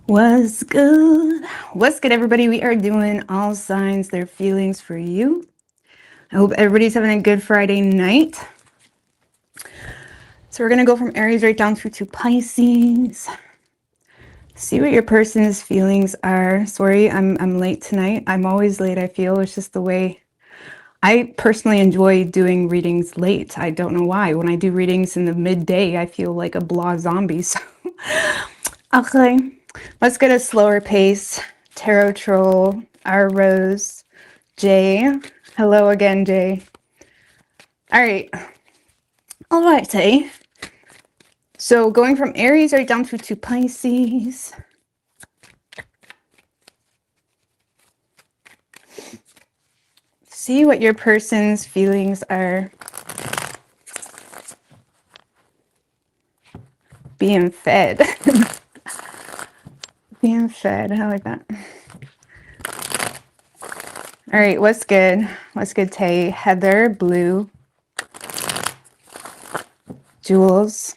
What's good? What's good, everybody? We are doing all signs, their feelings for you. I hope everybody's having a good Friday night. So we're going to go from Aries right down through to Pisces. See what your person's feelings are. Sorry, I'm late tonight. I'm always late, I feel. It's just the way I personally enjoy doing readings late. I don't know why. When I do readings in the midday, I feel like a blah zombie. So, okay. Let's get a slower pace. Tarot Troll, our Rose, Jay. Hello again, Jay. All right. All right, Tay. So going from Aries right down through to Pisces. See what your person's feelings are. Being fed. Being fed. I like that. All right, what's good? What's good, Tay? Heather, Blue, Jules.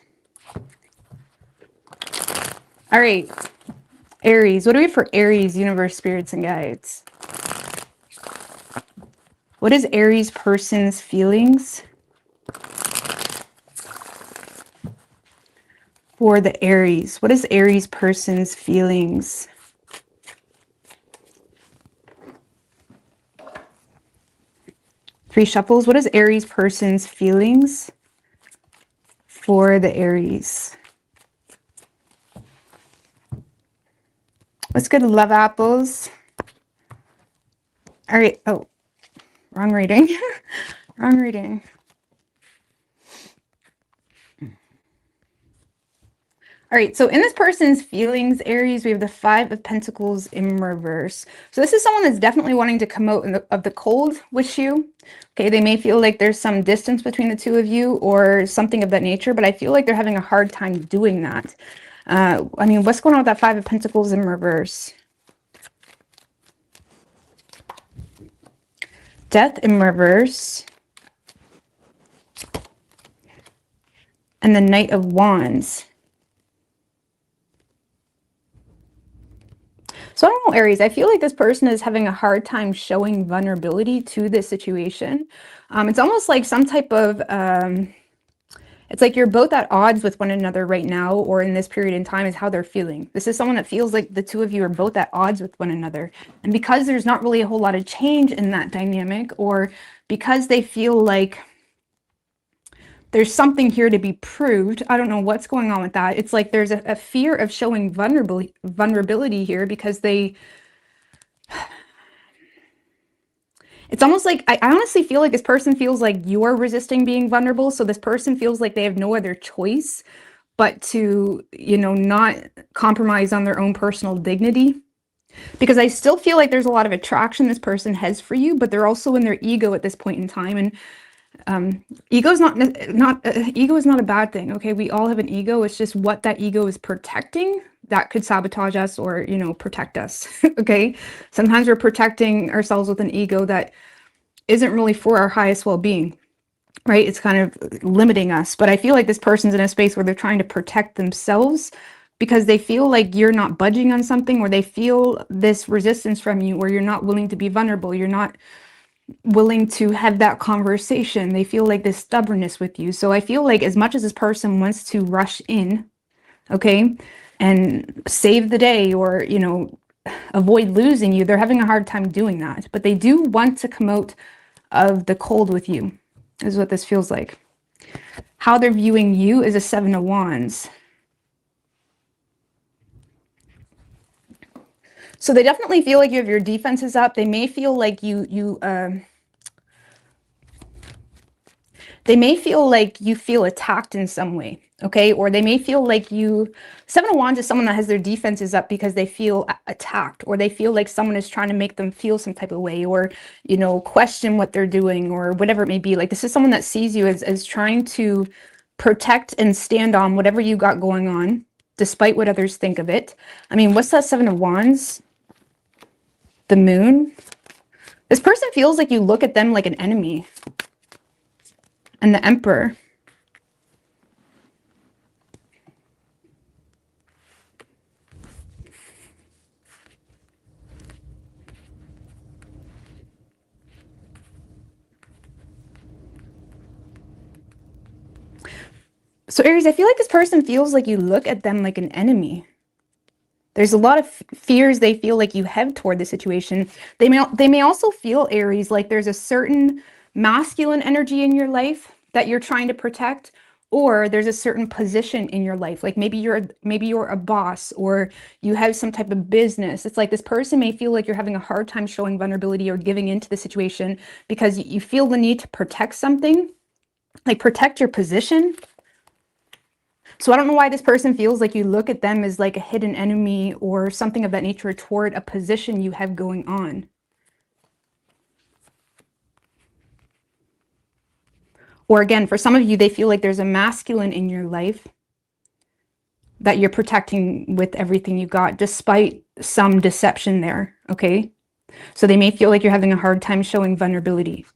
All right, Aries. What do we have for Aries, universe, spirits, and guides? What is Aries person's feelings for the Aries? What is Aries person's feelings? Three shuffles. What is Aries person's feelings for the Aries? Let's go to Love Apples. All right. Oh, wrong reading. Wrong reading. All right, so in this person's feelings, Aries, we have the Five of Pentacles in reverse. So this is someone that's definitely wanting to come out of the cold with you. Okay, they may feel like there's some distance between the two of you or something of that nature, but I feel like they're having a hard time doing that. I mean, what's going on with that Five of Pentacles in reverse? Death in reverse. And the Knight of Wands. So I don't know, Aries, I feel like this person is having a hard time showing vulnerability to this situation. It's almost like some type of, it's like you're both at odds with one another right now, or in this period in time is how they're feeling. This is someone that feels like the two of you are both at odds with one another. And because there's not really a whole lot of change in that dynamic, or because they feel like there's something here to be proved. I don't know what's going on with that. It's like there's a fear of showing vulnerability here because they, it's almost like, I honestly feel like this person feels like you're resisting being vulnerable. So this person feels like they have no other choice but to, you know, not compromise on their own personal dignity. Because I still feel like there's a lot of attraction this person has for you, but they're also in their ego at this point in time. And ego is not a bad thing. Okay, we all have an ego. It's just what that ego is protecting that could sabotage us or, you know, protect us. Okay, sometimes we're protecting ourselves with an ego that isn't really for our highest well-being, right? It's kind of limiting us. But I feel like this person's in a space where they're trying to protect themselves because they feel like you're not budging on something, or they feel this resistance from you, or you're not willing to be vulnerable, you're not willing to have that conversation. They feel like this stubbornness with you. So I feel like as much as this person wants to rush in, okay, and save the day, or, you know, avoid losing you, they're having a hard time doing that. But they do want to come out of the cold with you, is what this feels like. How they're viewing you is a Seven of Wands. So they definitely feel like you have your defenses up. They may feel like they may feel like you feel attacked in some way, okay? Or they may feel like you, Seven of Wands is someone that has their defenses up because they feel attacked, or they feel like someone is trying to make them feel some type of way, or, you know, question what they're doing, or whatever it may be. Like, this is someone that sees you as trying to protect and stand on whatever you got going on, despite what others think of it. I mean, what's that Seven of Wands? The Moon. This person feels like you look at them like an enemy. And the Emperor. So Aries, I feel like this person feels like you look at them like an enemy. There's a lot of fears they feel like you have toward the situation. They may also feel, Aries, like there's a certain masculine energy in your life that you're trying to protect, or there's a certain position in your life. Like maybe you're a boss, or you have some type of business. It's like this person may feel like you're having a hard time showing vulnerability or giving into the situation because you feel the need to protect something, like protect your position. So I don't know why this person feels like you look at them as like a hidden enemy or something of that nature toward a position you have going on. Or again, for some of you, they feel like there's a masculine in your life that you're protecting with everything you got, despite some deception there, okay? So they may feel like you're having a hard time showing vulnerability.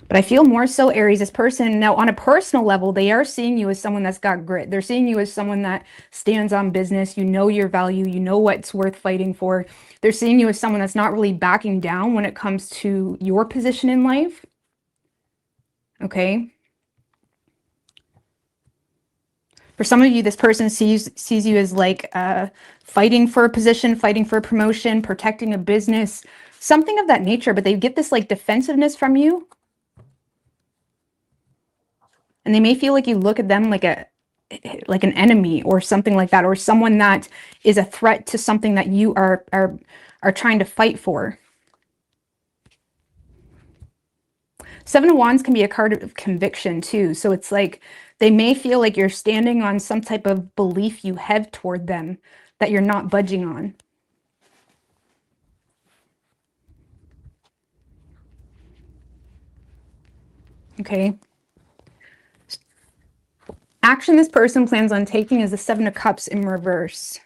But I feel more so, Aries, this person, now on a personal level, they are seeing you as someone that's got grit. They're seeing you as someone that stands on business. You know your value. You know what's worth fighting for. They're seeing you as someone that's not really backing down when it comes to your position in life. Okay? For some of you, this person sees you as like fighting for a position, fighting for a promotion, protecting a business, something of that nature, but they get this like defensiveness from you. And they may feel like you look at them like an enemy or something like that, or someone that is a threat to something that you are trying to fight for. Seven of Wands can be a card of conviction too. So it's like they may feel like you're standing on some type of belief you have toward them that you're not budging on. Okay. Action this person plans on taking is the Seven of Cups in reverse.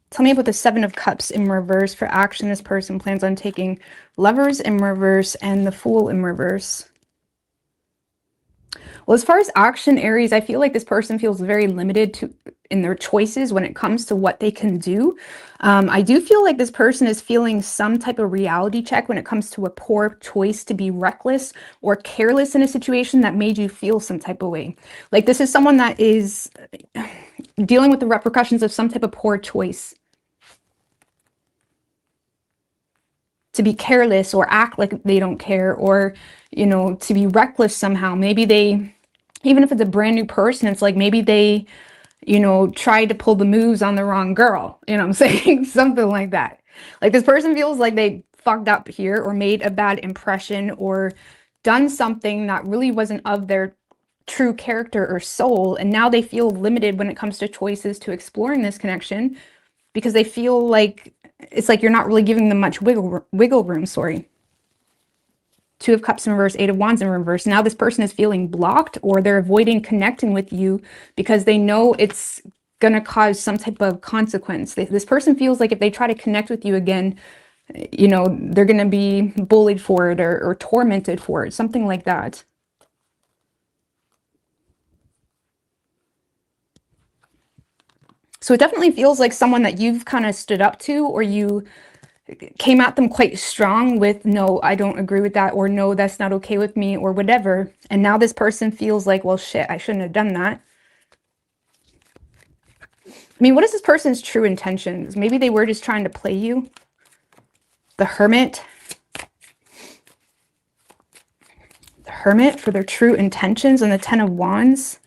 Tell me about the Seven of Cups in reverse for action this person plans on taking. Lovers in reverse and the Fool in reverse. Well, as far as action, Aries, I feel like this person feels very limited in their choices when it comes to what they can do. I do feel like this person is feeling some type of reality check when it comes to a poor choice to be reckless or careless in a situation that made you feel some type of way. Like this is someone that is dealing with the repercussions of some type of poor choice. To be careless or act like they don't care, or, you know, to be reckless somehow. Maybe they, even if it's a brand new person, it's like maybe they, you know, tried to pull the moves on the wrong girl. You know what I'm saying? Something like that. Like this person feels like they fucked up here or made a bad impression or done something that really wasn't of their true character or soul. And now they feel limited when it comes to choices to exploring this connection because they feel like it's like you're not really giving them much wiggle room, sorry. Two of Cups in reverse, Eight of Wands in reverse. Now this person is feeling blocked or they're avoiding connecting with you because they know it's going to cause some type of consequence. This person feels like if they try to connect with you again, you know, they're going to be bullied for it or tormented for it, something like that. So it definitely feels like someone that you've kind of stood up to, or you came at them quite strong with, no, I don't agree with that, or no, that's not okay with me, or whatever. And now this person feels like, well, shit, I shouldn't have done that. I mean, what is this person's true intentions? Maybe they were just trying to play you. The Hermit. The Hermit for their true intentions, and the Ten of Wands.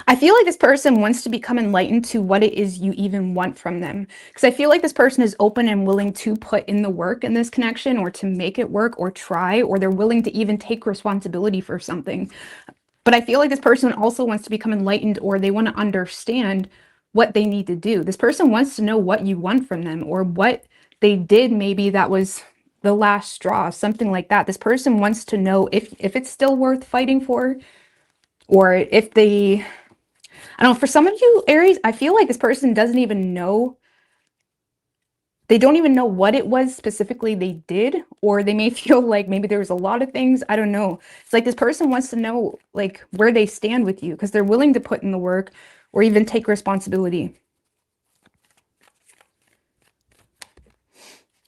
I feel like this person wants to become enlightened to what it is you even want from them. Because I feel like this person is open and willing to put in the work in this connection, or to make it work, or try, or they're willing to even take responsibility for something. But I feel like this person also wants to become enlightened, or they want to understand what they need to do. This person wants to know what you want from them, or what they did maybe that was the last straw, something like that. This person wants to know if it's still worth fighting for, or if they, I don't know, for some of you, Aries, I feel like this person doesn't even know they don't even know what it was specifically they did, or they may feel like maybe there was a lot of things. I don't know. It's like this person wants to know like where they stand with you, because they're willing to put in the work or even take responsibility.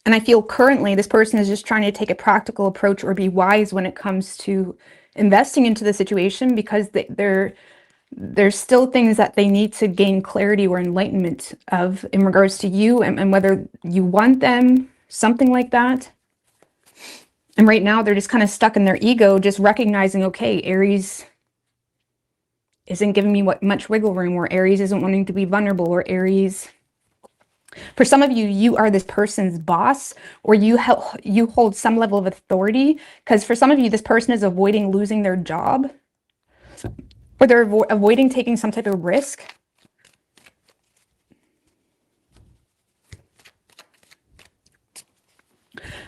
And I feel currently this person is just trying to take a practical approach or be wise when it comes to investing into the situation, because there's still things that they need to gain clarity or enlightenment of in regards to you, and whether you want them, something like that. And right now they're just kind of stuck in their ego, just recognizing, okay, Aries isn't giving me much wiggle room, or Aries isn't wanting to be vulnerable, or Aries... For some of you, you are this person's boss, or you hold some level of authority, because for some of you, this person is avoiding losing their job, or they're avoiding taking some type of risk.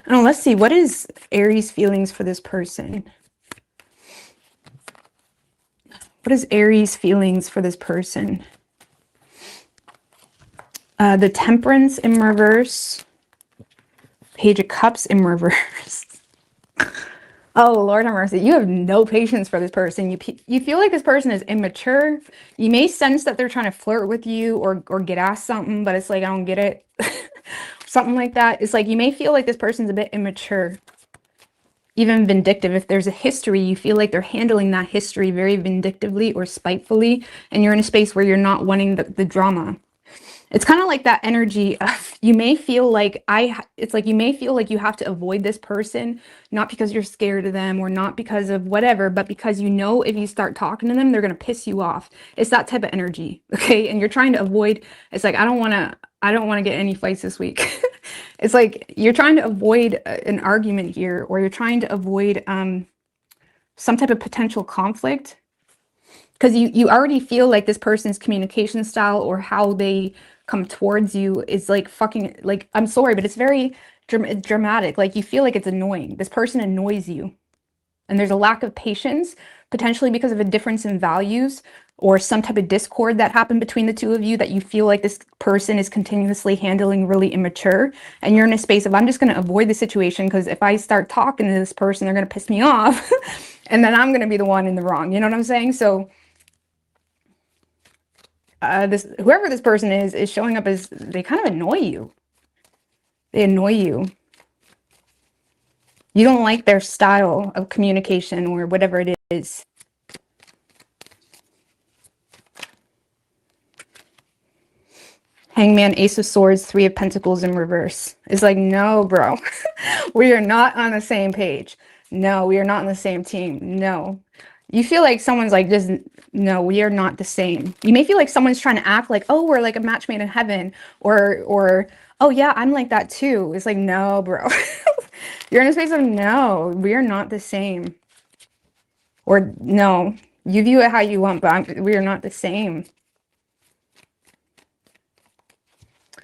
Now, let's see, what is Aries' feelings for this person? What is Aries' feelings for this person? The Temperance in reverse. Page of Cups in reverse. Oh, Lord have mercy. You have no patience for this person. You feel like this person is immature. You may sense that they're trying to flirt with you, or get asked something, but it's like, I don't get it. Something like that. It's like you may feel like this person's a bit immature. Even vindictive. If there's a history, you feel like they're handling that history very vindictively or spitefully, and you're in a space where you're not wanting the drama. It's kind of like that energy of, you may feel like it's like you may feel like you have to avoid this person, not because you're scared of them or not because of whatever, but because you know if you start talking to them, they're going to piss you off. It's that type of energy, okay? And you're trying to avoid, it's like, I don't want to get any fights this week. It's like you're trying to avoid an argument here, or you're trying to avoid some type of potential conflict, because you already feel like this person's communication style or how they come towards you is like fucking, like, I'm sorry, but it's very dramatic. Like, you feel like it's annoying. This person annoys you. And there's a lack of patience, potentially because of a difference in values or some type of discord that happened between the two of you, that you feel like this person is continuously handling really immature. And you're in a space of, I'm just going to avoid the situation, because if I start talking to this person, they're going to piss me off. And then I'm going to be the one in the wrong. You know what I'm saying? So whoever this person is showing up as, they kind of annoy you. They annoy you. You don't like their style of communication or whatever it is. Hangman, Ace of Swords, Three of Pentacles in reverse. It's like, no, bro. We are not on the same page. No, we are not on the same team. No. You feel like someone's like, just, no, we are not the same. You may feel like someone's trying to act like, oh, we're like a match made in heaven, or oh yeah, I'm like that too. It's like, no, bro. You're in a space of, no, we are not the same. Or no, you view it how you want, but we are not the same.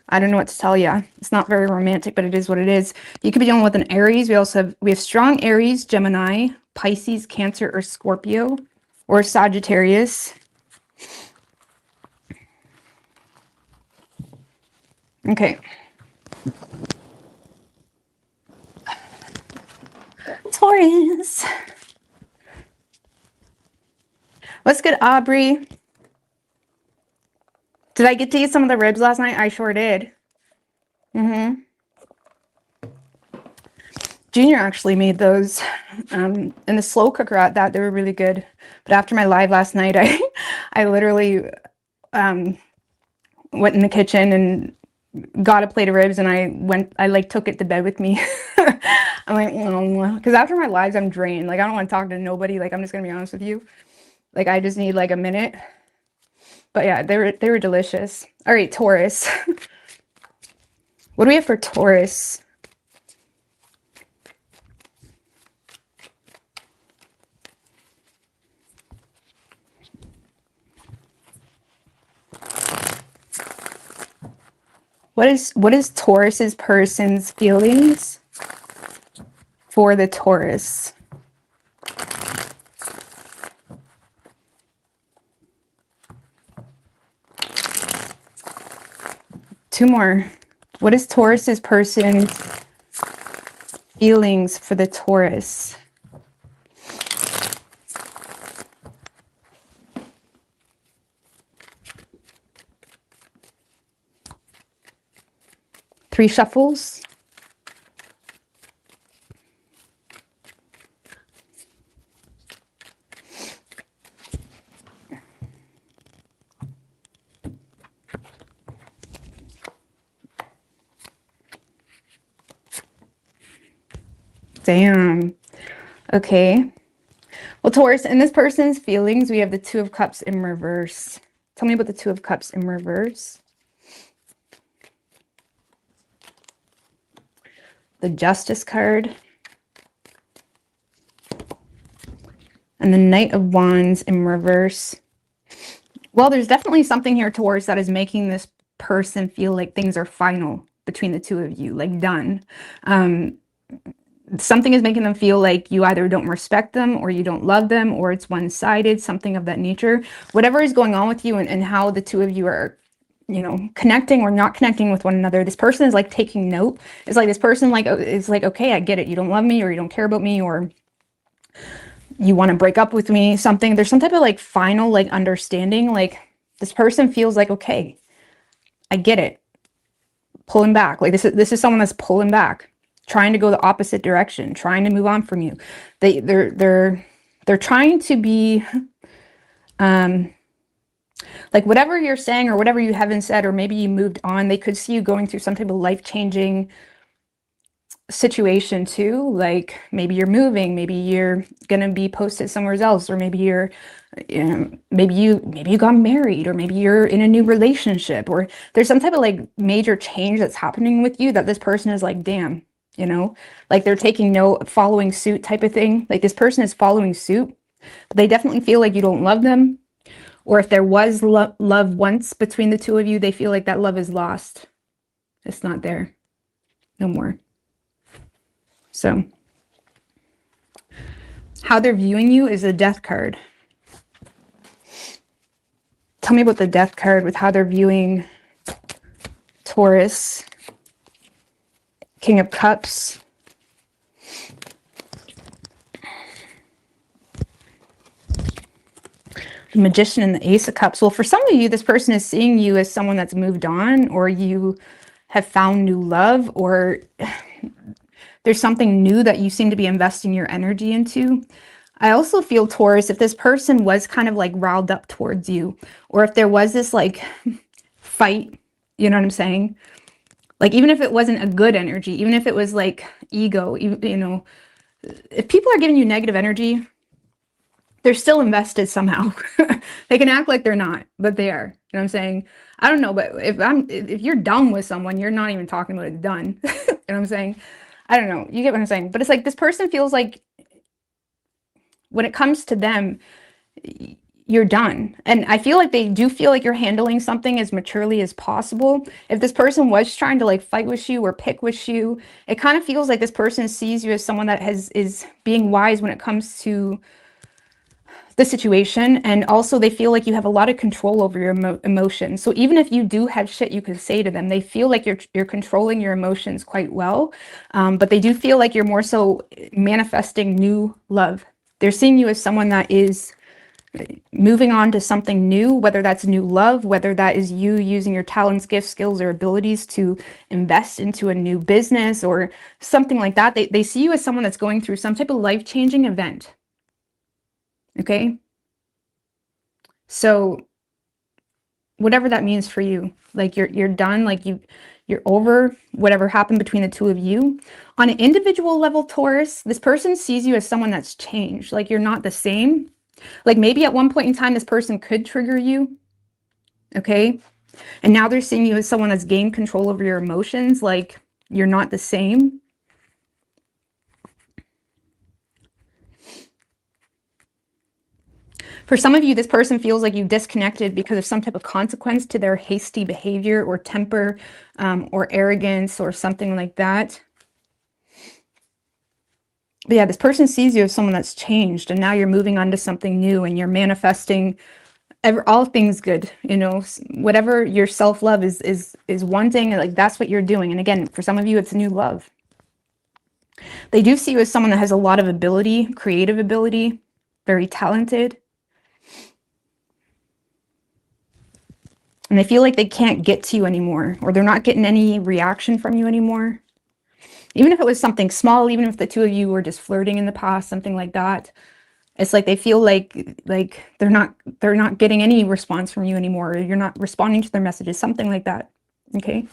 I don't know what to tell you. It's not very romantic, but it is what it is. You could be dealing with an Aries. We have strong Aries, Gemini, Pisces, Cancer, or Scorpio, or Sagittarius. Okay. Taurus. What's good, Aubrey? Did I get to eat some of the ribs last night? I sure did. Junior actually made those, and the slow cooker at that, they were really good. But after my live last night, I literally went in the kitchen and got a plate of ribs, and I like took it to bed with me. I'm like, because after my lives, I'm drained. Like, I don't want to talk to nobody. Like, I'm just gonna be honest with you. Like, I just need like a minute. But yeah, they were delicious. All right, Taurus. What do we have for Taurus? What is Taurus's person's feelings for the Taurus? Two more. What is Taurus's person's feelings for the Taurus? Three shuffles. Damn. Okay. Well, Taurus, in this person's feelings, we have the Two of Cups in reverse. Tell me about the Two of Cups in reverse. The Justice card. And the Knight of Wands in reverse. Well, there's definitely something here, Taurus, that is making this person feel like things are final between the two of you, like done. Something is making them feel like you either don't respect them or you don't love them, or it's one-sided, something of that nature. Whatever is going on with you and how the two of you are, you know, connecting or not connecting with one another, this person is like taking note. It's like this person like is like, okay, I get it. You don't love me, or you don't care about me, or you want to break up with me, something. There's some type of like final like understanding. Like this person feels like, okay, I get it. Pulling back. Like this is someone that's pulling back, trying to go the opposite direction, trying to move on from you. They're trying to be like whatever you're saying or whatever you haven't said, or maybe you moved on. They could see you going through some type of life-changing situation too. Like maybe you're moving, maybe you're gonna be posted somewhere else, or maybe you're, you know, maybe you got married, or maybe you're in a new relationship, or there's some type of like major change that's happening with you that this person is like, damn, you know, like they're taking note, following suit type of thing. Like this person is following suit, but they definitely feel like you don't love them. Or if there was love once between the two of you, they feel like that love is lost. It's not there no more. So how they're viewing you is the Death card. Tell me about the Death card with how they're viewing Taurus. King of Cups. The Magician and the Ace of Cups. Well, for some of you, this person is seeing you as someone that's moved on, or you have found new love, or there's something new that you seem to be investing your energy into. I also feel, Taurus, if this person was kind of like riled up towards you, or if there was this like fight, you know what I'm saying? Like even if it wasn't a good energy, even if it was like ego, you know, if people are giving you negative energy, they're still invested somehow. They can act like they're not, but they are. You know what I'm saying? I don't know, but if you're done with someone, you're not even talking about it done. You know what I'm saying? I don't know. You get what I'm saying? But it's like this person feels like when it comes to them, you're done. And I feel like they do feel like you're handling something as maturely as possible. If this person was trying to like fight with you or pick with you, it kind of feels like this person sees you as someone that is being wise when it comes to the situation. And also they feel like you have a lot of control over your emotions. So even if you do have shit you could say to them, they feel like you're controlling your emotions quite well. But they do feel like you're more so manifesting new love. They're seeing you as someone that is moving on to something new, whether that's new love, whether that is you using your talents, gifts, skills, or abilities to invest into a new business or something like that. They see you as someone that's going through some type of life-changing event. Okay? So whatever that means for you, like you're done, like you're over whatever happened between the two of you. On an individual level, Taurus, this person sees you as someone that's changed. Like you're not the same. Like maybe at one point in time, this person could trigger you. Okay. And now they're seeing you as someone that's gained control over your emotions. Like you're not the same. For some of you, this person feels like you disconnected because of some type of consequence to their hasty behavior or temper or arrogance or something like that. But yeah, this person sees you as someone that's changed, and now you're moving on to something new, and you're manifesting all things good, you know, whatever your self-love is wanting, like that's what you're doing. And again, for some of you, it's new love. They do see you as someone that has a lot of ability, creative ability, very talented. And they feel like they can't get to you anymore, or they're not getting any reaction from you anymore. Even if it was something small, even if the two of you were just flirting in the past, something like that. It's like they feel like they're not getting any response from you anymore, or you're not responding to their messages, something like that. Okay.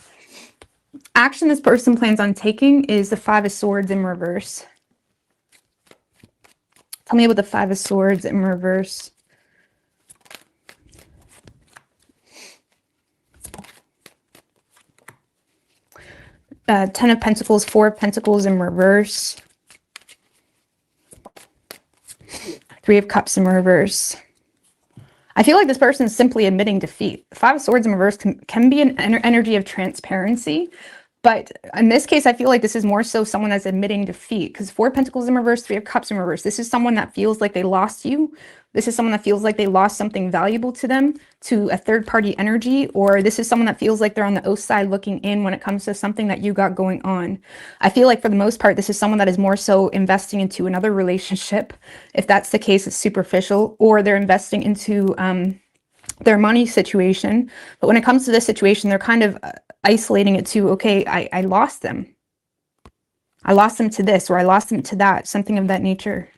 Action this person plans on taking is the Five of Swords in reverse. Tell me about the Five of Swords in reverse. Ten of Pentacles, Four of Pentacles in reverse. Three of Cups in reverse. I feel like this person is simply admitting defeat. Five of Swords in reverse can be an energy of transparency. But in this case, I feel like this is more so someone that's admitting defeat, because Four of Pentacles in reverse, Three of Cups in reverse. This is someone that feels like they lost you. This is someone that feels like they lost something valuable to them, to a third-party energy, or this is someone that feels like they're on the outside looking in when it comes to something that you got going on. I feel like for the most part, this is someone that is more so investing into another relationship. If that's the case, it's superficial, or they're investing into their money situation. But when it comes to this situation, they're kind of isolating it to, okay, I lost them. I lost them to this, or I lost them to that, something of that nature.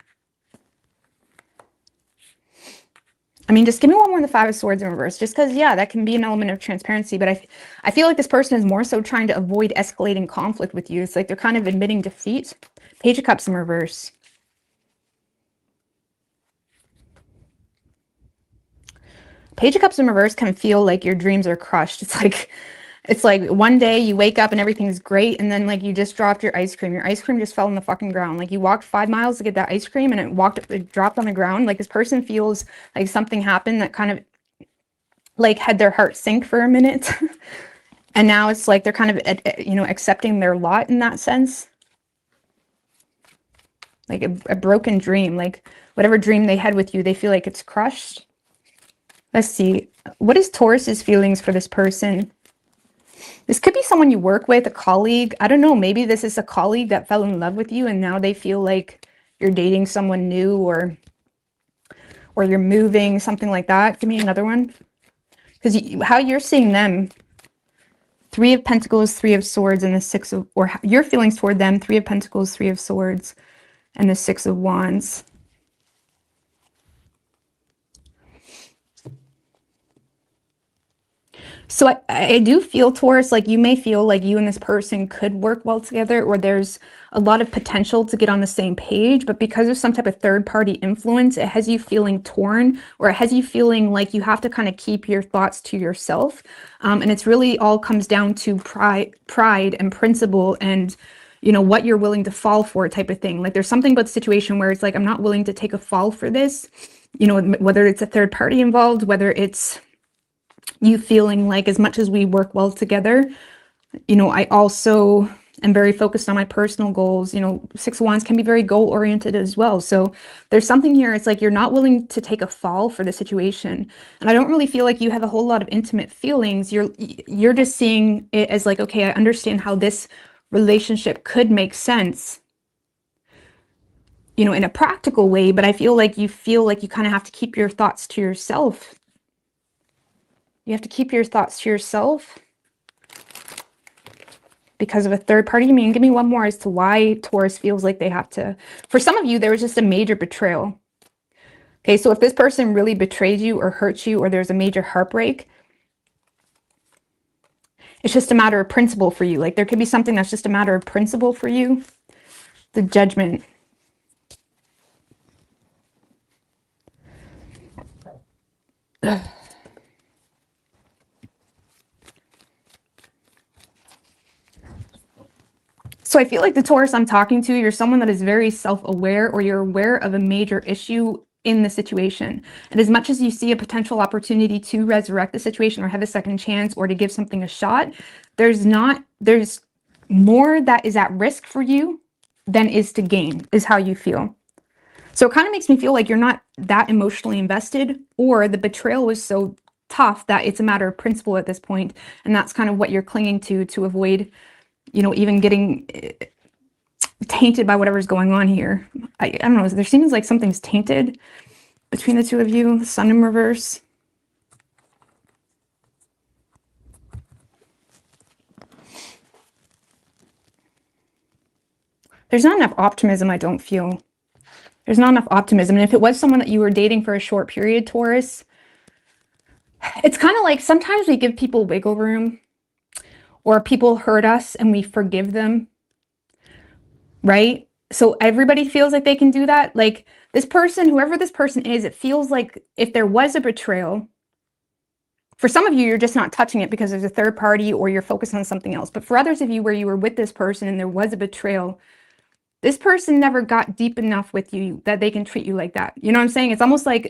I mean, just give me one more of the Five of Swords in reverse, just because, yeah, that can be an element of transparency. But I feel like this person is more so trying to avoid escalating conflict with you. It's like they're kind of admitting defeat. Page of Cups in reverse. Page of Cups in reverse can feel like your dreams are crushed. It's like one day you wake up and everything's great, and then like you just dropped your ice cream. Your ice cream just fell on the fucking ground. Like you walked 5 miles to get that ice cream and it dropped on the ground. Like this person feels like something happened that kind of like had their heart sink for a minute. And now it's like they're kind of, you know, accepting their lot in that sense. Like a broken dream, like whatever dream they had with you, they feel like it's crushed. Let's see. What is Taurus's feelings for this person? This could be someone you work with, a colleague. I don't know. Maybe this is a colleague that fell in love with you and now they feel like you're dating someone new, or you're moving, something like that. Give me another one. Because how you're seeing them, Three of Pentacles, Three of Swords, and the Six of, or your feelings toward them, Three of Pentacles, Three of Swords, and the Six of Wands. So I do feel, Taurus, like you may feel like you and this person could work well together, or there's a lot of potential to get on the same page, but because of some type of third-party influence, it has you feeling torn, or it has you feeling like you have to kind of keep your thoughts to yourself. And it's really all comes down to pride and principle and, you know, what you're willing to fall for type of thing. Like there's something about the situation where it's like, I'm not willing to take a fall for this, you know, whether it's a third party involved, whether it's you feeling like as much as we work well together, you know, I also am very focused on my personal goals. You know, Six of Wands can be very goal oriented as well. So there's something here. It's like you're not willing to take a fall for the situation. And I don't really feel like you have a whole lot of intimate feelings. You're just seeing it as like, okay, I understand how this relationship could make sense, you know, in a practical way, but I feel like you kind of have to keep your thoughts to yourself. You have to keep your thoughts to yourself because of a third party. I mean, give me one more as to why Taurus feels like they have to. For some of you, there was just a major betrayal. Okay, so if this person really betrayed you or hurt you, or there's a major heartbreak, it's just a matter of principle for you. Like there could be something that's just a matter of principle for you. The Judgment. Ugh. So I feel like the Taurus I'm talking to, you're someone that is very self-aware, or you're aware of a major issue in the situation. And as much as you see a potential opportunity to resurrect the situation or have a second chance or to give something a shot, there's more that is at risk for you than is to gain, is how you feel. So it kind of makes me feel like you're not that emotionally invested, or the betrayal was so tough that it's a matter of principle at this point, and that's kind of what you're clinging to avoid, you know, even getting tainted by whatever's going on here. I don't know, there seems like something's tainted between the two of you. The Sun in reverse. There's not enough optimism, I don't feel. There's not enough optimism. And if it was someone that you were dating for a short period, Taurus, it's kind of like sometimes we give people wiggle room, or people hurt us and we forgive them, right? So everybody feels like they can do that. Like this person, whoever this person is, it feels like if there was a betrayal, for some of you, you're just not touching it because there's a third party or you're focused on something else. But for others of you where you were with this person and there was a betrayal, this person never got deep enough with you that they can treat you like that. You know what I'm saying? It's almost like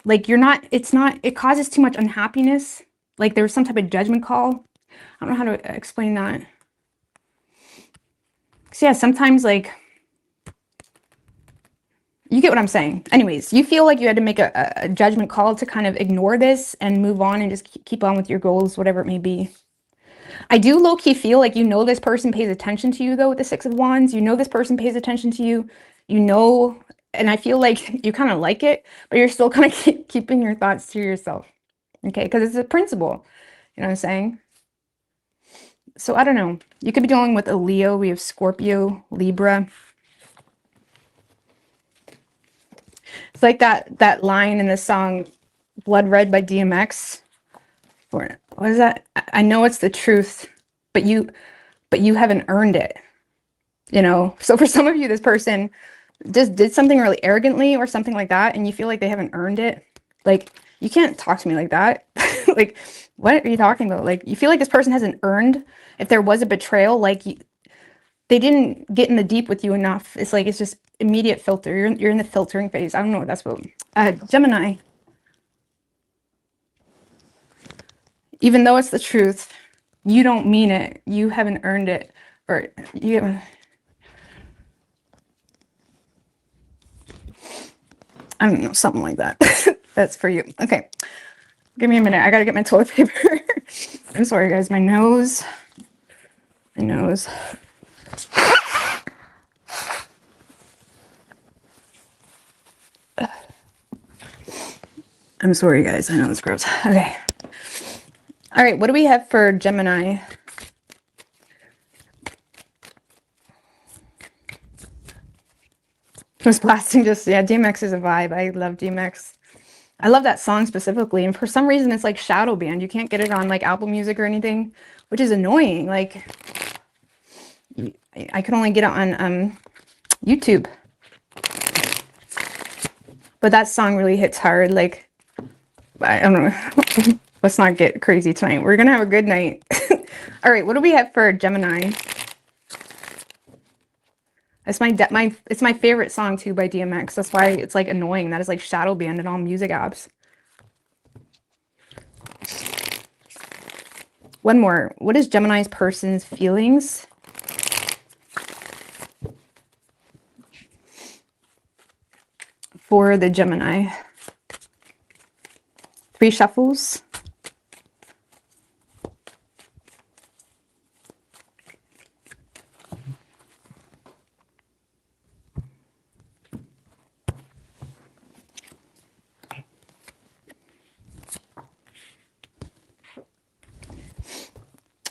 you're not, it's not, it causes too much unhappiness. Like there's some type of judgment call. I don't know how to explain that. So yeah, sometimes like, you get what I'm saying. Anyways, you feel like you had to make a judgment call to kind of ignore this and move on and just keep on with your goals, whatever it may be. I do low-key feel like you know this person pays attention to you, though, with the Six of Wands. You know this person pays attention to you. You know, and I feel like you kind of like it, but you're still kind of keeping your thoughts to yourself. Okay, because it's a principle. You know what I'm saying? So I don't know. You could be dealing with a Leo. We have Scorpio, Libra. It's like that line in the song Blood Red by DMX. What is that? I know it's the truth, but you haven't earned it. You know? So for some of you, this person just did something really arrogantly or something like that, and you feel like they haven't earned it. Like, you can't talk to me like that. Like, what are you talking about? Like, you feel like this person hasn't earned, if there was a betrayal, like they didn't get in the deep with you enough. It's like, it's just immediate filter. You're in the filtering phase. I don't know what that's about. Gemini. Even though it's the truth, you don't mean it. You haven't earned it. Or you haven't. I don't know, something like that. That's for you. Okay. Give me a minute. I gotta get my toilet paper. I'm sorry, guys. My nose. My nose. I'm sorry, guys. I know it's gross. Okay. All right. What do we have for Gemini? Was blasting just, yeah, DMX is a vibe. I love DMX. I love that song specifically. And for some reason, it's like shadow banned. You can't get it on like Apple Music or anything, which is annoying. Like, I could only get it on YouTube. But that song really hits hard. Like, I don't know. Let's not get crazy tonight. We're going to have a good night. All right. What do we have for Gemini? It's my favorite song too by DMX. That's why it's like annoying that it's like shadow banned in all music apps. One more. What is Gemini's person's feelings? For the Gemini. 3 shuffles.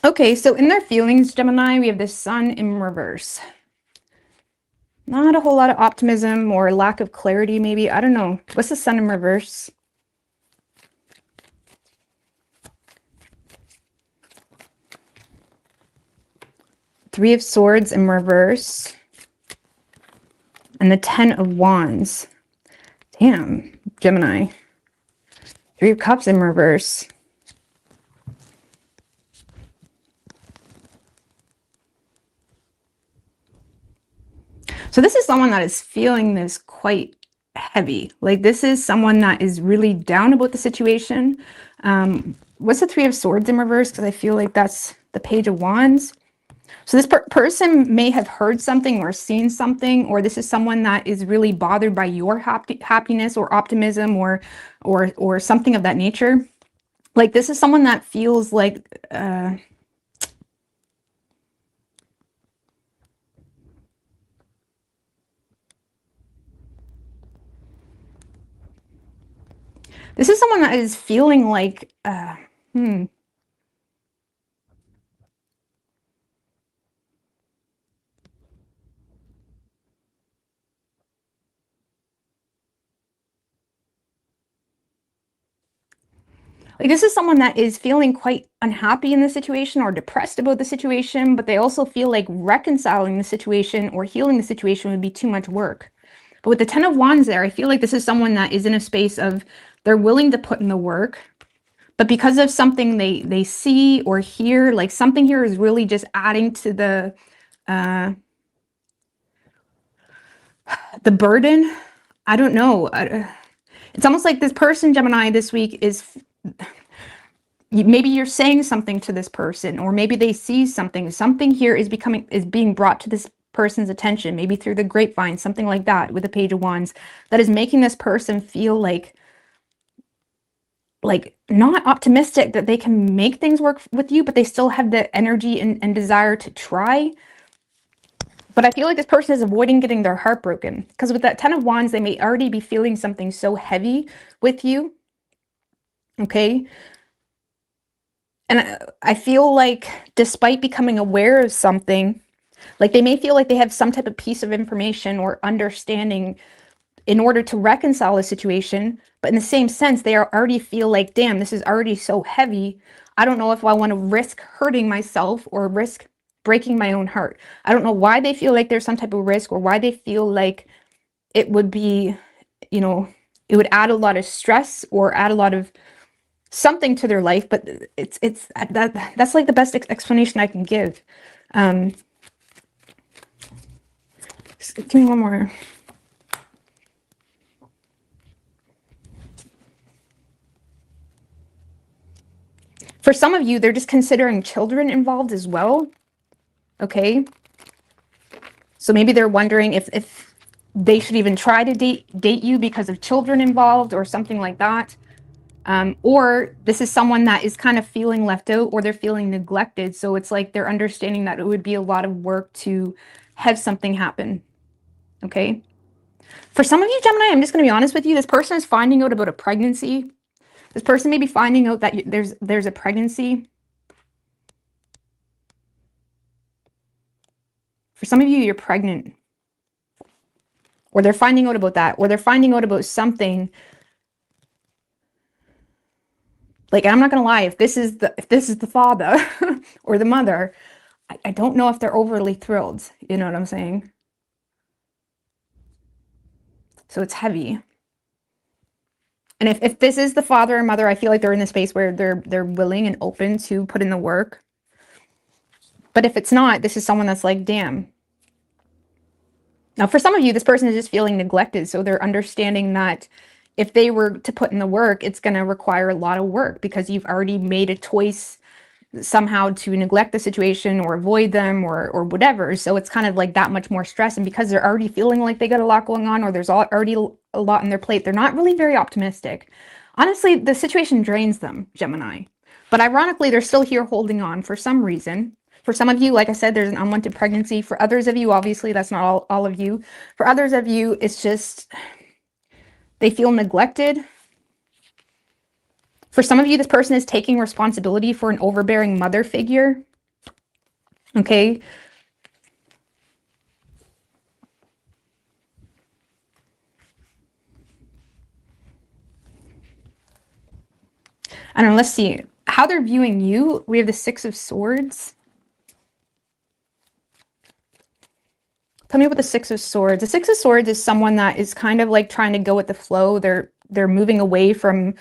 Okay, so in their feelings, Gemini, we have the Sun in reverse. Not a whole lot of optimism or lack of clarity, maybe. I don't know. What's the Sun in reverse? Three of Swords in reverse. And the 10 of Wands. Damn, Gemini. 3 of Cups in reverse. So this is someone that is feeling this quite heavy. Like this is someone that is really down about the situation. What's the 3 of Swords in reverse? Because I feel like that's the Page of Wands. So this person may have heard something or seen something, or this is someone that is really bothered by your happiness or optimism or something of that nature. Like this is someone that feels like this is someone that is feeling like like this is someone that is feeling quite unhappy in the situation or depressed about the situation, but they also feel like reconciling the situation or healing the situation would be too much work. But with the 10 of Wands there, I feel like this is someone that is in a space of they're willing to put in the work, but because of something they see or hear, like something here is really just adding to the burden. I don't know. It's almost like this person, Gemini, this week is maybe you're saying something to this person, or maybe they see something here is being brought to this person's attention, maybe through the grapevine, something like that with the Page of Wands, that is making this person feel like not optimistic that they can make things work with you, but they still have the energy and desire to try. But I feel like this person is avoiding getting their heart broken, because with that 10 of Wands, they may already be feeling something so heavy with you. Okay. And I feel like despite becoming aware of something, like they may feel like they have some type of piece of information or understanding in order to reconcile the situation. But in the same sense, they already feel like, damn, this is already so heavy. I don't know if I want to risk hurting myself or risk breaking my own heart. I don't know why they feel like there's some type of risk, or why they feel like it would be, you know, it would add a lot of stress or add a lot of something to their life. But that's like the best explanation I can give. Give me one more. For some of you, they're just considering children involved as well. Okay. So maybe they're wondering if they should even try to date you because of children involved or something like that. Or this is someone that is kind of feeling left out, or they're feeling neglected. So it's like they're understanding that it would be a lot of work to have something happen. Okay. For some of you, Gemini, I'm just going to be honest with you. This person is finding out about a pregnancy. This person may be finding out that there's a pregnancy. For some of you, you're pregnant. Or they're finding out about that. Or they're finding out about something. Like, I'm not going to lie, if this is the father or the mother, I don't know if they're overly thrilled. You know what I'm saying? So it's heavy. And if this is the father or mother, I feel like they're in the space where they're willing and open to put in the work. But if it's not, this is someone that's like, damn. Now, for some of you, this person is just feeling neglected. So they're understanding that if they were to put in the work, it's going to require a lot of work, because you've already made a choice somehow to neglect the situation or avoid them or whatever. So it's kind of like that much more stress. And because they're already feeling like they got a lot going on, or there's already a lot on their plate, they're not really very optimistic. Honestly, the situation drains them, Gemini. But ironically, they're still here holding on for some reason. For some of you, like I said, there's an unwanted pregnancy. For others of you, obviously, that's not all of you. For others of you, it's just they feel neglected. For some of you, this person is taking responsibility for an overbearing mother figure. Okay. I don't know. Let's see how they're viewing you. We have the Six of Swords. Tell me about the Six of Swords. The Six of Swords is someone that is kind of like trying to go with the flow. They're moving away from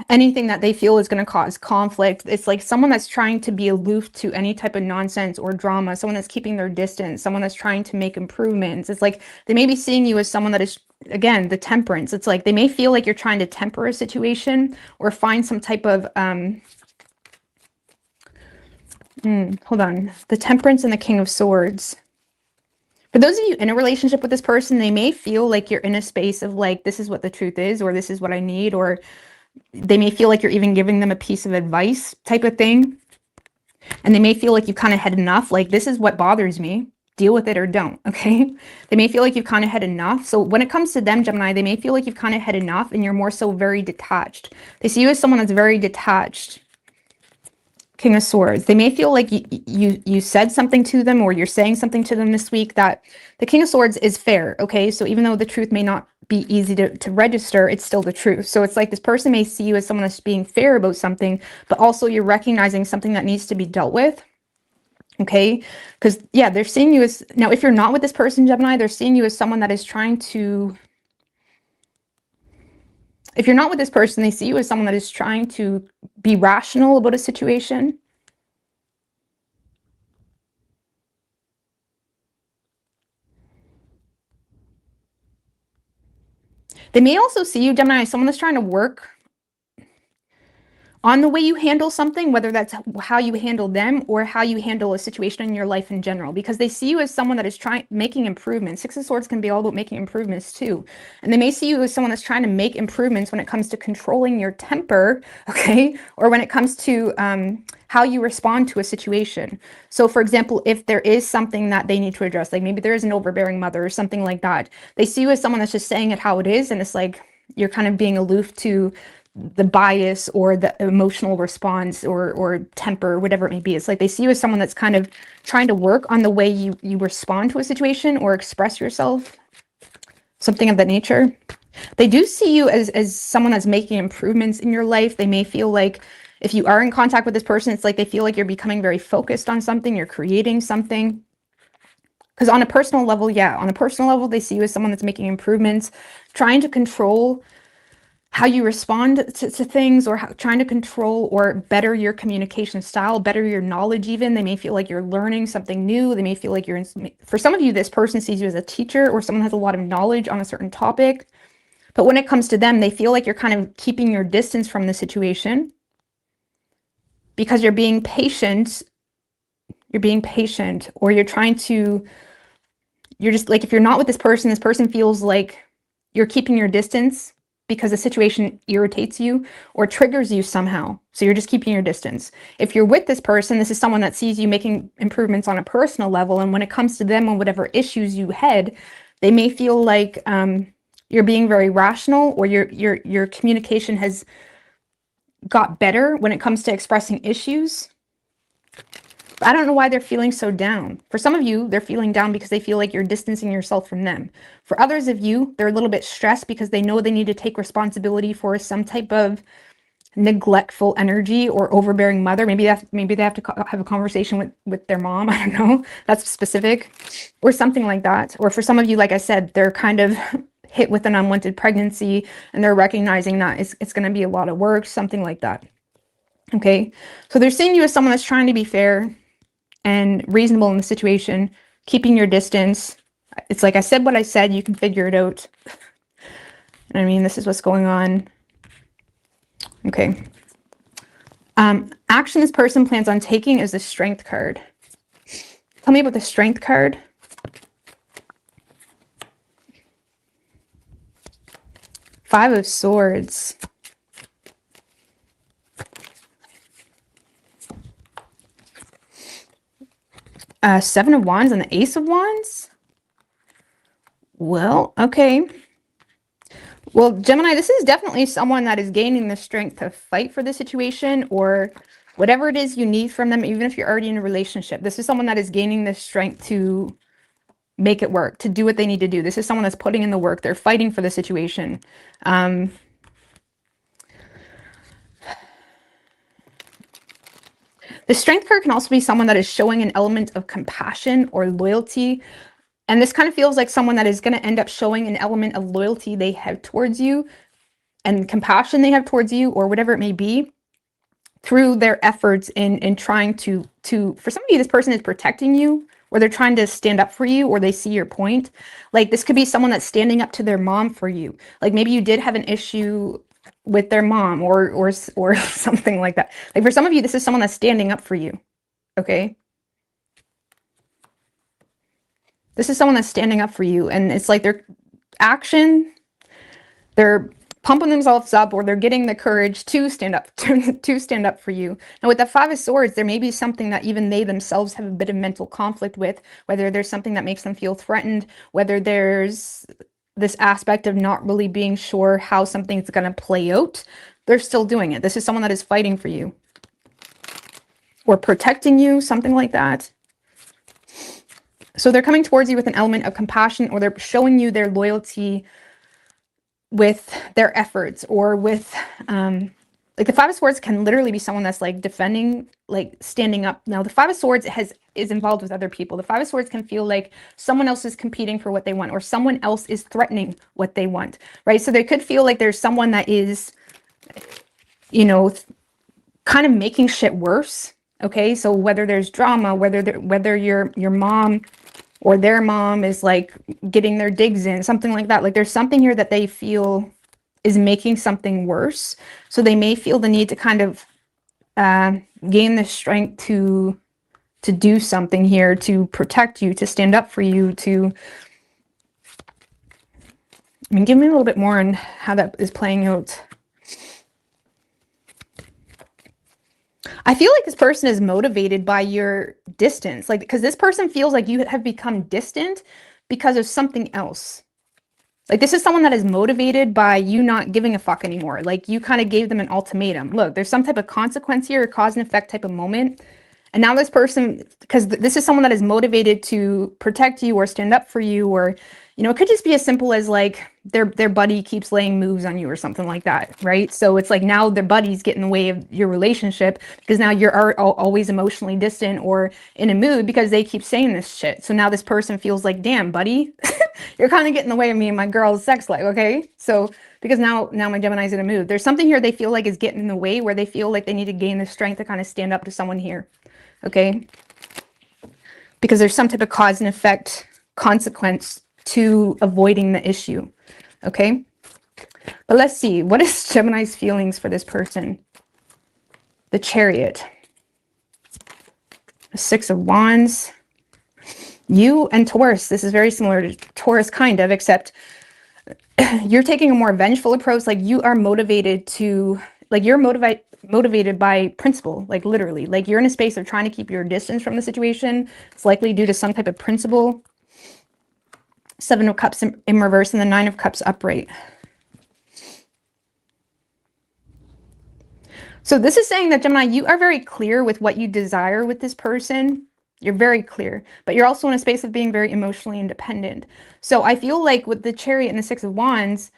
anything that they feel is going to cause conflict. It's like someone that's trying to be aloof to any type of nonsense or drama, someone that's keeping their distance, someone that's trying to make improvements. It's like they may be seeing you as someone that is, again, the temperance. It's like they may feel like you're trying to temper a situation or find some type of Hold on. The Temperance and the King of Swords. For those of you in a relationship with this person, they may feel like you're in a space of like, this is what the truth is, or this is what I need, or they may feel like you're even giving them a piece of advice type of thing. And they may feel like you've kind of had enough, like, this is what bothers me. Deal with it or don't, okay? They may feel like you've kind of had enough. So when it comes to them, Gemini, they may feel like you've kind of had enough and you're more so very detached. They see you as someone that's very detached. King of Swords. They may feel like you said something to them, or you're saying something to them this week that the King of Swords is fair, okay? So even though the truth may not be easy to register, it's still the truth. So it's like this person may see you as someone that's being fair about something, but also you're recognizing something that needs to be dealt with, okay? Because, yeah, they're seeing you as... Now, if you're not with this person, Gemini, they're seeing you as someone that is trying to... If you're not with this person, they see you as someone that is trying to be rational about a situation. They may also see you, Gemini, as someone that's trying to work on the way you handle something, whether that's how you handle them or how you handle a situation in your life in general, because they see you as someone that is making improvements. Six of Swords can be all about making improvements too. And they may see you as someone that's trying to make improvements when it comes to controlling your temper, okay? Or when it comes to how you respond to a situation. So for example, if there is something that they need to address, like maybe there is an overbearing mother or something like that, they see you as someone that's just saying it how it is. And it's like, you're kind of being aloof to the bias or the emotional response or temper, whatever it may be. It's like they see you as someone that's kind of trying to work on the way you respond to a situation or express yourself, something of that nature. They do see you as someone that's making improvements in your life. They may feel like if you are in contact with this person, it's like they feel like you're becoming very focused on something, you're creating something. Because on a personal level, yeah, on a personal level, they see you as someone that's making improvements, trying to control how you respond to things, or trying to control or better your communication style, better your knowledge even. They may feel like you're learning something new. They may feel like for some of you, this person sees you as a teacher or someone who has a lot of knowledge on a certain topic. But when it comes to them, they feel like you're kind of keeping your distance from the situation because you're being patient. You're being patient, or you're just like, if you're not with this person feels like you're keeping your distance because the situation irritates you or triggers you somehow. So you're just keeping your distance. If you're with this person, this is someone that sees you making improvements on a personal level. And when it comes to them and whatever issues you had, they may feel like you're being very rational, or your communication has got better when it comes to expressing issues. I don't know why they're feeling so down. For some of you, they're feeling down because they feel like you're distancing yourself from them. For others of you, they're a little bit stressed because they know they need to take responsibility for some type of neglectful energy or overbearing mother. Maybe they have to have a conversation with their mom. I don't know. That's specific, or something like that. Or for some of you, like I said, they're kind of hit with an unwanted pregnancy and they're recognizing that it's going to be a lot of work, something like that. Okay. So they're seeing you as someone that's trying to be fair and reasonable in the situation, keeping your distance. It's like I said what I said, you can figure it out. I mean, this is what's going on. Okay. Action this person plans on taking is the Strength card. Tell me about the Strength card. Five of Swords. Seven of Wands and the Ace of Wands. Well, okay. Well, Gemini, this is definitely someone that is gaining the strength to fight for the situation or whatever it is you need from them, even if you're already in a relationship. This is someone that is gaining the strength to make it work, to do what they need to do. This is someone that's putting in the work. They're fighting for the situation. The Strength card can also be someone that is showing an element of compassion or loyalty. And this kind of feels like someone that is going to end up showing an element of loyalty they have towards you and compassion they have towards you, or whatever it may be, through their efforts in trying to, for some of you, this person is protecting you, or they're trying to stand up for you, or they see your point. Like this could be someone that's standing up to their mom for you. Like maybe you did have an issue with their mom or something like that. Like for some of you, this is someone that's standing up for you. okay? This is someone that's standing up for you, and it's like their action, they're pumping themselves up, or they're getting the courage to stand up to stand up for you. Now with the Five of Swords, there may be something that even they themselves have a bit of mental conflict with, whether there's something that makes them feel threatened, whether there's this aspect of not really being sure how something's going to play out. They're still doing it. This is someone that is fighting for you or protecting you, something like that. So they're coming towards you with an element of compassion, or they're showing you their loyalty with their efforts, or with like the Five of Swords can literally be someone that's like defending, like standing up. Now the Five of Swords is involved with other people. The Five of Swords can feel like someone else is competing for what they want, or someone else is threatening what they want, right? So they could feel like there's someone that is, you know, kind of making shit worse. Okay, so whether there's drama, whether your mom or their mom is like getting their digs in, something like that. Like there's something here that they feel is making something worse. So they may feel the need to kind of gain the strength to do something here, to protect you, to stand up for you, to, I mean, give me a little bit more on how that is playing out. I feel like this person is motivated by your distance, like, because this person feels like you have become distant because of something else. Like this is someone that is motivated by you not giving a fuck anymore. Like you kind of gave them an ultimatum. Look, there's some type of consequence here, a cause and effect type of moment. And now this person, because this is someone that is motivated to protect you or stand up for you, or, you know, it could just be as simple as like their buddy keeps laying moves on you or something like that, right? So it's like now their buddies get in the way of your relationship because now you're always emotionally distant or in a mood because they keep saying this shit. So now this person feels like, damn, buddy, you're kind of getting in the way of me and my girl's sex life, okay? So because now my Gemini's in a mood. There's something here they feel like is getting in the way, where they feel like they need to gain the strength to kind of stand up to someone here. Okay, because there's some type of cause and effect consequence to avoiding the issue. Okay, but let's see, what is Gemini's feelings for this person? The Chariot, the Six of Wands, you and Taurus. This is very similar to Taurus, kind of, except you're taking a more vengeful approach. Like you are motivated to, like you're motivated by principle, like literally, like you're in a space of trying to keep your distance from the situation. It's likely due to some type of principle. Seven of Cups in reverse and the Nine of Cups upright. So this is saying that, Gemini, you are very clear with what you desire with this person. You're very clear, but you're also in a space of being very emotionally independent. So I feel like with the Chariot and the Six of Wands,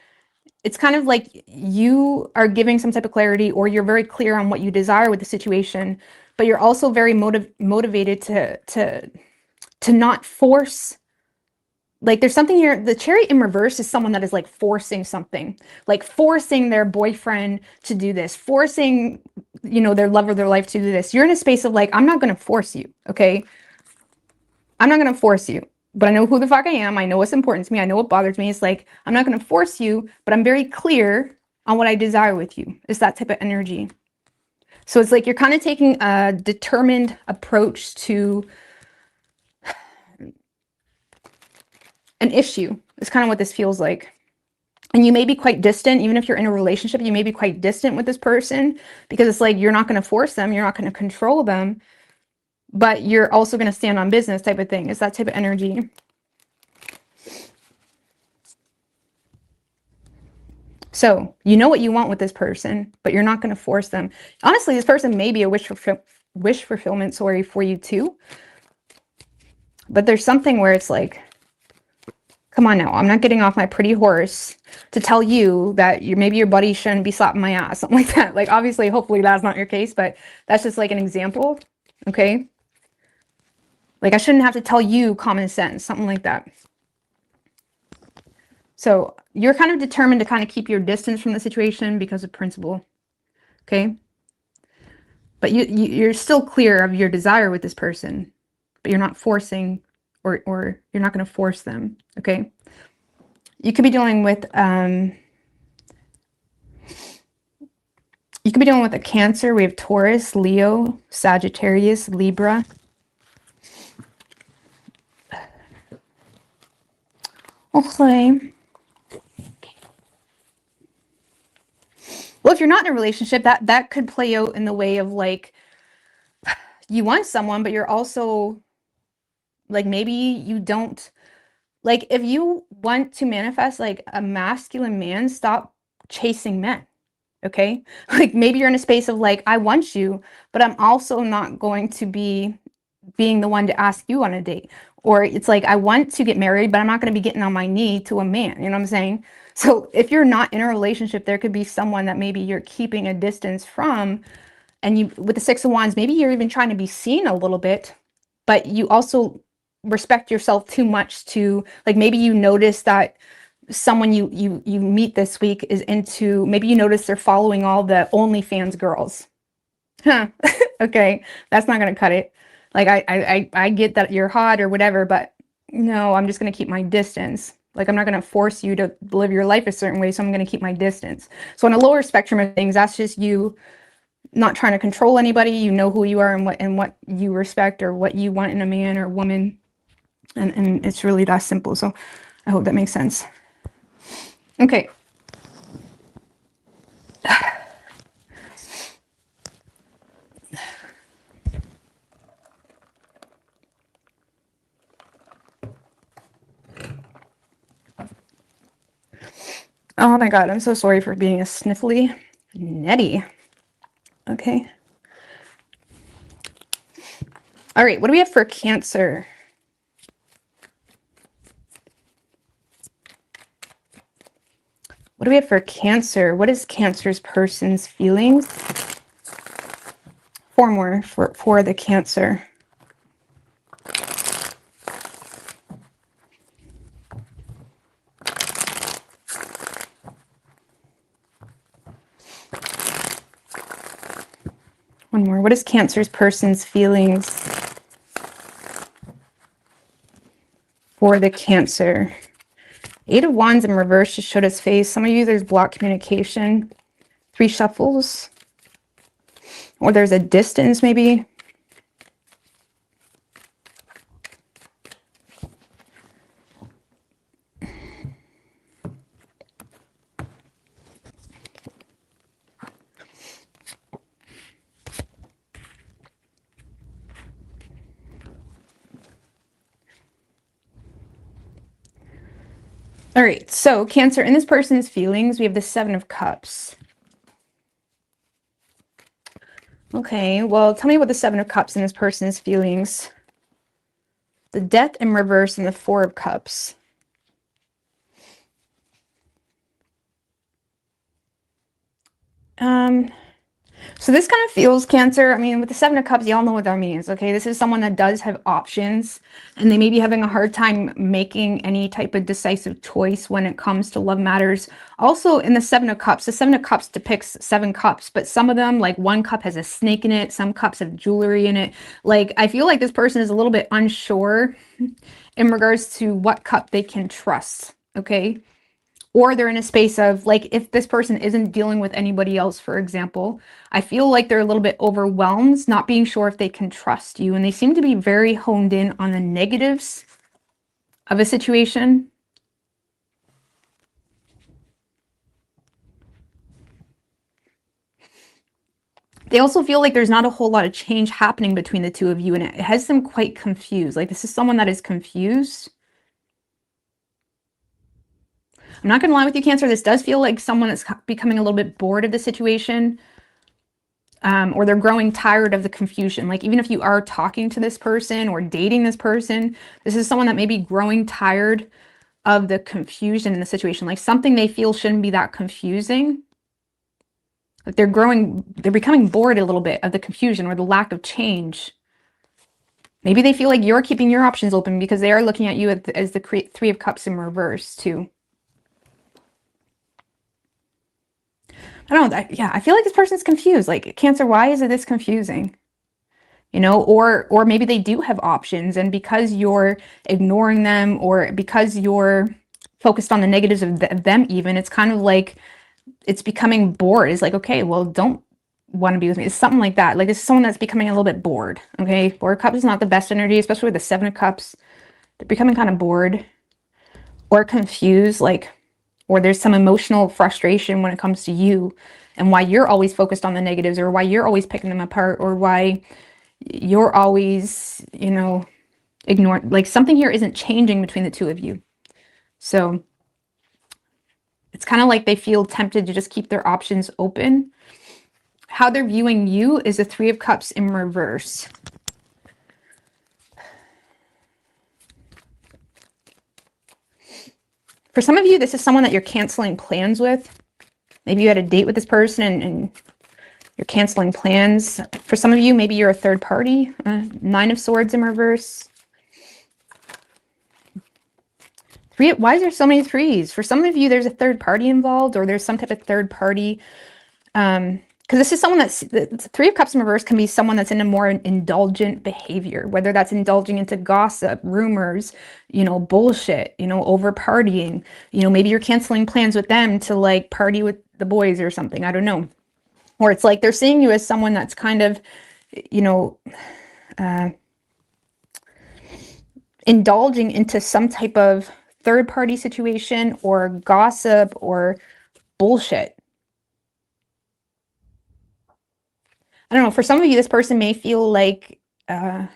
it's kind of like you are giving some type of clarity, or you're very clear on what you desire with the situation, but you're also very motivated to not force. Like there's something here, the Chariot in reverse is someone that is like forcing something, like forcing their boyfriend to do this, forcing, you know, their love of their life to do this. You're in a space of like, I'm not going to force you, okay? I'm not going to force you, but I know who the fuck I am. I know what's important to me. I know what bothers me. It's like, I'm not going to force you, but I'm very clear on what I desire with you. It's that type of energy. So it's like you're kind of taking a determined approach to an issue. It's kind of what this feels like. And you may be quite distant, even if you're in a relationship, you may be quite distant with this person because it's like you're not going to force them, you're not going to control them, but you're also going to stand on business type of thing. It's that type of energy. So you know what you want with this person, but you're not going to force them. Honestly, this person may be a wish fulfillment story for you too. But there's something where it's like, come on now, I'm not getting off my pretty horse to tell you that maybe your buddy shouldn't be slapping my ass, something like that. Like obviously, hopefully that's not your case, but that's just like an example, okay? Like I shouldn't have to tell you common sense, something like that. So you're kind of determined to kind of keep your distance from the situation because of principle, okay? But you're still clear of your desire with this person, but you're not forcing, or you're not going to force them, okay? You could be dealing with You could be dealing with a Cancer. We have Taurus, Leo, Sagittarius, Libra. Okay. Well, if you're not in a relationship, that could play out in the way of like, you want someone, but you're also like, maybe you don't, like, if you want to manifest like a masculine man, stop chasing men. Okay. Like maybe you're in a space of like, I want you, but I'm also not going to be being the one to ask you on a date. Or it's like, I want to get married, but I'm not going to be getting on my knee to a man. You know what I'm saying? So if you're not in a relationship, there could be someone that maybe you're keeping a distance from. And you, with the Six of Wands, maybe you're even trying to be seen a little bit, but you also respect yourself too much to, like, maybe you notice that someone you meet this week is into, maybe you notice they're following all the OnlyFans girls. Huh. Okay, that's not gonna cut it. Like I get that you're hot or whatever, but no, I'm just gonna keep my distance. Like I'm not gonna force you to live your life a certain way, so I'm gonna keep my distance. So on a lower spectrum of things, that's just you not trying to control anybody. You know who you are and what you respect or what you want in a man or woman, and it's really that simple. So I hope that makes sense. Okay. Oh my God, I'm so sorry for being a sniffly Nettie. Okay. All right, what do we have for Cancer? What do we have for Cancer? What is Cancer's person's feelings? Four more for the Cancer. One more. What is Cancer's person's feelings for the Cancer? Eight of Wands in reverse just showed his face. Some of you, there's blocked communication. Three shuffles. Or there's a distance, maybe. All right, so Cancer, in this person's feelings, we have the Seven of Cups. Okay, well, tell me what the Seven of Cups in this person's feelings. The Death in reverse and the Four of Cups. So this kind of feels, Cancer, I mean, with the Seven of Cups, y'all know what that means, okay? This is someone that does have options, and they may be having a hard time making any type of decisive choice when it comes to love matters. Also, in the Seven of Cups, the Seven of Cups depicts seven cups, but some of them, like one cup has a snake in it, some cups have jewelry in it. Like, I feel like this person is a little bit unsure in regards to what cup they can trust, okay? Or they're in a space of, like, if this person isn't dealing with anybody else, for example, I feel like they're a little bit overwhelmed, not being sure if they can trust you. And they seem to be very honed in on the negatives of a situation. They also feel like there's not a whole lot of change happening between the two of you, and it has them quite confused. Like, this is someone that is confused. I'm not going to lie with you, Cancer. This does feel like someone that's becoming a little bit bored of the situation, or they're growing tired of the confusion. Like, even if you are talking to this person or dating this person, this is someone that may be growing tired of the confusion in the situation. Like, something they feel shouldn't be that confusing. Like, they're becoming bored a little bit of the confusion or the lack of change. Maybe they feel like you're keeping your options open because they are looking at you as the Three of Cups in reverse too. I don't know. Yeah, I feel like this person's confused. Like, Cancer, why is it this confusing? You know, or maybe they do have options, and because you're ignoring them or because you're focused on the negatives of them even, it's kind of like it's becoming bored. It's like, okay, well, don't want to be with me. It's something like that. Like, this is someone that's becoming a little bit bored. Okay, Four of Cups is not the best energy, especially with the Seven of Cups. They're becoming kind of bored or confused, like, or there's some emotional frustration when it comes to you and why you're always focused on the negatives, or why you're always picking them apart, or why you're always, you know, ignoring. Like, something here isn't changing between the two of you. So it's kind of like they feel tempted to just keep their options open. How they're viewing you is the Three of Cups in reverse. For some of you, this is someone that you're canceling plans with. Maybe you had a date with this person and you're canceling plans. For some of you, maybe you're a third party. Nine of Swords in reverse. Why is there so many threes? For some of you, there's a third party involved, or there's some type of third party. Because this is someone that's, the Three of Cups in reverse can be someone that's in a more indulgent behavior, whether that's indulging into gossip, rumors, you know, bullshit, you know, over partying. You know, maybe you're canceling plans with them to like party with the boys or something. I don't know. Or it's like they're seeing you as someone that's kind of, you know, indulging into some type of third party situation or gossip or bullshit. I don't know. For some of you, this person may feel like because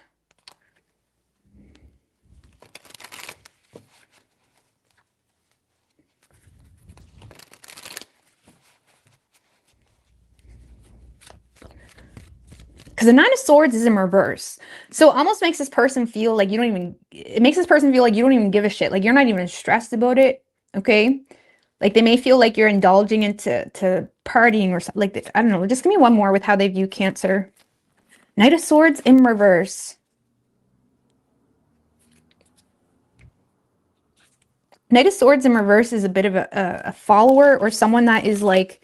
the Nine of Swords is in reverse. So it almost makes this person feel like you don't even, it makes this person feel like you don't even give a shit. Like, you're not even stressed about it. Okay. Like, they may feel like you're indulging into partying or something. Like, I don't know. Just give me one more with how they view Cancer. Knight of Swords in reverse. Knight of Swords in reverse is a bit of a follower, or someone that is like,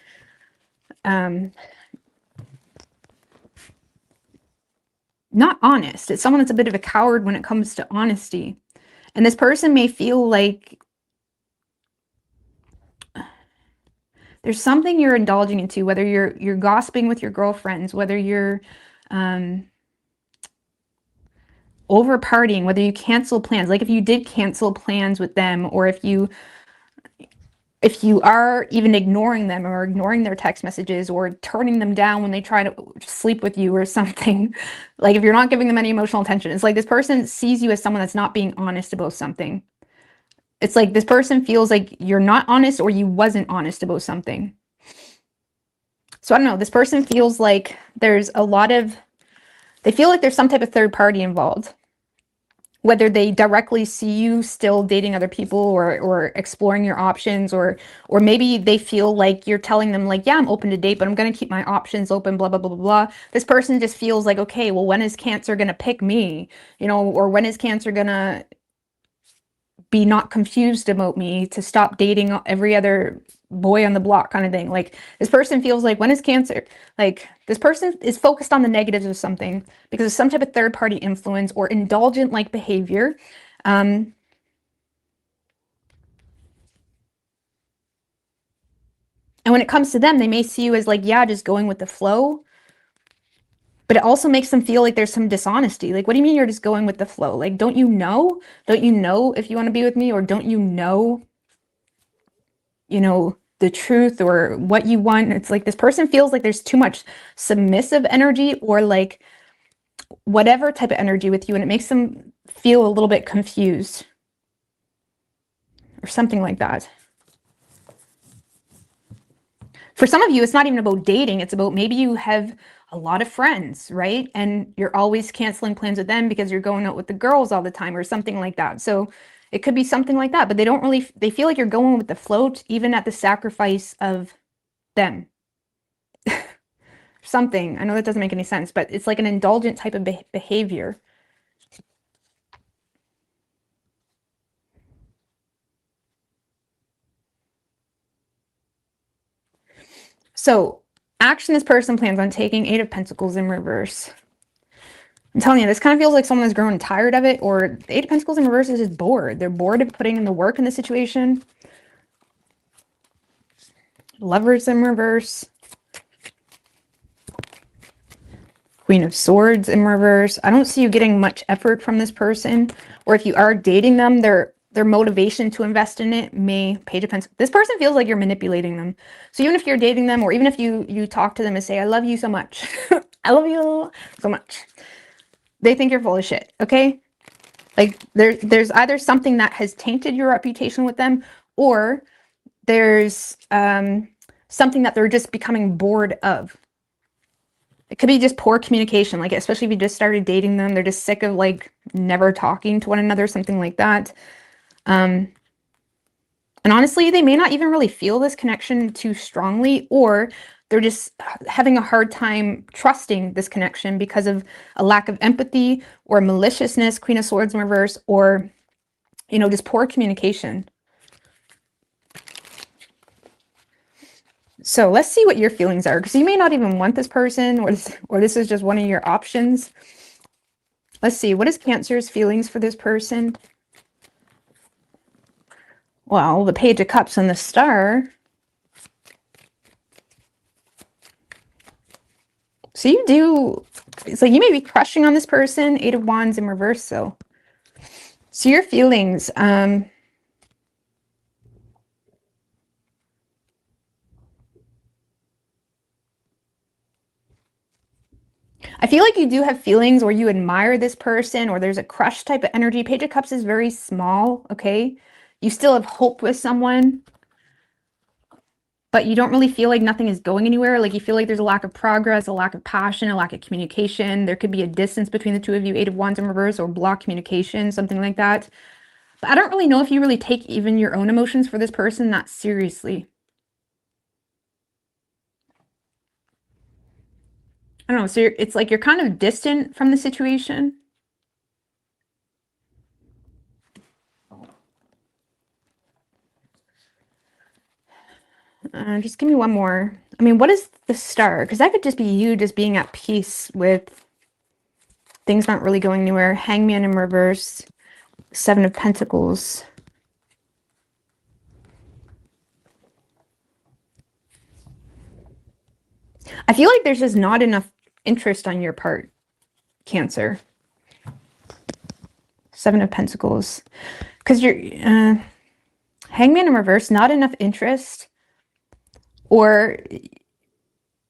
not honest. It's someone that's a bit of a coward when it comes to honesty. And this person may feel like there's something you're indulging into, whether you're gossiping with your girlfriends, whether you're over partying, whether you cancel plans. Like, if you did cancel plans with them, or if you are even ignoring them, or ignoring their text messages, or turning them down when they try to sleep with you or something. Like, if you're not giving them any emotional attention, it's like this person sees you as someone that's not being honest about something. It's like this person feels like you're not honest, or you wasn't honest about something. So I don't know, this person feels like there's a lot of, they feel like there's some type of third party involved. Whether they directly see you still dating other people, or exploring your options, or maybe they feel like you're telling them like, yeah, I'm open to date, but I'm going to keep my options open, blah, blah, blah, blah, blah. This person just feels like, okay, well, when is Cancer going to pick me? You know, or when is Cancer going to be not confused about me to stop dating every other boy on the block kind of thing. Like, this person feels like, when is Cancer? Like, this person is focused on the negatives of something because of some type of third party influence or indulgent like behavior. And when it comes to them, they may see you as like, yeah, just going with the flow. But it also makes them feel like there's some dishonesty. Like, what do you mean you're just going with the flow? Like, don't you know? Don't you know if you want to be with me? Or don't you know, the truth or what you want? It's like this person feels like there's too much submissive energy, or like whatever type of energy with you, and it makes them feel a little bit confused or something like that. For some of you, it's not even about dating. It's about, maybe you have a lot of friends, right? And you're always canceling plans with them because you're going out with the girls all the time, or something like that. So it could be something like that, but they don't really, they feel like you're going with the float, even at the sacrifice of them. Something. I know that doesn't make any sense, but it's like an indulgent type of behavior. So, action this person plans on taking. Eight of Pentacles in reverse. I'm telling you, this kind of feels like someone that's grown tired of it, or the Eight of Pentacles in reverse is just bored. They're bored of putting in the work in the situation. Lovers in reverse. Queen of Swords in reverse. I don't see you getting much effort from this person, or if you are dating them, their motivation to invest in it may, Page of Pentacles. This person feels like you're manipulating them. So even if you're dating them, or even if you talk to them and say, I love you so much, I love you so much, they think you're full of shit, okay? Like there's either something that has tainted your reputation with them, or there's something that they're just becoming bored of. It could be just poor communication, like especially if you just started dating them, they're just sick of like never talking to one another, something like that. And honestly, they may not even really feel this connection too strongly, or they're just having a hard time trusting this connection because of a lack of empathy or maliciousness, Queen of Swords in reverse, or, you know, just poor communication. So let's see what your feelings are, because you may not even want this person, or this is just one of your options. Let's see, what is Cancer's feelings for this person? Well, the Page of Cups and the Star. So you do, it's like you may be crushing on this person, Eight of Wands in reverse, so your feelings, I feel like you do have feelings where you admire this person, or there's a crush type of energy. Page of Cups is very small, okay? You still have hope with someone, but you don't really feel like nothing is going anywhere. Like you feel like there's a lack of progress, a lack of passion, a lack of communication. There could be a distance between the two of you, Eight of Wands in reverse, or block communication, something like that. But I don't really know if you really take even your own emotions for this person that seriously. I don't know. So it's like you're kind of distant from the situation. Just give me one more. I mean, what is the Star? Because that could just be you just being at peace with things not really going anywhere. Hangman in reverse. Seven of Pentacles. I feel like there's just not enough interest on your part, Cancer. Seven of Pentacles. Because you're... Hangman in reverse, not enough interest. Or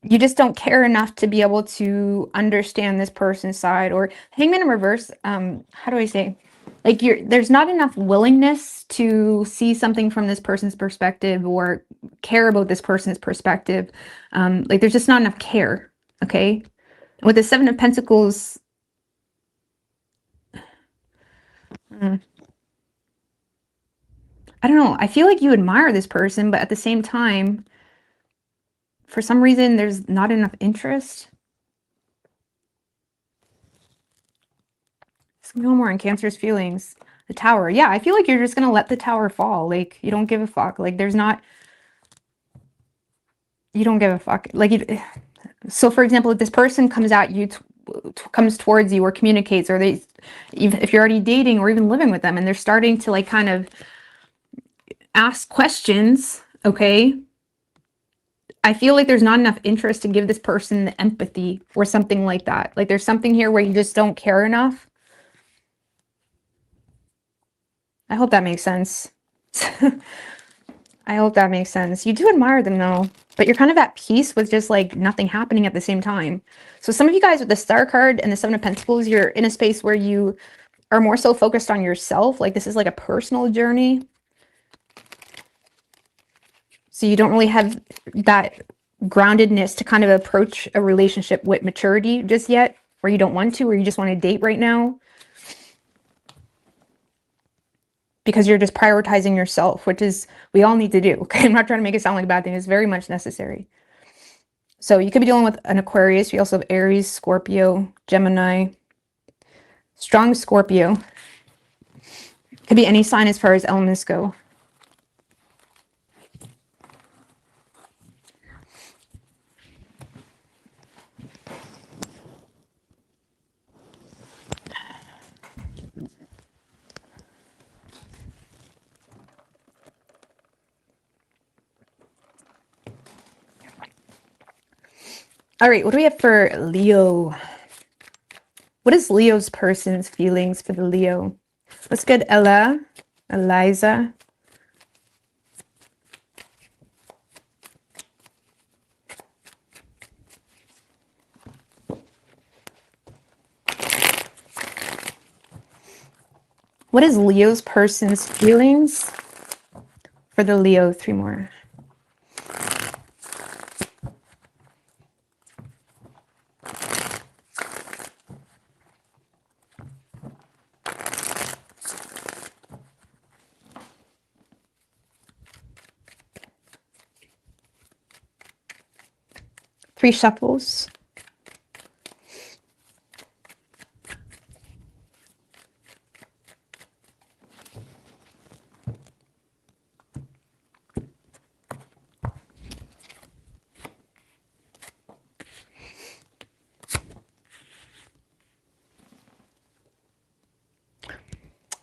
you just don't care enough to be able to understand this person's side. Or Hangman in reverse, how do I say? Like there's not enough willingness to see something from this person's perspective or care about this person's perspective. Like there's just not enough care, okay? With the Seven of Pentacles, I don't know. I feel like you admire this person, but at the same time, for some reason, there's not enough interest. No more on Cancer's feelings. The Tower. Yeah, I feel like you're just going to let the Tower fall. Like, you don't give a fuck. Like, there's not... You don't give a fuck. Like, so for example, if this person comes at you, comes towards you or communicates, or if you're already dating or even living with them and they're starting to like kind of ask questions, okay? I feel like there's not enough interest to give this person the empathy or something like that. Like there's something here where you just don't care enough. I hope that makes sense. I hope that makes sense. You do admire them though, but you're kind of at peace with just like nothing happening at the same time. So some of you guys with the Star card and the Seven of Pentacles, you're in a space where you are more so focused on yourself. Like this is like a personal journey. So you don't really have that groundedness to kind of approach a relationship with maturity just yet, or you don't want to, or you just want to date right now. Because you're just prioritizing yourself, which is, we all need to do. Okay, I'm not trying to make it sound like a bad thing. It's very much necessary. So you could be dealing with an Aquarius. We also have Aries, Scorpio, Gemini. Strong Scorpio. Could be any sign as far as elements go. All right, what do we have for Leo? What is Leo's person's feelings for the Leo? Let's get Eliza. What is Leo's person's feelings for the Leo? 3 more. Three shuffles.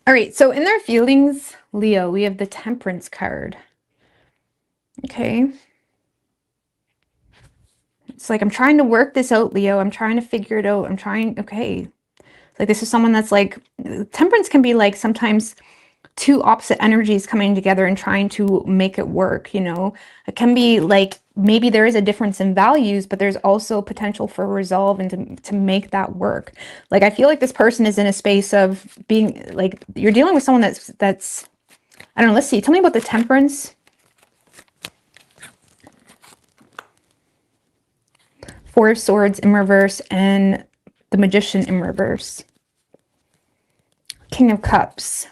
All right, so in their feelings, Leo, we have the Temperance card. Okay. It's like, I'm trying to work this out, Leo. I'm trying to figure it out. Okay. Like, this is someone that's like, Temperance can be like sometimes two opposite energies coming together and trying to make it work, you know? It can be like, maybe there is a difference in values, but there's also potential for resolve and to make that work. Like, I feel like this person is in a space of being like, you're dealing with someone that's I don't know, let's see. Tell me about the Temperance. Four of Swords in reverse and the Magician in reverse. King of Cups.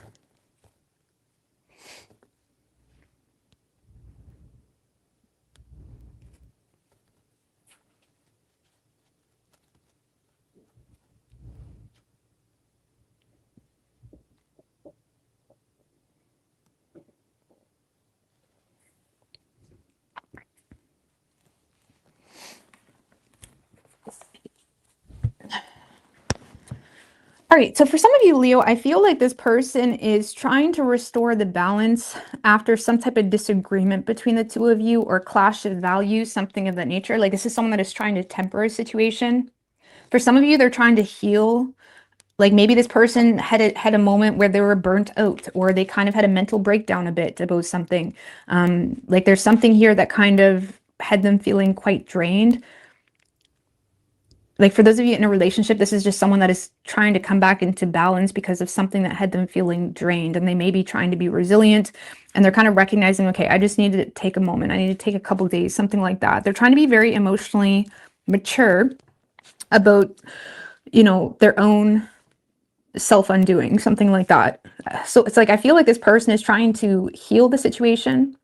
All right, so for some of you, Leo, I feel like this person is trying to restore the balance after some type of disagreement between the two of you or clash of values, something of that nature. Like, this is someone that is trying to temper a situation. For some of you, they're trying to heal. Like, maybe this person had a moment where they were burnt out, or they kind of had a mental breakdown a bit about something. Like, there's something here that kind of had them feeling quite drained. Like, for those of you in a relationship, this is just someone that is trying to come back into balance because of something that had them feeling drained, and they may be trying to be resilient, and they're kind of recognizing, okay, I just need to take a moment. I need to take a couple days, something like that. They're trying to be very emotionally mature about, you know, their own self-undoing, something like that. So it's like, I feel like this person is trying to heal the situation.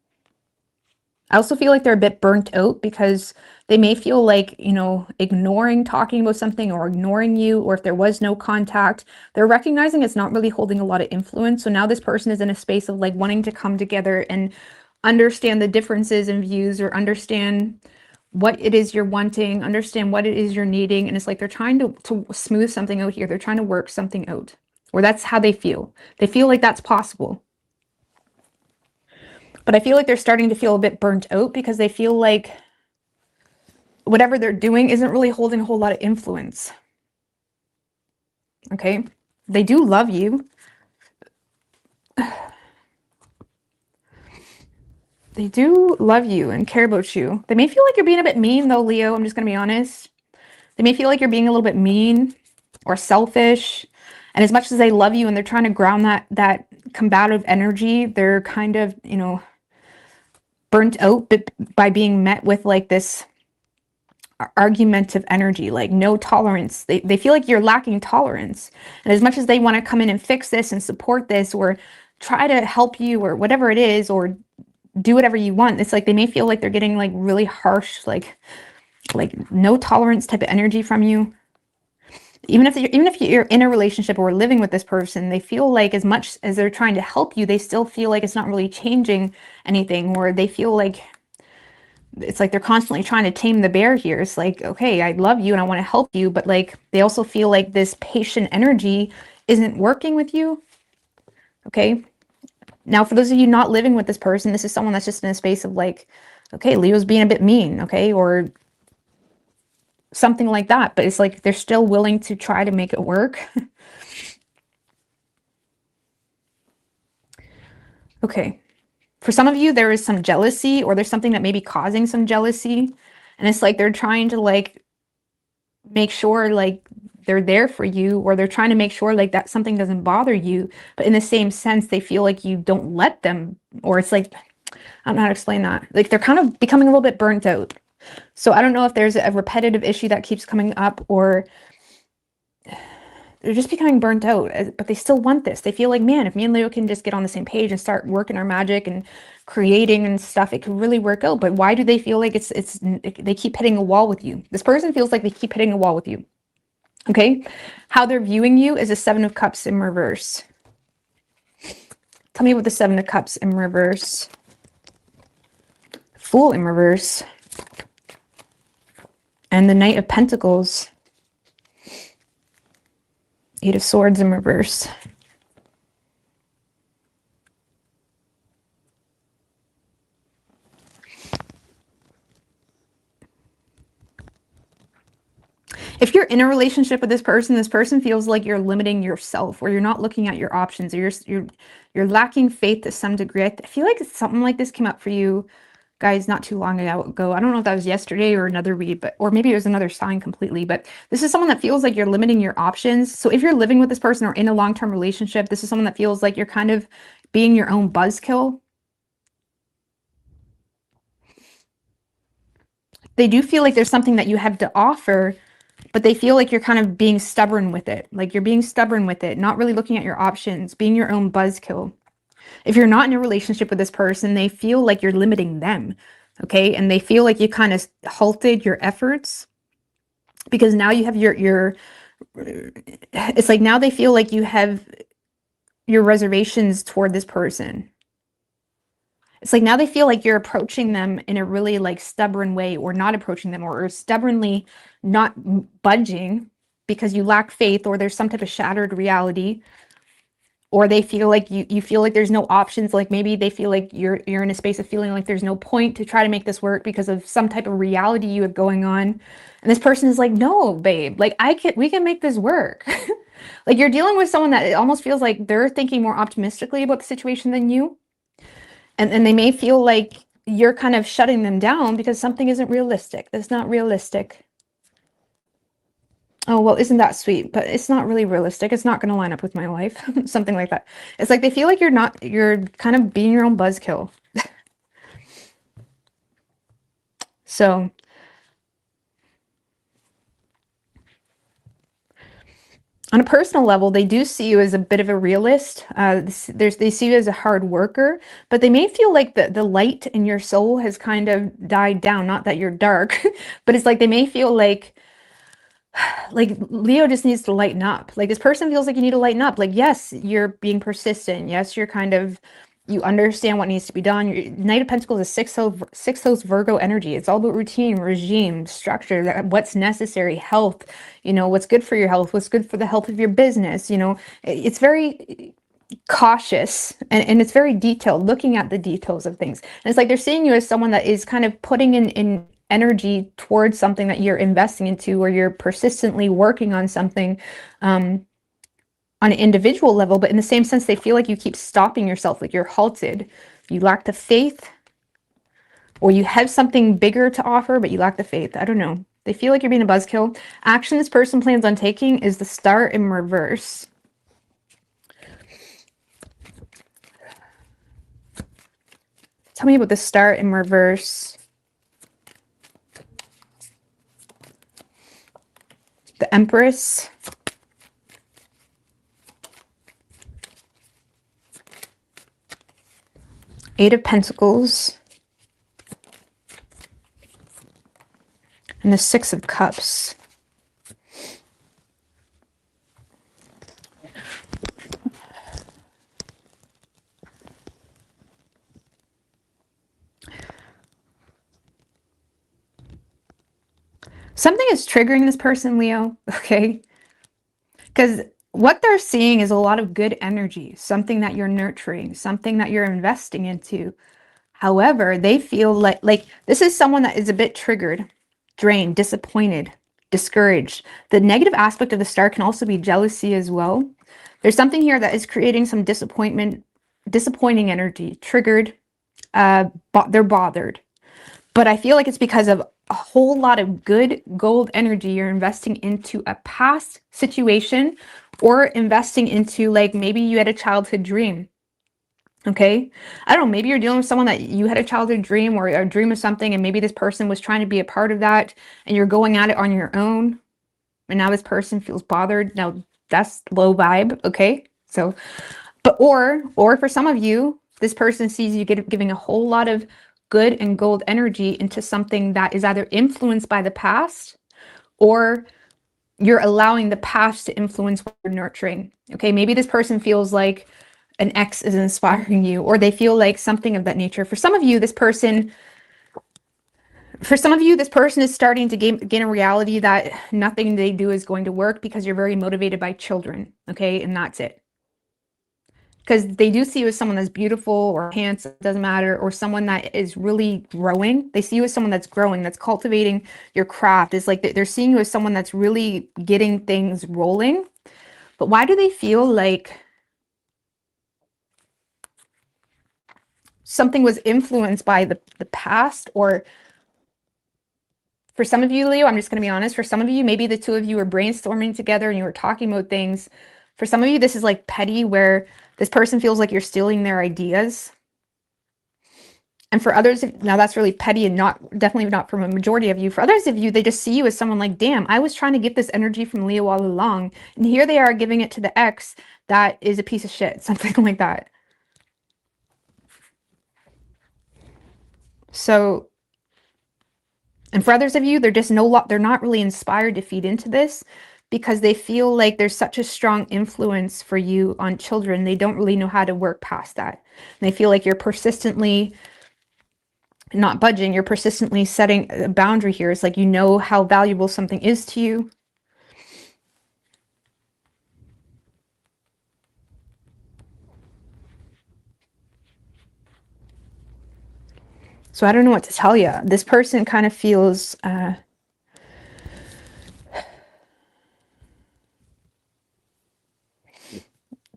I also feel like they're a bit burnt out because they may feel like, you know, ignoring talking about something or ignoring you, or if there was no contact, they're recognizing it's not really holding a lot of influence. So now this person is in a space of like wanting to come together and understand the differences in views, or understand what it is you're wanting, understand what it is you're needing. And it's like they're trying to smooth something out here. They're trying to work something out, or that's how they feel. They feel like that's possible. But I feel like they're starting to feel a bit burnt out because they feel like whatever they're doing isn't really holding a whole lot of influence. Okay? They do love you. They do love you and care about you. They may feel like you're being a bit mean though, Leo. I'm just going to be honest. They may feel like you're being a little bit mean or selfish. And as much as they love you and they're trying to ground that combative energy, they're kind of, you know, burnt out by being met with like this argumentative energy, like no tolerance. They feel like you're lacking tolerance. And as much as they want to come in and fix this and support this or try to help you or whatever it is, or do whatever you want, it's like they may feel like they're getting like really harsh, like no tolerance type of energy from you. Even if you're in a relationship or living with this person, they feel like as much as they're trying to help you, they still feel like it's not really changing anything, or they feel like it's like they're constantly trying to tame the bear here. It's like, okay, I love you and I want to help you, but like they also feel like this patient energy isn't working with you. Okay. Now, for those of you not living with this person, this is someone that's just in a space of like, okay, Leo's being a bit mean, okay, or something like that, but it's like they're still willing to try to make it work. Okay. For some of you, there is some jealousy, or there's something that may be causing some jealousy. And it's like they're trying to like make sure like they're there for you, or they're trying to make sure like that something doesn't bother you. But in the same sense, they feel like you don't let them, or it's like, I don't know how to explain that. Like they're kind of becoming a little bit burnt out. So I don't know if there's a repetitive issue that keeps coming up, or they're just becoming burnt out, but they still want this. They feel like, man, if me and Leo can just get on the same page and start working our magic and creating and stuff, it could really work out. But why do they feel like they keep hitting a wall with you? This person feels like they keep hitting a wall with you. Okay. How they're viewing you is a 7 of Cups in reverse. Tell me what the 7 of Cups in reverse. Fool in reverse. And the Knight of Pentacles. 8 of Swords in reverse. If you're in a relationship with this person feels like you're limiting yourself, or you're not looking at your options, or you're lacking faith to some degree. I feel like something like this came up for you guys not too long ago. I don't know if that was yesterday or another read, but or maybe it was another sign completely. But this is someone that feels like you're limiting your options. So if you're living with this person or in a long-term relationship, this is someone that feels like you're kind of being your own buzzkill. They do feel like there's something that you have to offer, but they feel like you're kind of being stubborn with it. Like you're being stubborn with it, not really looking at your options, being your own buzzkill. If you're not in a relationship with this person, they feel like you're limiting them, okay? And they feel like you kind of halted your efforts, because now you have it's like now they feel like you have your reservations toward this person. It's like now they feel like you're approaching them in a really like stubborn way, or not approaching them, or stubbornly not budging because you lack faith, or there's some type of shattered reality. Or they feel like you feel like there's no options. Like maybe they feel like you're in a space of feeling like there's no point to try to make this work because of some type of reality you have going on. And this person is like, no, babe, like we can make this work. Like you're dealing with someone that it almost feels like they're thinking more optimistically about the situation than you. And they may feel like you're kind of shutting them down because something isn't realistic. That's not realistic. Oh, well, isn't that sweet? But it's not really realistic. It's not going to line up with my life. Something like that. It's like they feel like you're kind of being your own buzzkill. So on a personal level, they do see you as a bit of a realist. They see you as a hard worker, but they may feel like the light in your soul has kind of died down. Not that you're dark, but it's like they may feel like Leo just needs to lighten up. Like this person feels like you need to lighten up. Like, yes, you're being persistent. Yes, you're kind of, you understand what needs to be done. Knight of Pentacles is six host Virgo energy. It's all about routine, regime, structure, what's necessary, health, what's good for your health, what's good for the health of your business. It's very cautious, and it's very detailed, looking at the details of things. And it's like they're seeing you as someone that is kind of putting in energy towards something that you're investing into, or you're persistently working on something on an individual level. But in the same sense, they feel like you keep stopping yourself, like you're halted. You lack the faith, or you have something bigger to offer, but you lack the faith. I don't know. They feel like you're being a buzzkill. Action this person plans on taking is the Star in reverse. Tell me about the Star in reverse. The Empress. Eight of Pentacles. And the Six of Cups. Something is triggering this person, Leo, okay? Because what they're seeing is a lot of good energy, something that you're nurturing, something that you're investing into. However, they feel like this is someone that is a bit triggered, drained, disappointed. discouraged. The negative aspect of the star can also be jealousy as well. There's something here that is creating some disappointment, disappointing energy, triggered. They're bothered. But I feel like it's because of a whole lot of good gold energy you're investing into a past situation, or investing into, like, maybe you had a childhood dream. Okay, I don't know, maybe you're dealing with someone that you had a childhood dream, or a dream of something, and maybe this person was trying to be a part of that, and you're going at it on your own, and now this person feels bothered. Now that's low vibe. Okay, so, but or for some of you, this person sees you giving a whole lot of good and gold energy into something that is either influenced by the past, or you're allowing the past to influence what you're nurturing. Okay, maybe this person feels like an ex is inspiring you, or they feel like something of that nature. For some of you, this person is starting to gain a reality that nothing they do is going to work, because you're very motivated by children. Okay, and that's it. Because they do see you as someone that's beautiful or handsome, doesn't matter, or someone that is really growing. They see you as someone that's growing, that's cultivating your craft. It's like they're seeing you as someone that's really getting things rolling. But why do they feel like something was influenced by the past? Or for some of you, Leo, I'm just going to be honest, for some of you, maybe the two of you were brainstorming together and you were talking about things. For some of you, this is like petty, where this person feels like you're stealing their ideas. And for others, now that's really petty, and definitely not from a majority of you. For others of you, they just see you as someone like, damn, I was trying to get this energy from Leo all along, and here they are giving it to the ex that is a piece of shit, something like that. So, and for others of you, they're not really inspired to feed into this, because they feel like there's such a strong influence for you on children. They don't really know how to work past that. And they feel like you're persistently not budging. You're persistently setting a boundary here. It's like, you know how valuable something is to you. So I don't know what to tell you. This person kind of feels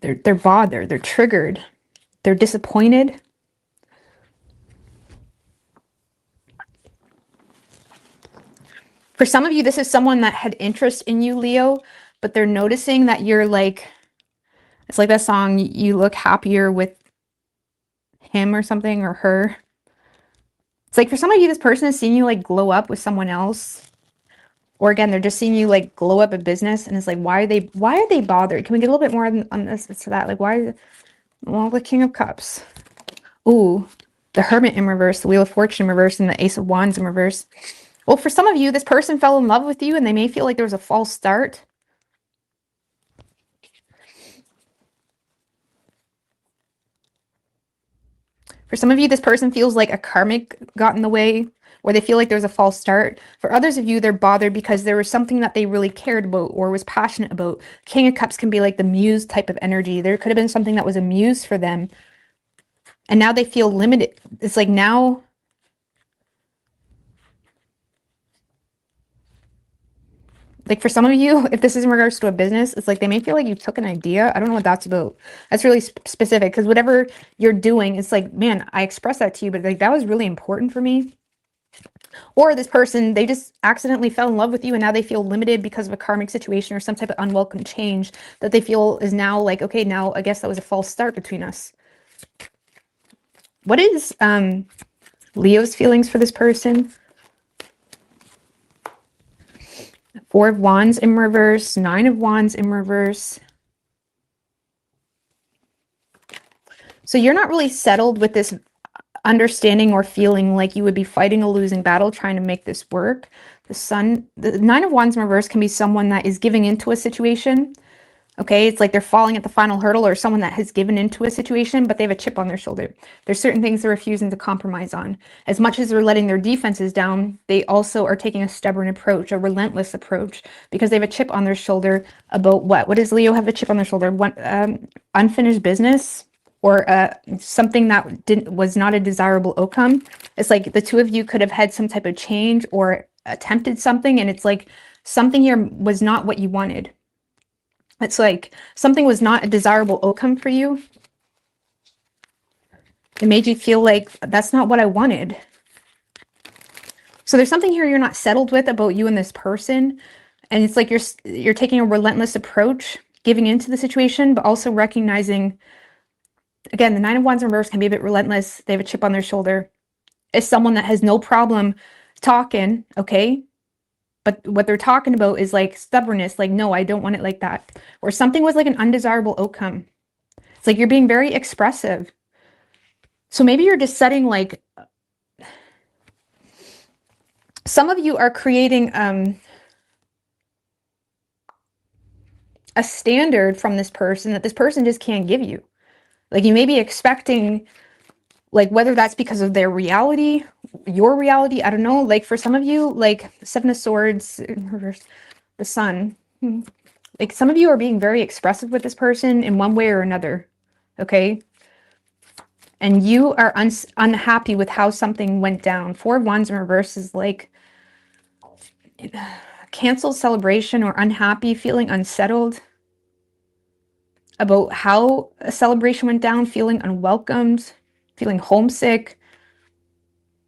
they're bothered, they're triggered, they're disappointed. For some of you, this is someone that had interest in you, Leo, but they're noticing that you're like, it's like that song, you look happier with him or something, or her. It's like, for some of you, this person is seeing you like glow up with someone else. Or again, they're just seeing you like glow up a business, and it's like, why are they bothered? Can we get a little bit more on this to that? Like, why? Well, the King of Cups. Ooh, the Hermit in reverse, the Wheel of Fortune in reverse, and the Ace of Wands in reverse. Well, for some of you, this person fell in love with you, and they may feel like there was a false start. For some of you, this person feels like a karmic got in the way, or they feel like there's a false start. For others of you, they're bothered because there was something that they really cared about or was passionate about. King of Cups can be like the muse type of energy. There could have been something that was a muse for them, and now they feel limited. It's like, now like, for some of you, if this is in regards to a business, it's like they may feel like you took an idea. I don't know what that's about. That's really specific, because whatever you're doing, it's like, man, I expressed that to you, but like, that was really important for me. Or this person, they just accidentally fell in love with you, and now they feel limited because of a karmic situation or some type of unwelcome change that they feel is now like, okay, now I guess that was a false start between us. What is Leo's feelings for this person? Four of Wands in reverse, Nine of Wands in reverse. So you're not really settled with this understanding or feeling like you would be fighting a losing battle trying to make this work. The Nine of Wands in reverse can be someone that is giving into a situation. Okay, it's like they're falling at the final hurdle, or someone that has given into a situation, but they have a chip on their shoulder. There's certain things they're refusing to compromise on. As much as they're letting their defenses down, they also are taking a stubborn approach, a relentless approach, because they have a chip on their shoulder about what? What does Leo have a chip on their shoulder? Unfinished business, or something that was not a desirable outcome. It's like the two of you could have had some type of change or attempted something, and it's like something here was not what you wanted. It's like something was not a desirable outcome for you. It made you feel like that's not what I wanted. So there's something here you're not settled with about you and this person. And it's like you're taking a relentless approach, giving into the situation, but also recognizing, again, the Nine of Wands in reverse can be a bit relentless. They have a chip on their shoulder. It's someone that has no problem talking, okay? But what they're talking about is like stubbornness, like, no, I don't want it like that. Or something was like an undesirable outcome. It's like you're being very expressive. So maybe you're just setting like, some of you are creating a standard from this person that this person just can't give you. Like you may be expecting, like whether that's because of their reality, your reality, I don't know. Like for some of you, like Seven of Swords, the Sun, like some of you are being very expressive with this person in one way or another, okay? And you are unhappy with how something went down. Four of Wands in reverse is like canceled celebration or unhappy, feeling unsettled about how a celebration went down, feeling unwelcomed, feeling homesick.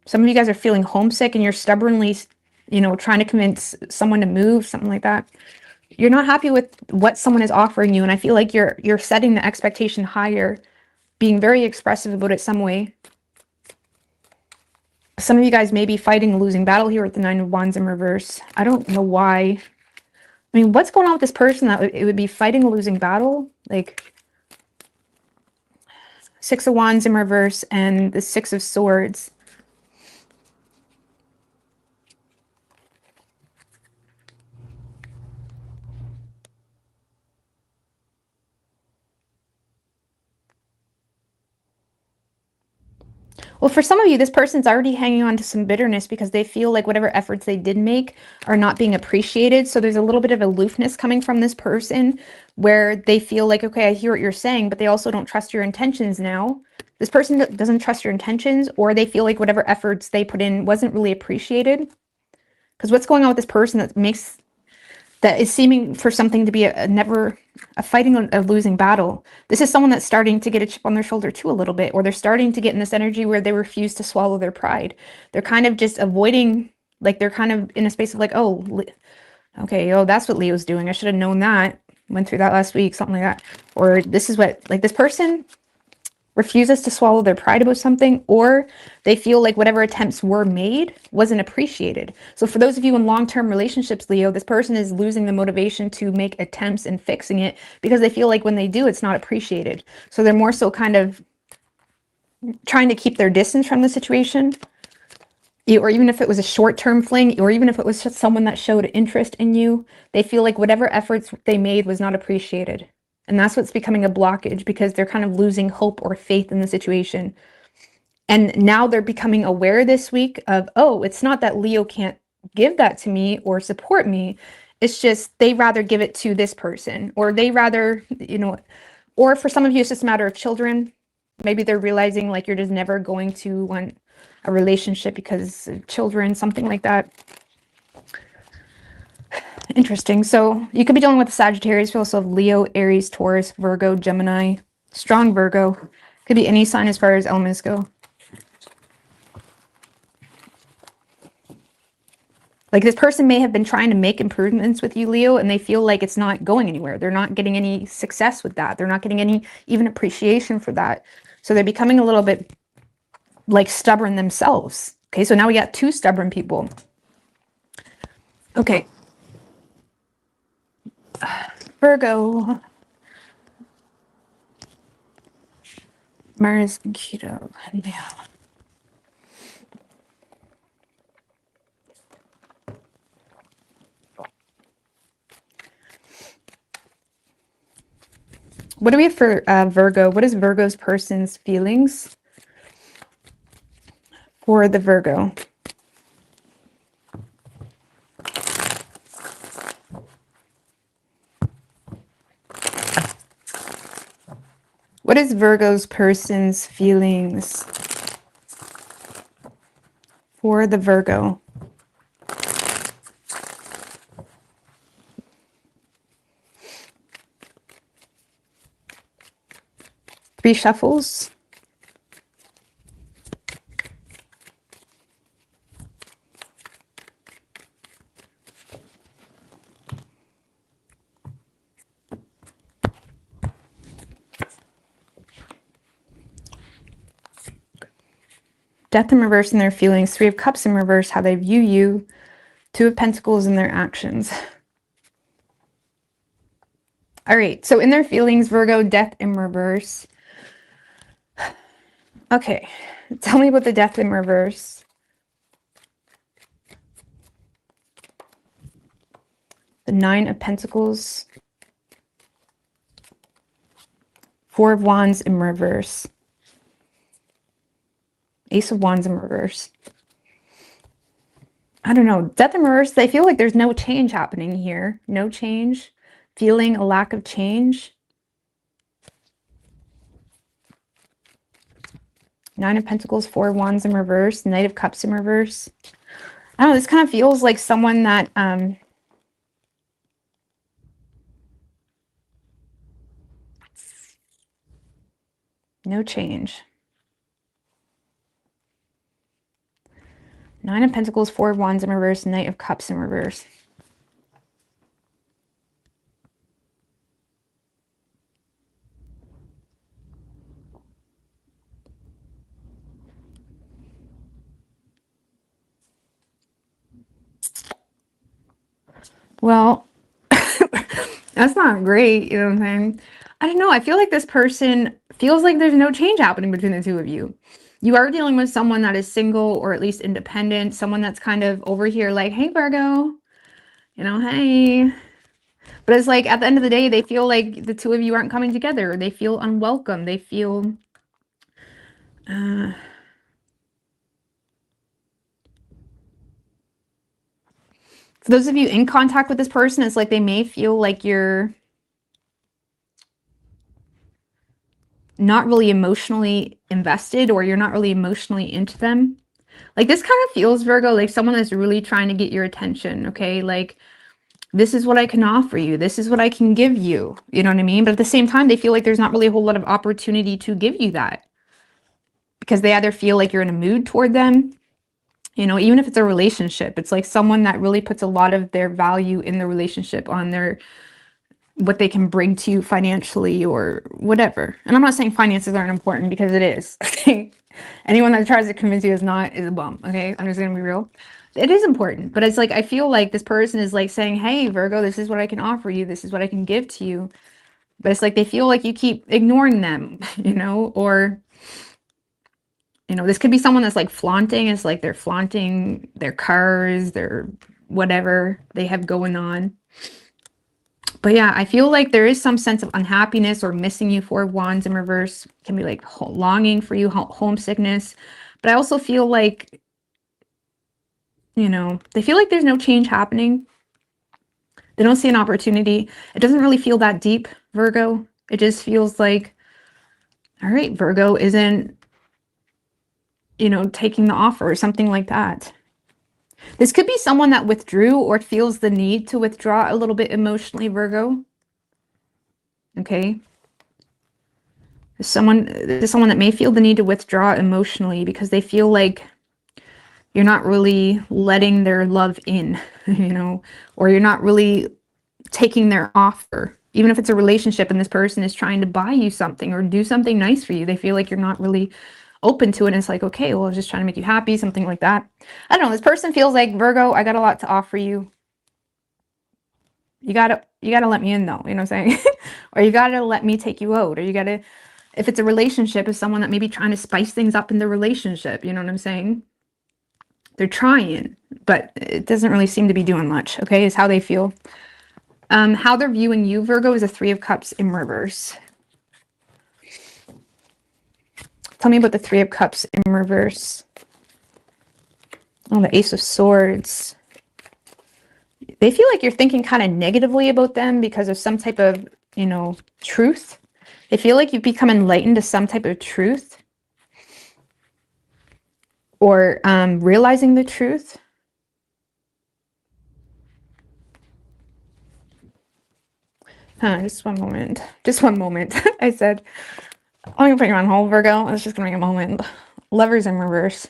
Some of you guys are feeling homesick and you're stubbornly, you know, trying to convince someone to move, something like that. You're not happy with what someone is offering you. And I feel like you're setting the expectation higher, being very expressive about it some way. Some of you guys may be fighting a losing battle here with the Nine of Wands in reverse. I don't know why. I mean, what's going on with this person that it would be fighting a losing battle? Like Six of Wands in reverse and the Six of Swords. Well, for some of you, this person's already hanging on to some bitterness because they feel like whatever efforts they did make are not being appreciated. So there's a little bit of aloofness coming from this person where they feel like, okay, I hear what you're saying, but they also don't trust your intentions now. This person doesn't trust your intentions, or they feel like whatever efforts they put in wasn't really appreciated. Because what's going on with this person that is seeming for something to be a fighting a losing battle. This is someone that's starting to get a chip on their shoulder too a little bit, or they're starting to get in this energy where they refuse to swallow their pride. They're kind of just avoiding, like they're kind of in a space of like, oh, okay, oh, that's what Leo's doing. I should have known that. Went through that last week, something like that. Or this is what, like this person refuses to swallow their pride about something, or they feel like whatever attempts were made wasn't appreciated. So for those of you in long-term relationships, Leo, this person is losing the motivation to make attempts in fixing it because they feel like when they do, it's not appreciated. So they're more so kind of trying to keep their distance from the situation. Or even if it was a short-term fling, or even if it was just someone that showed interest in you, they feel like whatever efforts they made was not appreciated. And that's what's becoming a blockage because they're kind of losing hope or faith in the situation. And now they're becoming aware this week of, oh, it's not that Leo can't give that to me or support me. It's just they rather give it to this person, or they rather, you know, or for some of you, it's just a matter of children. Maybe they're realizing like you're just never going to want a relationship because of children, something like that. Interesting. So you could be dealing with a Sagittarius. You also have Leo, Aries, Taurus, Virgo, Gemini, strong Virgo. Could be any sign as far as elements go. Like this person may have been trying to make improvements with you, Leo, and they feel like it's not going anywhere. They're not getting any success with that. They're not getting any even appreciation for that. So they're becoming a little bit like stubborn themselves. Okay, so now we got two stubborn people. Okay. Virgo. Mars, Keto. Yeah. What do we have for Virgo? What is Virgo's person's feelings for the Virgo? What is Virgo's person's feelings for the Virgo? 3 shuffles. Death in reverse in their feelings. 3 of Cups in reverse, how they view you. 2 of Pentacles in their actions. All right, so in their feelings, Virgo, death in reverse. Okay, tell me about the death in reverse. The 9 of Pentacles. 4 of Wands in reverse. Ace of Wands in reverse. I don't know. Death in reverse, they feel like there's no change happening here. No change. Feeling a lack of change. 9 of Pentacles, 4 of Wands in reverse. Knight of Cups in reverse. I don't know. This kind of feels like someone that... no change. 9 of Pentacles, 4 of Wands in reverse, Knight of Cups in reverse. Well, that's not great, you know what I'm saying? I don't know. I feel like this person feels like there's no change happening between the 2 of you. You are dealing with someone that is single or at least independent, someone that's kind of over here like, hey, Virgo, you know, hey. But it's like at the end of the day, they feel like the 2 of you aren't coming together. They feel unwelcome. They feel... for those of you in contact with this person, it's like they may feel like you're not really emotionally invested, or you're not really emotionally into them. Like this kind of feels, Virgo, like someone that's really trying to get your attention, okay? Like, this is what I can offer you. This is what I can give you. You know what I mean? But at the same time, they feel like there's not really a whole lot of opportunity to give you that. Because they either feel like you're in a mood toward them, you know, even if it's a relationship, it's like someone that really puts a lot of their value in the relationship on their, what they can bring to you financially or whatever. And I'm not saying finances aren't important, because it is. Okay. Anyone that tries to convince you is not, is a bum. Okay. I'm just going to be real. It is important, but it's like, I feel like this person is like saying, hey, Virgo, this is what I can offer you. This is what I can give to you. But it's like, they feel like you keep ignoring them, you know, or, you know, this could be someone that's like flaunting. It's like they're flaunting their cars, their whatever they have going on. But yeah, I feel like there is some sense of unhappiness or missing you. 4 of Wands in reverse can be like longing for you, homesickness. But I also feel like, you know, they feel like there's no change happening. They don't see an opportunity. It doesn't really feel that deep, Virgo. It just feels like, all right, Virgo isn't, you know, taking the offer or something like that. This could be someone that withdrew or feels the need to withdraw a little bit emotionally, Virgo. Okay. There's someone that may feel the need to withdraw emotionally because they feel like you're not really letting their love in, you know, or you're not really taking their offer. Even if it's a relationship and this person is trying to buy you something or do something nice for you, they feel like you're not really open to it. And it's like, okay, well, I was just trying to make you happy, something like that. I don't know. This person feels like, Virgo, I got a lot to offer you. You gotta let me in though, you know what I'm saying? Or you gotta let me take you out, or you gotta, if it's a relationship, is someone that may be trying to spice things up in the relationship, you know what I'm saying? They're trying, but it doesn't really seem to be doing much, okay, is how they feel. How they're viewing you, Virgo, is a 3 of Cups in reverse. Tell me about the 3 of Cups in reverse. Oh, the Ace of Swords. They feel like you're thinking kind of negatively about them because of some type of, you know, truth. They feel like you've become enlightened to some type of truth. Or realizing the truth. Just one moment. Just one moment, I said. I'm gonna put you on hold, Virgo. It's just gonna be a moment. Lovers in reverse.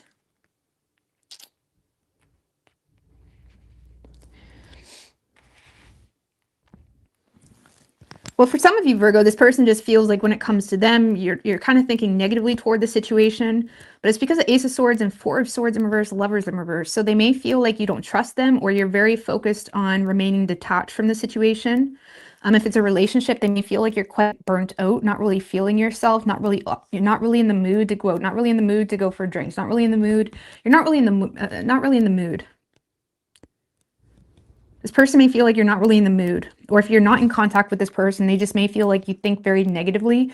Well, for some of you, Virgo, this person just feels like when it comes to them, you're kind of thinking negatively toward the situation, but it's because of Ace of Swords and Four of Swords in reverse, Lovers in reverse. So they may feel like you don't trust them, or you're very focused on remaining detached from the situation. If it's a relationship, they may feel like you're quite burnt out, not really feeling yourself, you're not really in the mood to go out, not really in the mood to go for drinks, not really in the mood. You're not really in the not really in the mood. This person may feel like you're not really in the mood, or if you're not in contact with this person, they just may feel like you think very negatively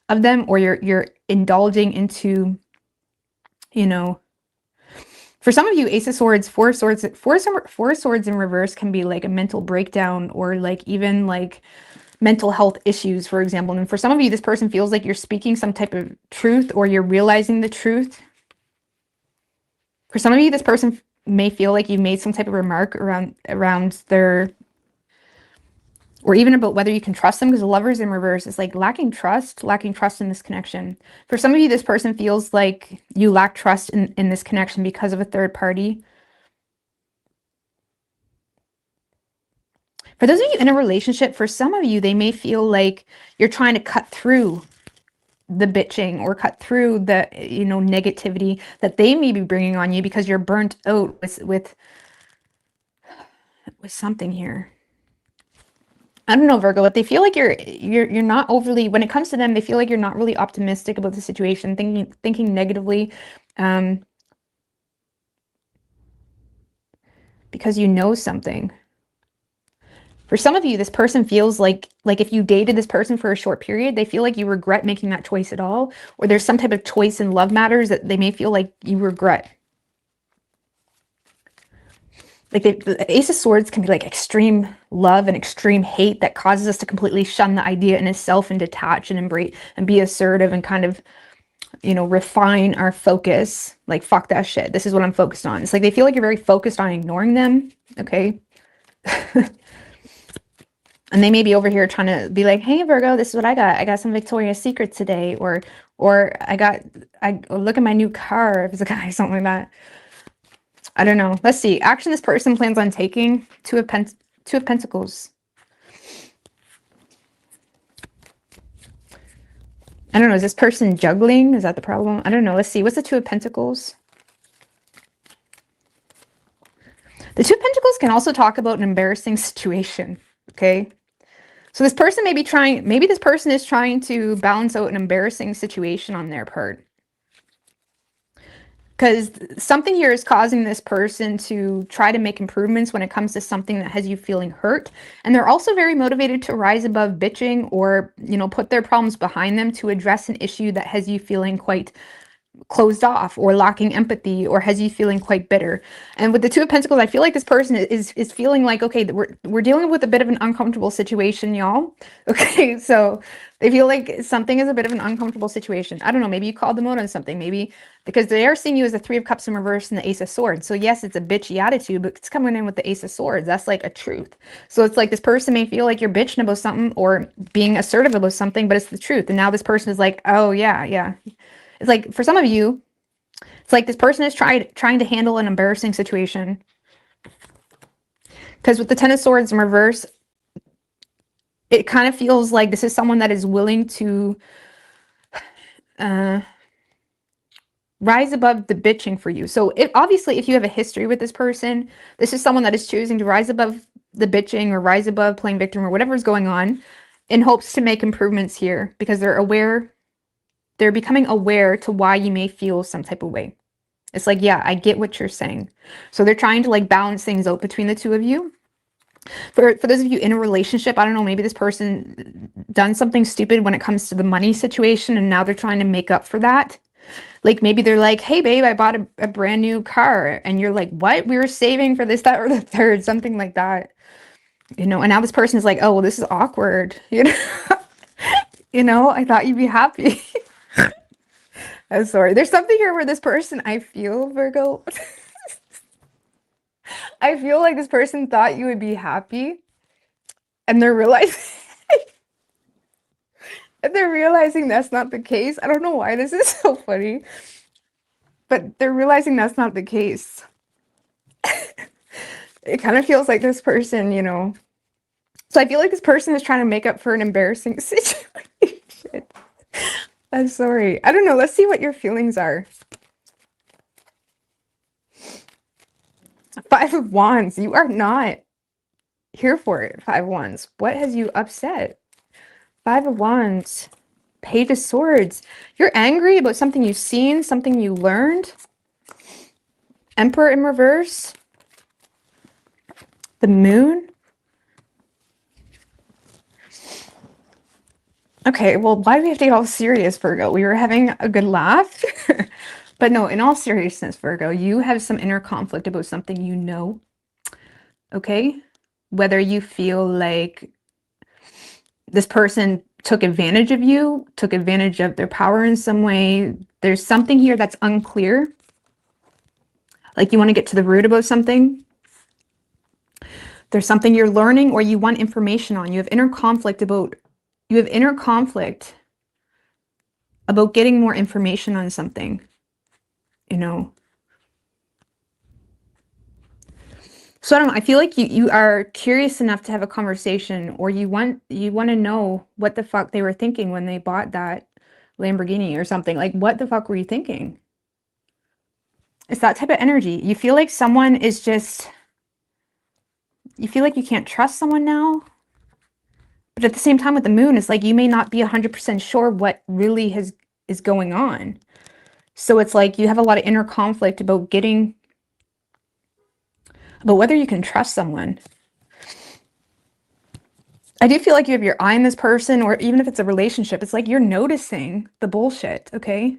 of them, or you're indulging into, you know, for some of you, Ace of Swords, Four of Swords, Four of Swords in reverse can be like a mental breakdown, or like even like mental health issues, for example. And for some of you, this person feels like you're speaking some type of truth, or you're realizing the truth. For some of you, this person may feel like you made some type of remark around their, or even about whether you can trust them, because the Lovers in reverse is like lacking trust in this connection. For some of you, this person feels like you lack trust in this connection because of a third party. For those of you in a relationship, for some of you, they may feel like you're trying to cut through the bitching or cut through the, negativity that they may be bringing on you because you're burnt out with something here. I don't know, Virgo, but they feel like you're not overly, when it comes to them, they feel like you're not really optimistic about the situation, thinking negatively, because you know something. For some of you, this person feels like if you dated this person for a short period, they feel like you regret making that choice at all, or there's some type of choice in love matters that they may feel like you regret. Like the Ace of Swords can be like extreme love and extreme hate that causes us to completely shun the idea in itself and detach and embrace and be assertive and kind of, refine our focus. Like, fuck that shit. This is what I'm focused on. It's like they feel like you're very focused on ignoring them. Okay. And they may be over here trying to be like, hey, Virgo, this is what I got. I got some Victoria's Secrets today. Or I look at my new car if it's a guy, something like that. I don't know. Let's see. Action this person plans on taking. Two of Pentacles. I don't know. Is this person juggling? Is that the problem? I don't know. Let's see. What's the Two of Pentacles? The Two of Pentacles can also talk about an embarrassing situation. Okay. So this person may be maybe this person is trying to balance out an embarrassing situation on their part. Because something here is causing this person to try to make improvements when it comes to something that has you feeling hurt. And they're also very motivated to rise above bitching or, put their problems behind them to address an issue that has you feeling quite closed off or lacking empathy or has you feeling quite bitter. And with the Two of Pentacles, I feel like this person is feeling like, okay, we're dealing with a bit of an uncomfortable situation, y'all. Okay, so they feel like something is a bit of an uncomfortable situation. I don't know, maybe you called them out on something, maybe because they are seeing you as the Three of Cups in reverse and the Ace of Swords. So yes, it's a bitchy attitude, but it's coming in with the Ace of Swords. That's like a truth. So it's like this person may feel like you're bitching about something or being assertive about something, but it's the truth. And now this person is like, oh yeah. It's like, for some of you, it's like this person is trying to handle an embarrassing situation. Because with the Ten of Swords in reverse, it kind of feels like this is someone that is willing to rise above the bitching for you. So obviously, if you have a history with this person, this is someone that is choosing to rise above the bitching or rise above playing victim or whatever is going on in hopes to make improvements here because they're aware. They're becoming aware to why you may feel some type of way. It's like, yeah, I get what you're saying. So they're trying to like balance things out between the two of you. For those of you in a relationship, I don't know, maybe this person done something stupid when it comes to the money situation and now they're trying to make up for that. Like maybe they're like, hey babe, I bought a brand new car. And you're like, what? We were saving for this, that, or the third, something like that. And now this person is like, oh, well, this is awkward. I thought you'd be happy. I'm sorry. There's something here where this person, I feel, Virgo, I feel like this person thought you would be happy and they're realizing they're realizing that's not the case. I don't know why this is so funny, but they're realizing that's not the case. It kind of feels like this person, you know. So I feel like this person is trying to make up for an embarrassing situation. I'm sorry. I don't know. Let's see what your feelings are. Five of Wands. You are not here for it. Five of Wands. What has you upset? Five of Wands. Page of Swords. You're angry about something you've seen, something you learned. Emperor in reverse. The Moon. Okay, well, why do we have to get all serious, Virgo? We were having a good laugh. But no, in all seriousness, Virgo, you have some inner conflict about something you know. Okay? Whether you feel like this person took advantage of you, took advantage of their power in some way. There's something here that's unclear. Like you want to get to the root about something. There's something you're learning or you want information on. You have inner conflict about getting more information on something, you know. So I don't know, I feel like you are curious enough to have a conversation, or you want to know what the fuck they were thinking when they bought that Lamborghini or something. Like, what the fuck were you thinking? It's that type of energy. You feel like someone is just, you feel like you can't trust someone now. But at the same time with the Moon, it's like you may not be 100% sure what really is going on. So it's like you have a lot of inner conflict about whether you can trust someone. I do feel like you have your eye on this person, or even if it's a relationship, it's like you're noticing the bullshit, okay?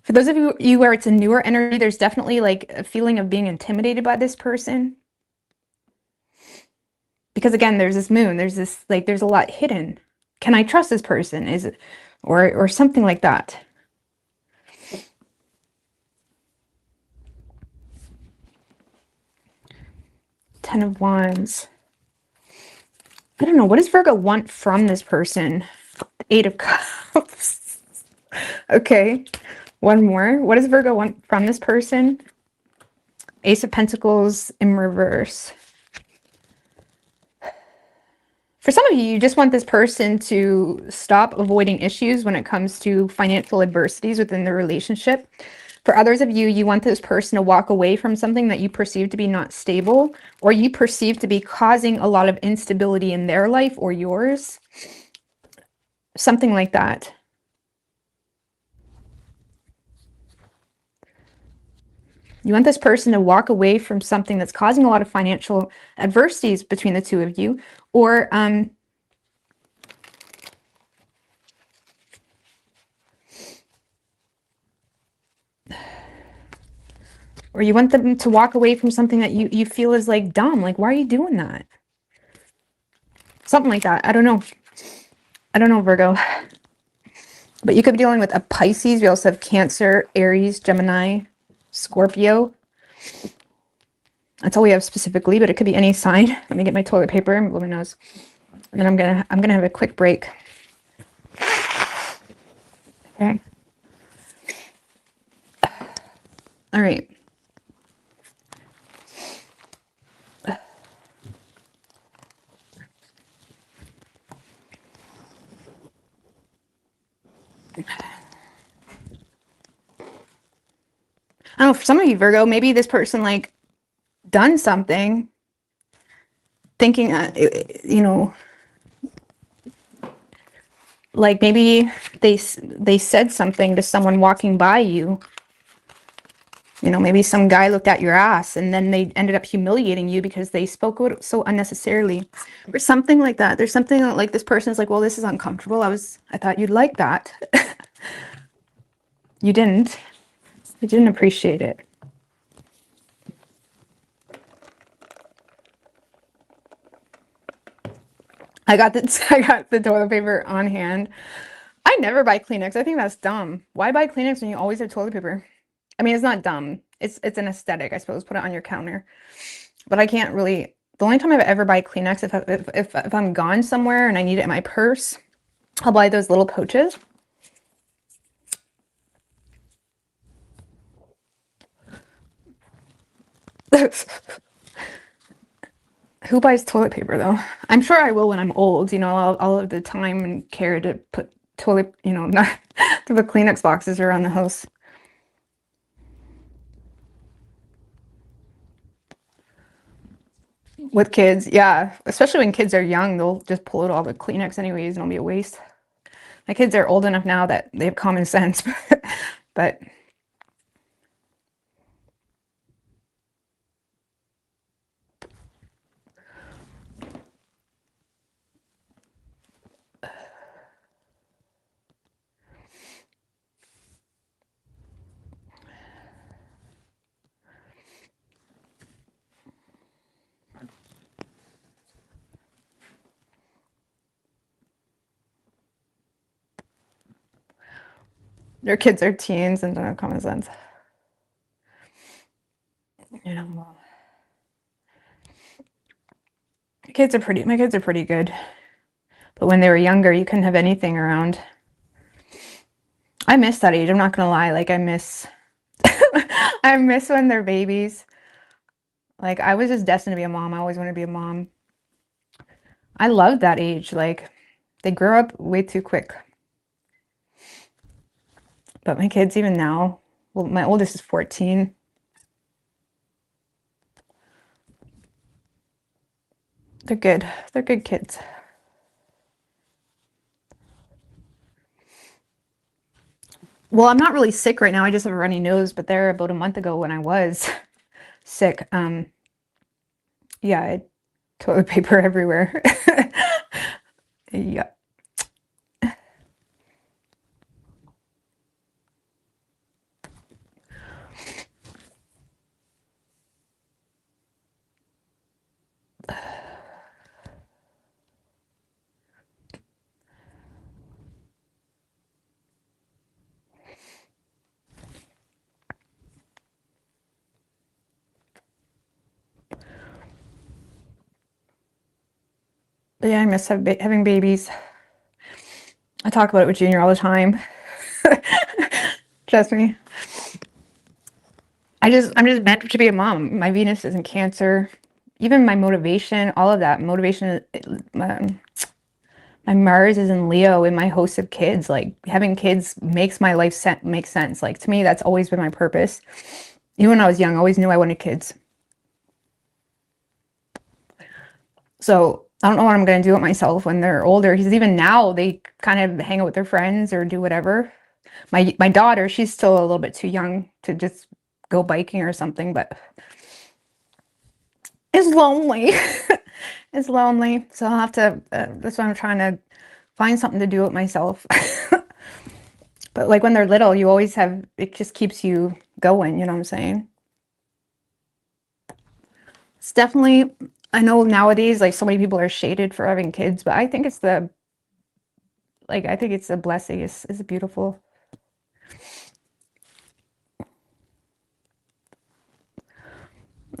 For those of you where it's a newer energy, there's definitely like a feeling of being intimidated by this person. Because again, there's this Moon, there's this, like, there's a lot hidden. Can I trust this person? Is it, or something like that. Ten of Wands. I don't know. What does Virgo want from this person? Eight of Cups. Okay. One more. What does Virgo want from this person? Ace of Pentacles in reverse. For some of you, you just want this person to stop avoiding issues when it comes to financial adversities within the relationship. For others of you, you want this person to walk away from something that you perceive to be not stable, or you perceive to be causing a lot of instability in their life or yours. Something like that. You want this person to walk away from something that's causing a lot of financial adversities between the two of you, or you want them to walk away from something that you feel is like dumb. Like, why are you doing that? Something like that. I don't know. I don't know, Virgo. But you could be dealing with a Pisces. We also have Cancer, Aries, Gemini, Scorpio. That's all we have specifically, but it could be any sign. Let me get my toilet paper and blow my nose. And then I'm gonna have a quick break. Okay. All right. I don't know, for some of you, Virgo, maybe this person like done something thinking, you know, like maybe they said something to someone walking by you. You know, maybe some guy looked at your ass and then they ended up humiliating you because they spoke so unnecessarily or something like that. There's something that, like, this person is like, well, this is uncomfortable. I thought you'd like that. You didn't. You didn't appreciate it. I got the toilet paper on hand. I never buy Kleenex. I think that's dumb. Why buy Kleenex when you always have toilet paper? I mean, it's not dumb. It's an aesthetic, I suppose. Put it on your counter. But I can't really. The only time I've ever buy Kleenex if I'm gone somewhere and I need it in my purse. I'll buy those little pouches. Who buys toilet paper though? I'm sure I will when I'm old. You know, I'll have the time and care to put toilet, you know, not to put Kleenex boxes around the house. With kids, yeah. Especially when kids are young, they'll just pull out all the Kleenex anyways, and it'll be a waste. My kids are old enough now that they have common sense, but their kids are teens and don't have common sense. You know, my kids are pretty good. But when they were younger, you couldn't have anything around. I miss that age. I'm not gonna lie. Like I miss when they're babies. Like I was just destined to be a mom. I always wanted to be a mom. I loved that age. Like they grew up way too quick. But my kids, even now, well, my oldest is 14. They're good. They're good kids. Well, I'm not really sick right now. I just have a runny nose, but there about a month ago when I was sick, yeah, I had toilet paper everywhere. Yeah. Yeah, I miss having babies. I talk about it with Junior all the time. Trust me. I'm just meant to be a mom. My Venus is in Cancer. Even my motivation, all of that motivation, my Mars is in Leo in my host of kids. Like having kids makes my life make sense. Like to me, that's always been my purpose. Even when I was young, I always knew I wanted kids. So I don't know what I'm going to do with myself when they're older. Because even now, they kind of hang out with their friends or do whatever. My daughter, she's still a little bit too young to just go biking or something, but it's lonely. It's lonely. So I'll have to, that's why I'm trying to find something to do with myself. But like when they're little, you always have, it just keeps you going, you know what I'm saying? It's definitely, I know nowadays, like so many people are shaded for having kids, but I think it's I think it's a blessing. It's beautiful.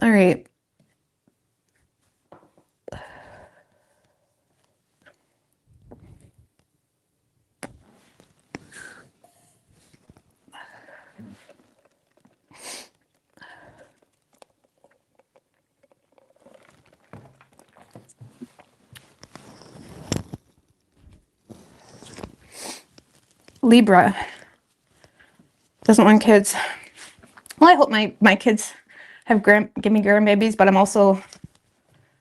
All right. Libra doesn't want kids. Well, I hope my kids have give me grandbabies, but I'm also,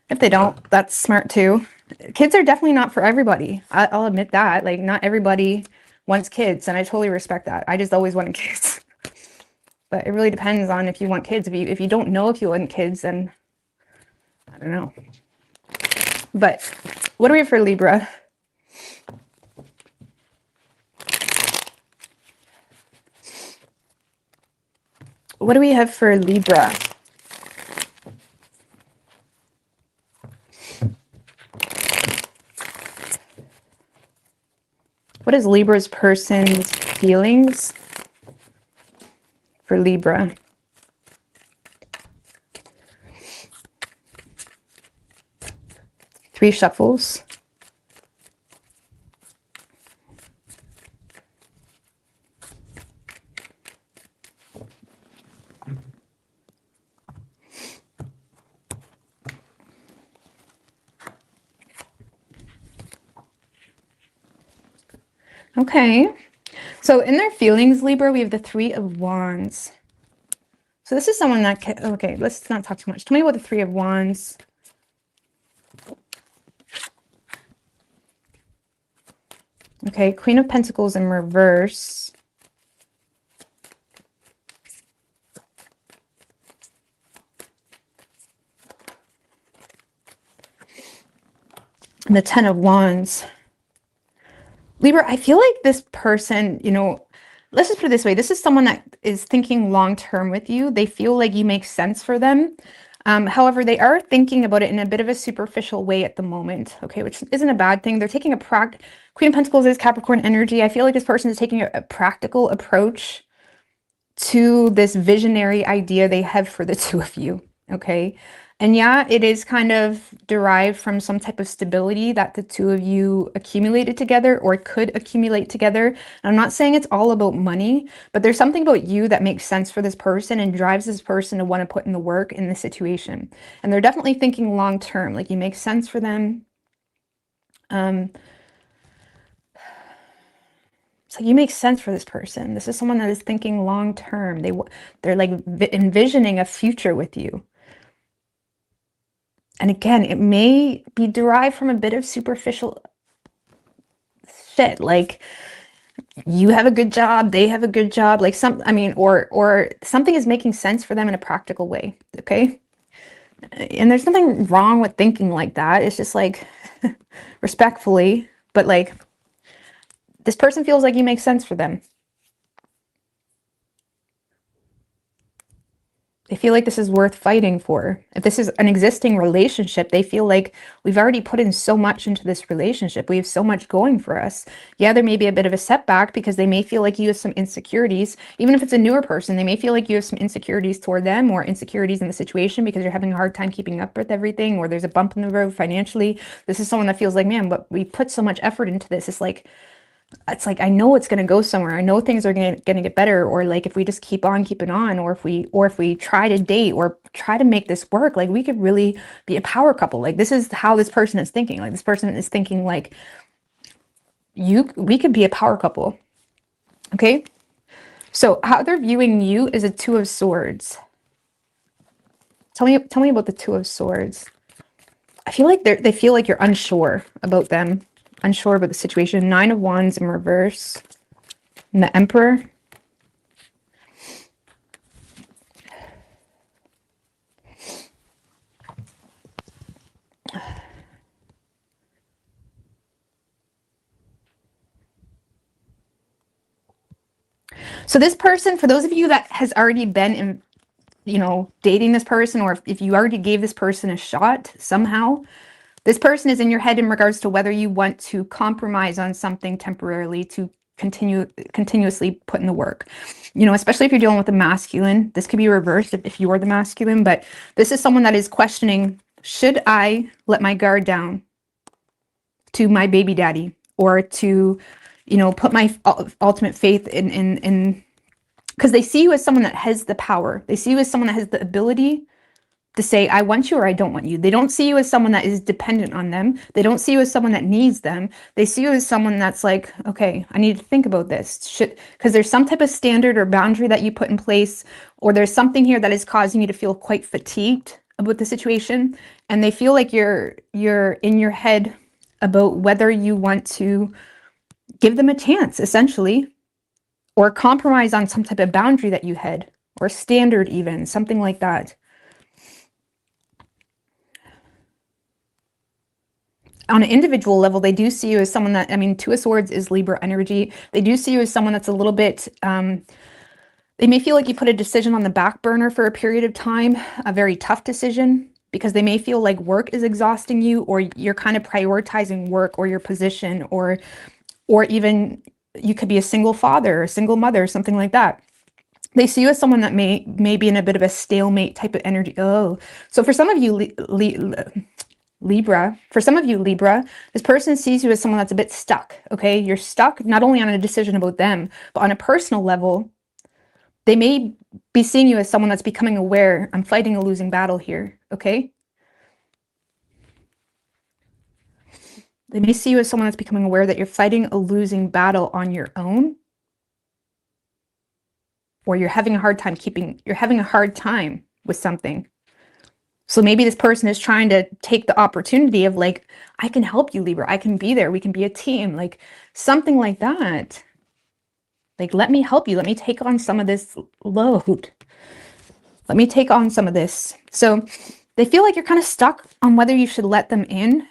if they don't, that's smart too. Kids are definitely not for everybody. I'll admit that. Like not everybody wants kids, and I totally respect that. I just always wanted kids. But it really depends on if you want kids. If you don't know if you want kids, then I don't know. But what do we have for Libra? What do we have for Libra? What is Libra's person's feelings for Libra? Three shuffles. Okay. So in their feelings, Libra, we have the Three of Wands. So this is someone that can, okay, let's not talk too much. Tell me about the Three of Wands. Okay, Queen of Pentacles in reverse. And the Ten of Wands. Libra, I feel like this person, you know, let's just put it this way. This is someone that is thinking long-term with you. They feel like you make sense for them. However, they are thinking about it in a bit of a superficial way at the moment, okay, which isn't a bad thing. They're taking a Queen of Pentacles is Capricorn energy. I feel like this person is taking a practical approach to this visionary idea they have for the two of you, okay? And yeah, it is kind of derived from some type of stability that the two of you accumulated together or could accumulate together. And I'm not saying it's all about money, but there's something about you that makes sense for this person and drives this person to want to put in the work in this situation. And they're definitely thinking long term, like you make sense for them. So you make sense for this person. This is someone that is thinking long term. They're like envisioning a future with you. And again, it may be derived from a bit of superficial shit, like you have a good job, they have a good job, like or something is making sense for them in a practical way, okay? And there's nothing wrong with thinking like that. It's just like respectfully, but like this person feels like you make sense for them. They feel like this is worth fighting for. If this is an existing relationship, they feel like we've already put in so much into this relationship. We have so much going for us. Yeah, there may be a bit of a setback because they may feel like you have some insecurities. Even if it's a newer person, they may feel like you have some insecurities toward them or insecurities in the situation because you're having a hard time keeping up with everything or there's a bump in the road financially. This is someone that feels like, man, but we put so much effort into this. It's like, I know it's going to go somewhere. I know things are going to get better, or like if we just keep on keeping on, or if we try to date or try to make this work, like we could really be a power couple. Like this is how this person is thinking. Like this person is thinking like we could be a power couple. Okay? So how they're viewing you is a Two of Swords. Tell me about the Two of Swords. I feel like they feel like you're unsure about them. Unsure about the situation. Nine of Wands in reverse. And the Emperor. So this person, for those of you that has already been in, you know, dating this person, or if you already gave this person a shot somehow, this person is in your head in regards to whether you want to compromise on something temporarily to continuously put in the work. You know, especially if you're dealing with a masculine. This could be reversed if you're the masculine, but this is someone that is questioning, should I let my guard down to my baby daddy, or to, you know, put my ultimate faith in because they see you as someone that has the power. They see you as someone that has the ability to say, I want you or I don't want you. They don't see you as someone that is dependent on them. They don't see you as someone that needs them. They see you as someone that's like, okay, I need to think about this. Because there's some type of standard or boundary that you put in place, or there's something here that is causing you to feel quite fatigued about the situation. And they feel like you're in your head about whether you want to give them a chance, essentially, or compromise on some type of boundary that you had, or standard even, something like that. On an individual level, they do see you as someone that, I mean, Two of Swords is Libra energy. They do see you as someone that's a little bit, they may feel like you put a decision on the back burner for a period of time, a very tough decision, because they may feel like work is exhausting you, or you're kind of prioritizing work or your position, or even you could be a single father or single mother, something like that. They see you as someone that may be in a bit of a stalemate type of energy. Oh, so for some of you, Libra, this person sees you as someone that's a bit stuck, okay? You're stuck not only on a decision about them, but on a personal level, they may be seeing you as someone that's becoming aware, I'm fighting a losing battle here, okay? They may see you as someone that's becoming aware that you're fighting a losing battle on your own, or you're having a hard time with something. So maybe this person is trying to take the opportunity of like, I can help you, Libra. I can be there. We can be a team, like something like that. Like, let me help you. Let me take on some of this load. Let me take on some of this. So they feel like you're kind of stuck on whether you should let them in.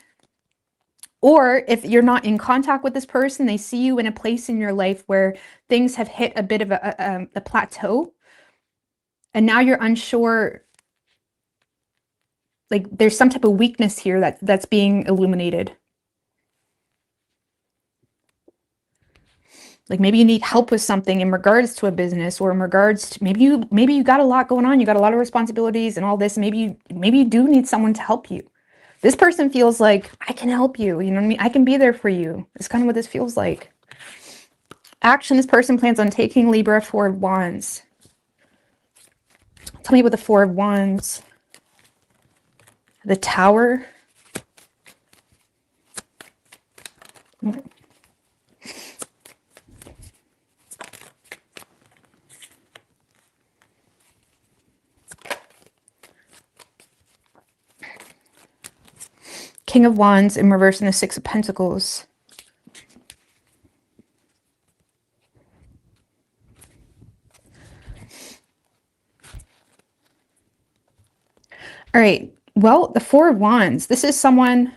Or if you're not in contact with this person, they see you in a place in your life where things have hit a bit of a plateau. And now you're unsure, like there's some type of weakness here that's being illuminated. Like maybe you need help with something in regards to a business, or in regards to maybe you got a lot going on, you got a lot of responsibilities and all this. Maybe you do need someone to help you. This person feels like, I can help you. You know what I mean? I can be there for you. It's kind of what this feels like. Action, this person plans on taking, Libra, Four of Wands. Tell me about the Four of Wands. The Tower. King of Wands in reverse and the Six of Pentacles. All right. Well, the Four of Wands. This is someone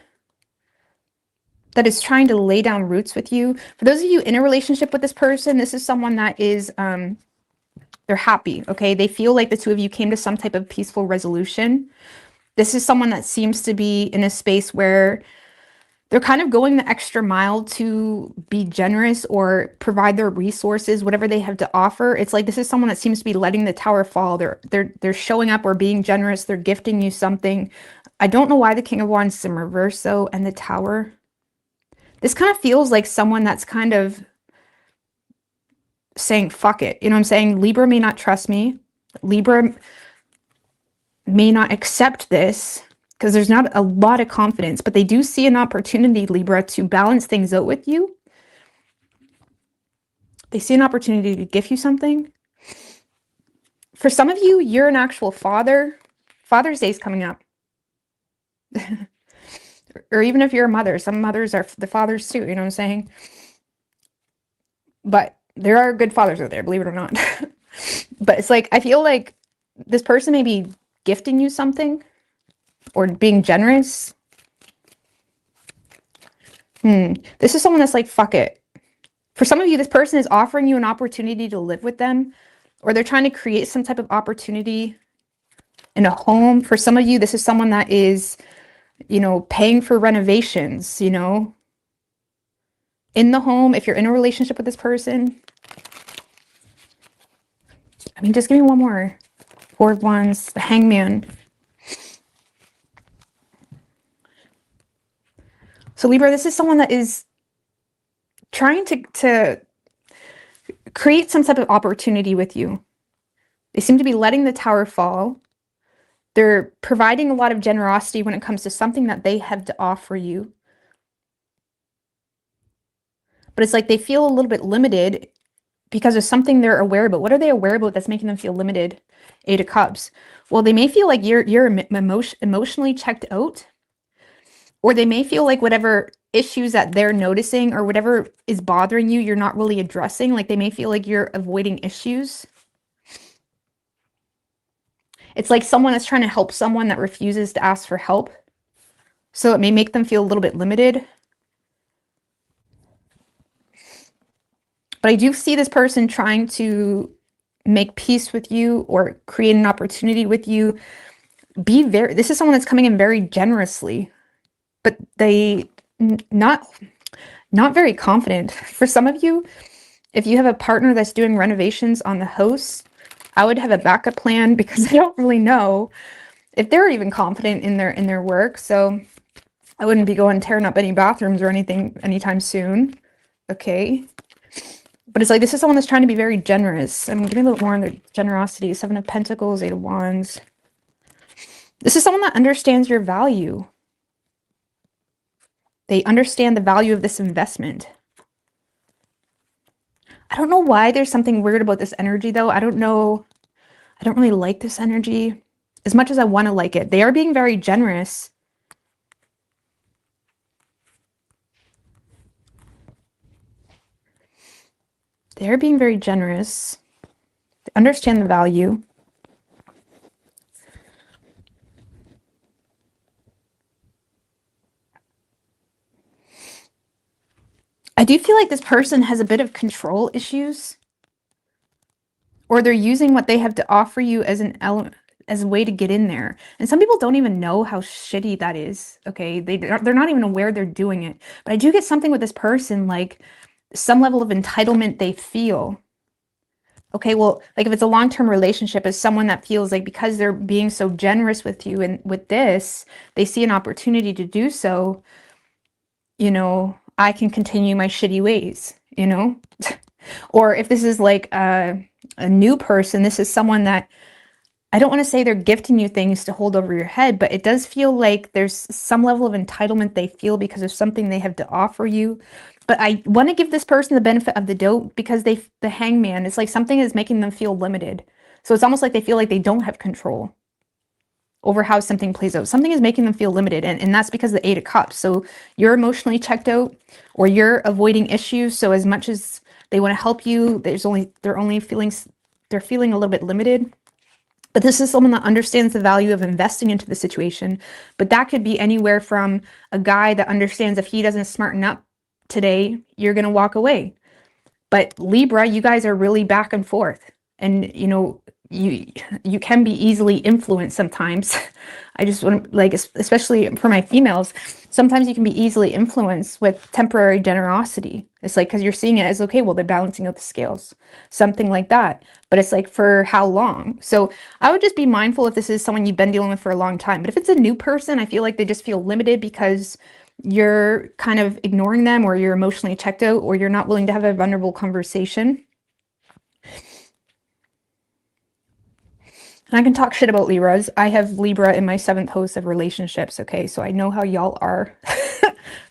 that is trying to lay down roots with you. For those of you in a relationship with this person, this is someone that is, they're happy, okay? They feel like the two of you came to some type of peaceful resolution. This is someone that seems to be in a space where they're kind of going the extra mile to be generous or provide their resources, whatever they have to offer. It's like this is someone that seems to be letting the tower fall. They're showing up or being generous. They're gifting you something. I don't know why the King of Wands is in reverse though, and the Tower. This kind of feels like someone that's kind of saying, fuck it. You know what I'm saying? Libra may not trust me. Libra may not accept this because there's not a lot of confidence, but they do see an opportunity, Libra, to balance things out with you. They see an opportunity to give you something. For some of you, you're an actual father. Father's Day is coming up. Or even if you're a mother, some mothers are the fathers too, you know what I'm saying? But there are good fathers out there, believe it or not. But it's like, I feel like this person may be gifting you something or being generous. This is someone that's like, fuck it. For some of you, this person is offering you an opportunity to live with them, or they're trying to create some type of opportunity in a home. For some of you, this is someone that is, you know, paying for renovations, you know, in the home. If you're in a relationship with this person, I mean, just give me one more. Four of Wands, the Hangman. So Libra, this is someone that is trying to create some type of opportunity with you. They seem to be letting the tower fall. They're providing a lot of generosity when it comes to something that they have to offer you. But it's like they feel a little bit limited because of something they're aware about. What are they aware about that's making them feel limited? Eight of Cups. Well, they may feel like you're emotionally checked out, or they may feel like whatever issues that they're noticing or whatever is bothering you, you're not really addressing. Like they may feel like you're avoiding issues. It's like someone that's trying to help someone that refuses to ask for help. So it may make them feel a little bit limited. But I do see this person trying to make peace with you or create an opportunity with you. This is someone that's coming in very generously, but they not very confident. For some of you, if you have a partner that's doing renovations on the house, I would have a backup plan because I don't really know if they're even confident in their work. So I wouldn't be going tearing up any bathrooms or anything anytime soon. Okay. But it's like, this is someone that's trying to be very generous. I mean, give me a little more on their generosity. Seven of Pentacles, Eight of Wands. This is someone that understands your value. They understand the value of this investment. I don't know why there's something weird about this energy though. I don't know. I don't really like this energy as much as I want to like it. They are being very generous. They're being very generous. They understand the value. I do feel like this person has a bit of control issues, or they're using what they have to offer you as an element, as a way to get in there. And some people don't even know how shitty that is. Okay, they're not even aware they're doing it. But I do get something with this person, like some level of entitlement they feel. Okay, well, like if it's a long-term relationship, as someone that feels like because they're being so generous with you and with this, they see an opportunity to do so, you know, I can continue my shitty ways, you know? Or if this is like a new person, this is someone that, I don't want to say they're gifting you things to hold over your head, but it does feel like there's some level of entitlement they feel because of something they have to offer you. But I want to give this person the benefit of the doubt because the hangman, it's like something is making them feel limited. So it's almost like they feel like they don't have control over how something plays out. Something is making them feel limited, and that's because of the Eight of Cups. So you're emotionally checked out, or you're avoiding issues. So as much as they want to help you, they're feeling a little bit limited. But this is someone that understands the value of investing into the situation. But that could be anywhere from a guy that understands if he doesn't smarten up today, you're going to walk away. But Libra, you guys are really back and forth. And, you know, you can be easily influenced sometimes. I just want to, like, especially for my females, sometimes you can be easily influenced with temporary generosity. It's like, because you're seeing it as, okay, well, they're balancing out the scales, something like that. But it's like, for how long? So I would just be mindful if this is someone you've been dealing with for a long time. But if it's a new person, I feel like they just feel limited because you're kind of ignoring them, or you're emotionally checked out, or you're not willing to have a vulnerable conversation. And I can talk shit about Libras. I have Libra in my 7th house of relationships, okay? So I know how y'all are.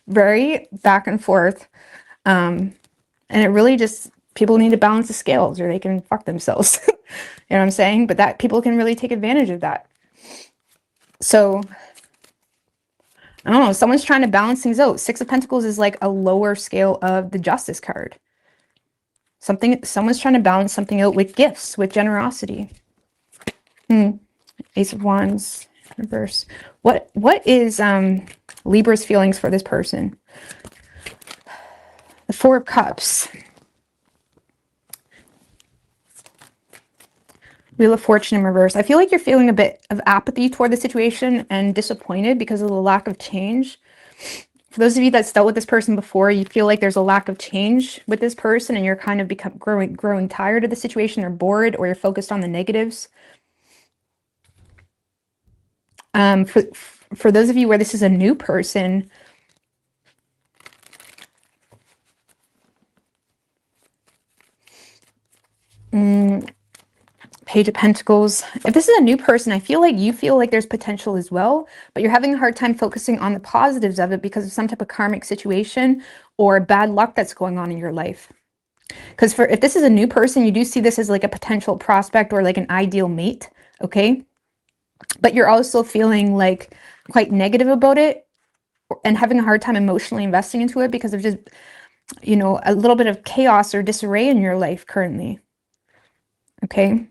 Very back and forth. And it really just, people need to balance the scales or they can fuck themselves. You know what I'm saying? But that people can really take advantage of that. So I don't know, someone's trying to balance things out. 6 of Pentacles is like a lower scale of the Justice card. Someone's trying to balance something out with gifts, with generosity. Ace of Wands, reverse. What is Libra's feelings for this person? The 4 of Cups. Wheel of Fortune in reverse. I feel like you're feeling a bit of apathy toward the situation and disappointed because of the lack of change. For those of you that's dealt with this person before, you feel like there's a lack of change with this person and you're kind of growing tired of the situation or bored, or you're focused on the negatives. For those of you where this is a new person, Page of Pentacles. If this is a new person, I feel like you feel like there's potential as well, but you're having a hard time focusing on the positives of it because of some type of karmic situation or bad luck that's going on in your life. Because if this is a new person, you do see this as like a potential prospect or like an ideal mate, okay? But you're also feeling like quite negative about it and having a hard time emotionally investing into it because of just, you know, a little bit of chaos or disarray in your life currently, okay?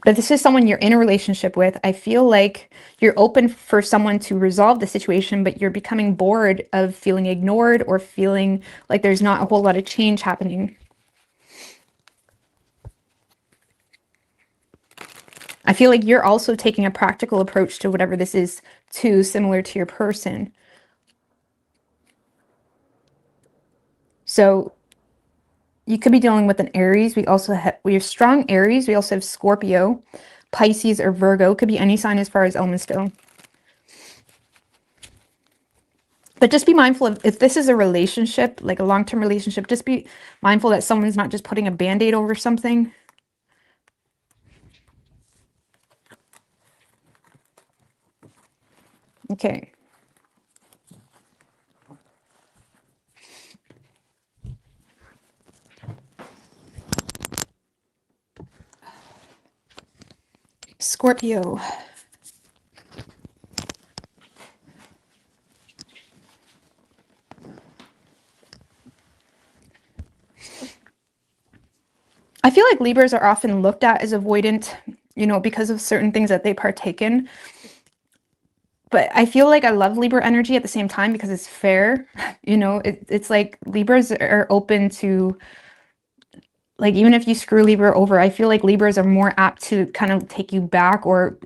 But this is someone you're in a relationship with. I feel like you're open for someone to resolve the situation, but you're becoming bored of feeling ignored or feeling like there's not a whole lot of change happening. I feel like you're also taking a practical approach to whatever this is too, similar to your person. So you could be dealing with an Aries. We have strong Aries. We also have Scorpio, Pisces, or Virgo. Could be any sign as far as elements go. But just be mindful of, if this is a relationship, like a long-term relationship, just be mindful that someone's not just putting a band-aid over something. Okay. Scorpio. I feel like Libras are often looked at as avoidant, you know, because of certain things that they partake in. But I feel like I love Libra energy at the same time because it's fair. You know, it's like Libras are open to, like, even if you screw Libra over, I feel like Libras are more apt to kind of take you back or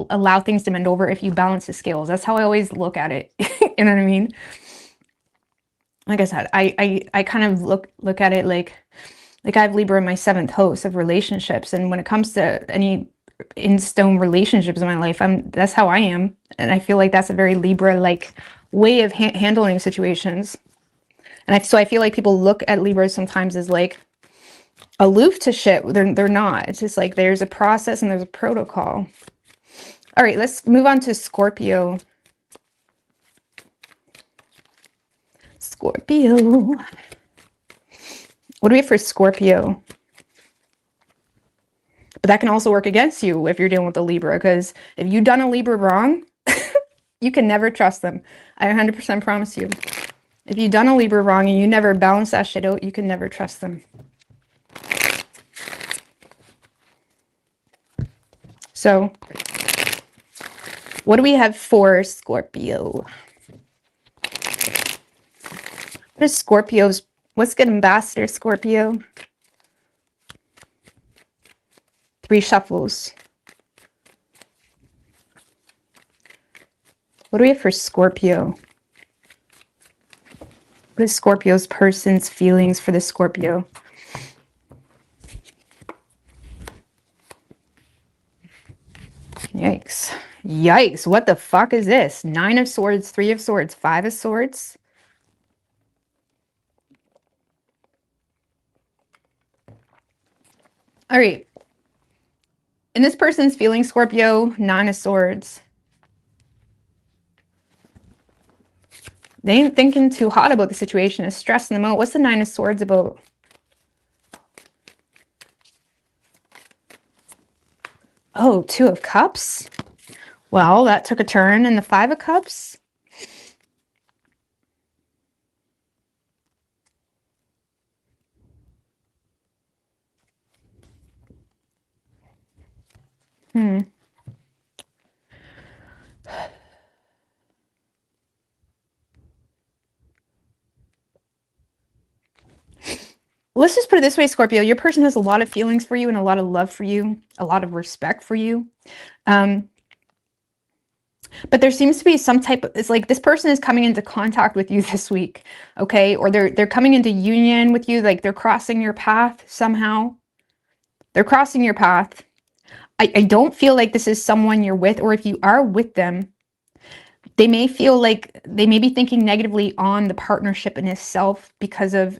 allow things to bend over if you balance the scales. That's how I always look at it. You know what I mean? Like I said, I kind of look at it like I have Libra in my 7th house of relationships, and when it comes to any in stone relationships in my life, that's how I am, and I feel like that's a very Libra like way of handling situations. And so I feel like people look at Libras sometimes as like aloof to shit. They're not. It's just like there's a process and there's a protocol. All right, let's move on to Scorpio. Scorpio. What do we have for Scorpio? But that can also work against you if you're dealing with a Libra, because if you've done a Libra wrong, you can never trust them. I 100% promise you. If you've done a Libra wrong and you never balance that shit out, you can never trust them. So, what do we have for Scorpio? What is Scorpio's? What's good, Ambassador Scorpio? 3 shuffles. What do we have for Scorpio? What is Scorpio's person's feelings for the Scorpio? Yikes. Yikes. What the fuck is this? 9 of Swords, 3 of Swords, 5 of Swords. All right. In this person's feeling, Scorpio, 9 of Swords. They ain't thinking too hot about the situation. It's stressing them out. What's the 9 of Swords about? Oh, 2 of Cups. Well, that took a turn. And the 5 of Cups. Let's just put it this way, Scorpio. Your person has a lot of feelings for you and a lot of love for you, a lot of respect for you. But there seems to be some type of, it's like this person is coming into contact with you this week, okay? Or they're coming into union with you, like they're crossing your path somehow. They're crossing your path. I don't feel like this is someone you're with, or if you are with them, they may feel like they may be thinking negatively on the partnership in itself because of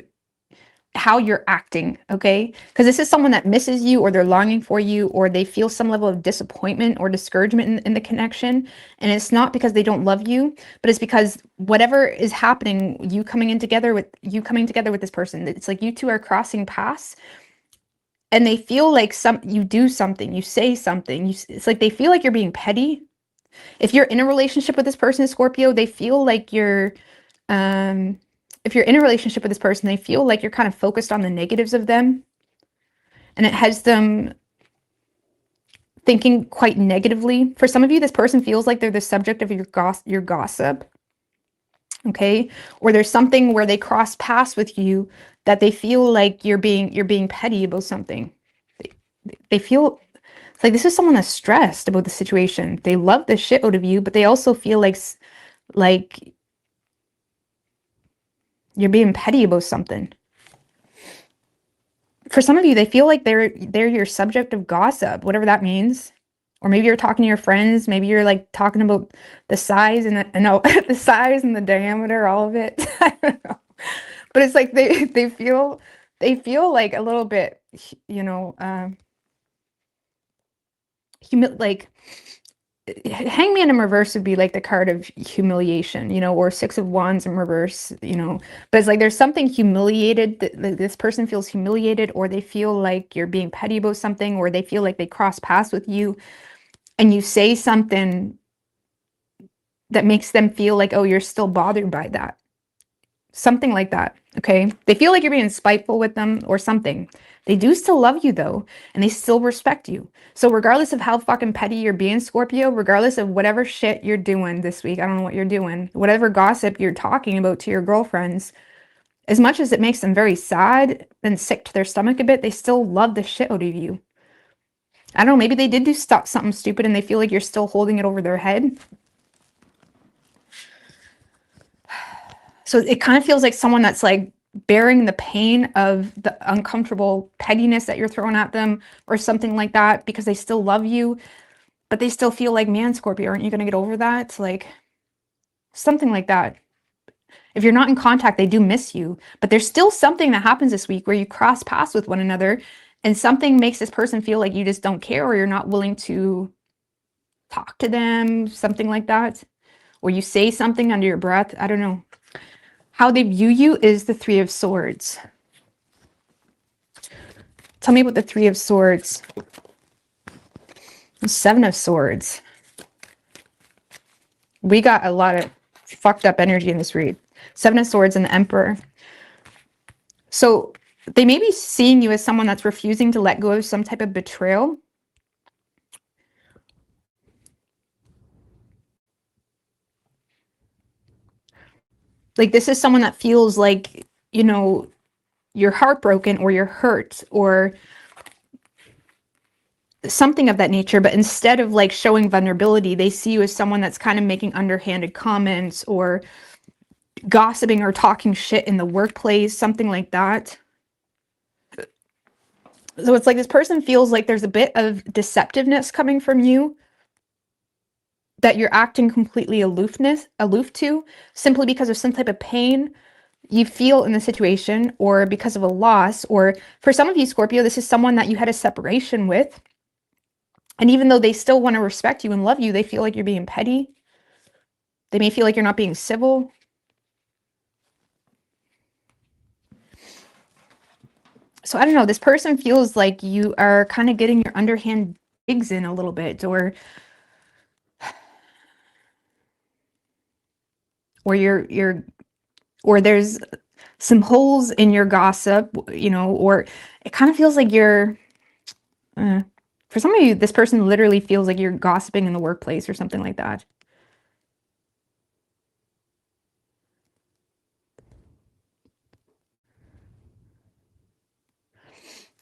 how you're acting, okay? Because this is someone that misses you, or they're longing for you, or they feel some level of disappointment or discouragement in the connection. And it's not because they don't love you, but it's because whatever is happening, you coming together with this person, it's like you two are crossing paths, and they feel like you do something, you say something, it's like they feel like you're being petty. If you're in a relationship with this person, Scorpio, they feel like you're if you're in a relationship with this person, they feel like you're kind of focused on the negatives of them, and it has them thinking quite negatively. For some of you, this person feels like they're the subject of your gossip, okay? Or there's something where they cross paths with you that they feel like you're being petty about something. They feel it's like this is someone that's stressed about the situation. They love the shit out of you, but they also feel like you're being petty about something. For some of you, they feel like they're your subject of gossip, whatever that means. Or maybe you're talking to your friends. Maybe you're like talking about the size and the size and the diameter, all of it. I don't know. But it's like they feel like a little bit, you know, like Hangman in reverse would be like the card of humiliation, you know, or 6 of Wands in reverse, you know. But it's like there's something humiliated, that this person feels humiliated, or they feel like you're being petty about something, or they feel like they cross paths with you and you say something that makes them feel like, oh, you're still bothered by that. Something like that, okay? They feel like you're being spiteful with them or something. They do still love you though, and they still respect you. So regardless of how fucking petty you're being, Scorpio, regardless of whatever shit you're doing this week, I don't know what you're doing, whatever gossip you're talking about to your girlfriends, as much as it makes them very sad and sick to their stomach a bit, they still love the shit out of you. I don't know, maybe they did do something stupid and they feel like you're still holding it over their head. So it kind of feels like someone that's like bearing the pain of the uncomfortable pettiness that you're throwing at them or something like that because they still love you, but they still feel like, man, Scorpio, aren't you going to get over that? Like something like that. If you're not in contact, they do miss you, but there's still something that happens this week where you cross paths with one another and something makes this person feel like you just don't care or you're not willing to talk to them, something like that. Or you say something under your breath. I don't know. How they view you is the Three of Swords. Tell me about the Three of Swords. The Seven of Swords. We got a lot of fucked up energy in this read. Seven of Swords and the Emperor. So they may be seeing you as someone that's refusing to let go of some type of betrayal. Like this is someone that feels like, you know, you're heartbroken or you're hurt or something of that nature, but instead of like showing vulnerability, they see you as someone that's kind of making underhanded comments or gossiping or talking shit in the workplace, something like that. So it's like this person feels like there's a bit of deceptiveness coming from you that you're acting completely aloof to, simply because of some type of pain you feel in the situation or because of a loss. Or for some of you, Scorpio, this is someone that you had a separation with. And even though they still want to respect you and love you, they feel like you're being petty. They may feel like you're not being civil. So I don't know, this person feels like you are kind of getting your underhand digs in a little bit, or or there's some holes in your gossip, you know, or it kind of feels like you're, for some of you, this person literally feels like you're gossiping in the workplace or something like that.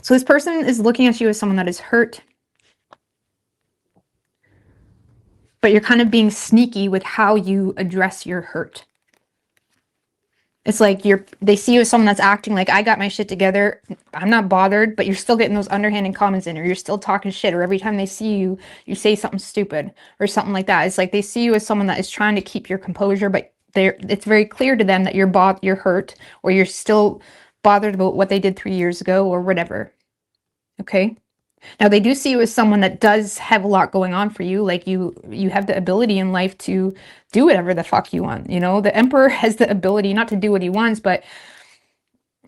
So this person is looking at you as someone that is hurt, but you're kind of being sneaky with how you address your hurt. It's like they see you as someone that's acting like, I got my shit together, I'm not bothered, but you're still getting those underhanded comments in, or you're still talking shit, or every time they see you, you say something stupid or something like that. It's like they see you as someone that is trying to keep your composure, but it's very clear to them that you're hurt, or you're still bothered about what they did 3 years ago or whatever. Okay? Now, they do see you as someone that does have a lot going on for you. Like you have the ability in life to do whatever the fuck you want. You know, the Emperor has the ability not to do what he wants, but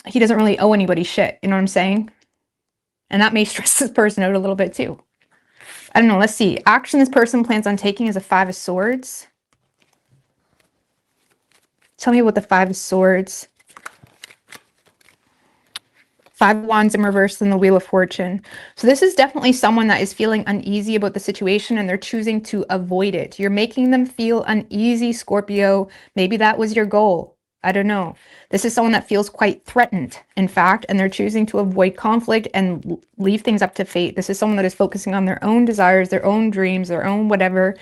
he doesn't really owe anybody shit. You know what I'm saying? And that may stress this person out a little bit too. I don't know. Let's see. Action this person plans on taking is a Five of Swords. Tell me about the Five of Swords. Five of Wands in reverse and the Wheel of Fortune. So this is definitely someone that is feeling uneasy about the situation and they're choosing to avoid it. You're making them feel uneasy, Scorpio. Maybe that was your goal. I don't know. This is someone that feels quite threatened, in fact, and they're choosing to avoid conflict and leave things up to fate. This is someone that is focusing on their own desires, their own dreams, their own whatever,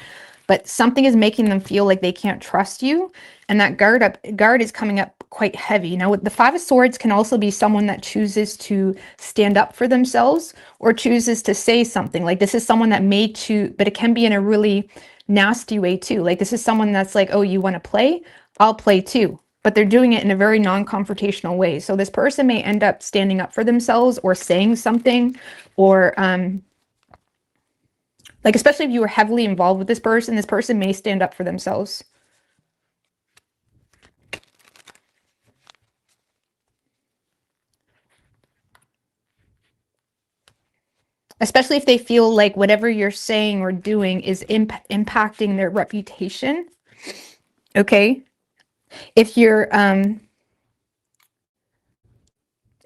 but something is making them feel like they can't trust you, and that guard is coming up quite heavy. Now, with the Five of Swords can also be someone that chooses to stand up for themselves or chooses to say something. Like this is someone that may choose, but it can be in a really nasty way too. Like this is someone that's like, oh, you want to play? I'll play too. But they're doing it in a very non-confrontational way. So this person may end up standing up for themselves or saying something, or like, especially if you were heavily involved with this person may stand up for themselves. Especially if they feel like whatever you're saying or doing is impacting their reputation. Okay. If you're,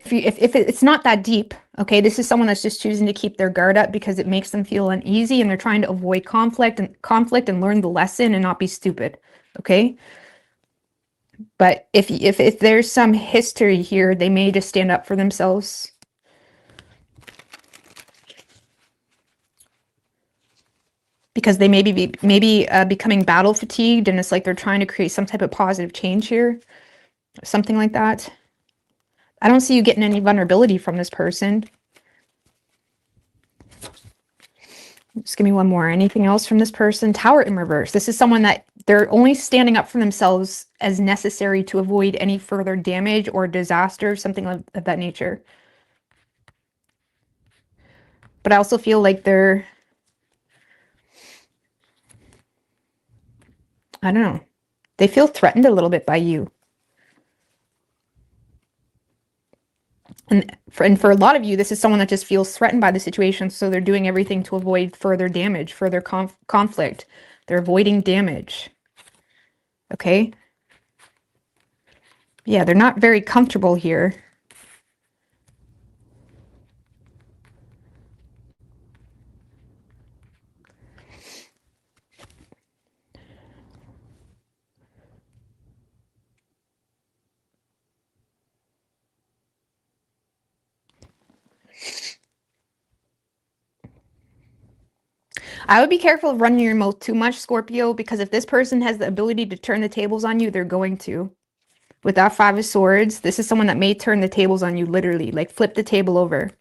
if it's not that deep, okay, this is someone that's just choosing to keep their guard up because it makes them feel uneasy and they're trying to avoid conflict and learn the lesson and not be stupid. Okay. But if there's some history here, they may just stand up for themselves. Because they may be becoming battle fatigued, and it's like they're trying to create some type of positive change here. Something like that. I don't see you getting any vulnerability from this person. Just give me one more. Anything else from this person? Tower in reverse. This is someone that they're only standing up for themselves as necessary to avoid any further damage or disaster, something of that nature. But I also feel like they're, I don't know, they feel threatened a little bit by you. And for a lot of you, this is someone that just feels threatened by the situation, so they're doing everything to avoid further damage, further conflict. They're avoiding damage. Okay? Yeah, they're not very comfortable here. I would be careful of running your mouth too much, Scorpio, because if this person has the ability to turn the tables on you, they're going to. With that Five of Swords, this is someone that may turn the tables on you, literally, like flip the table over.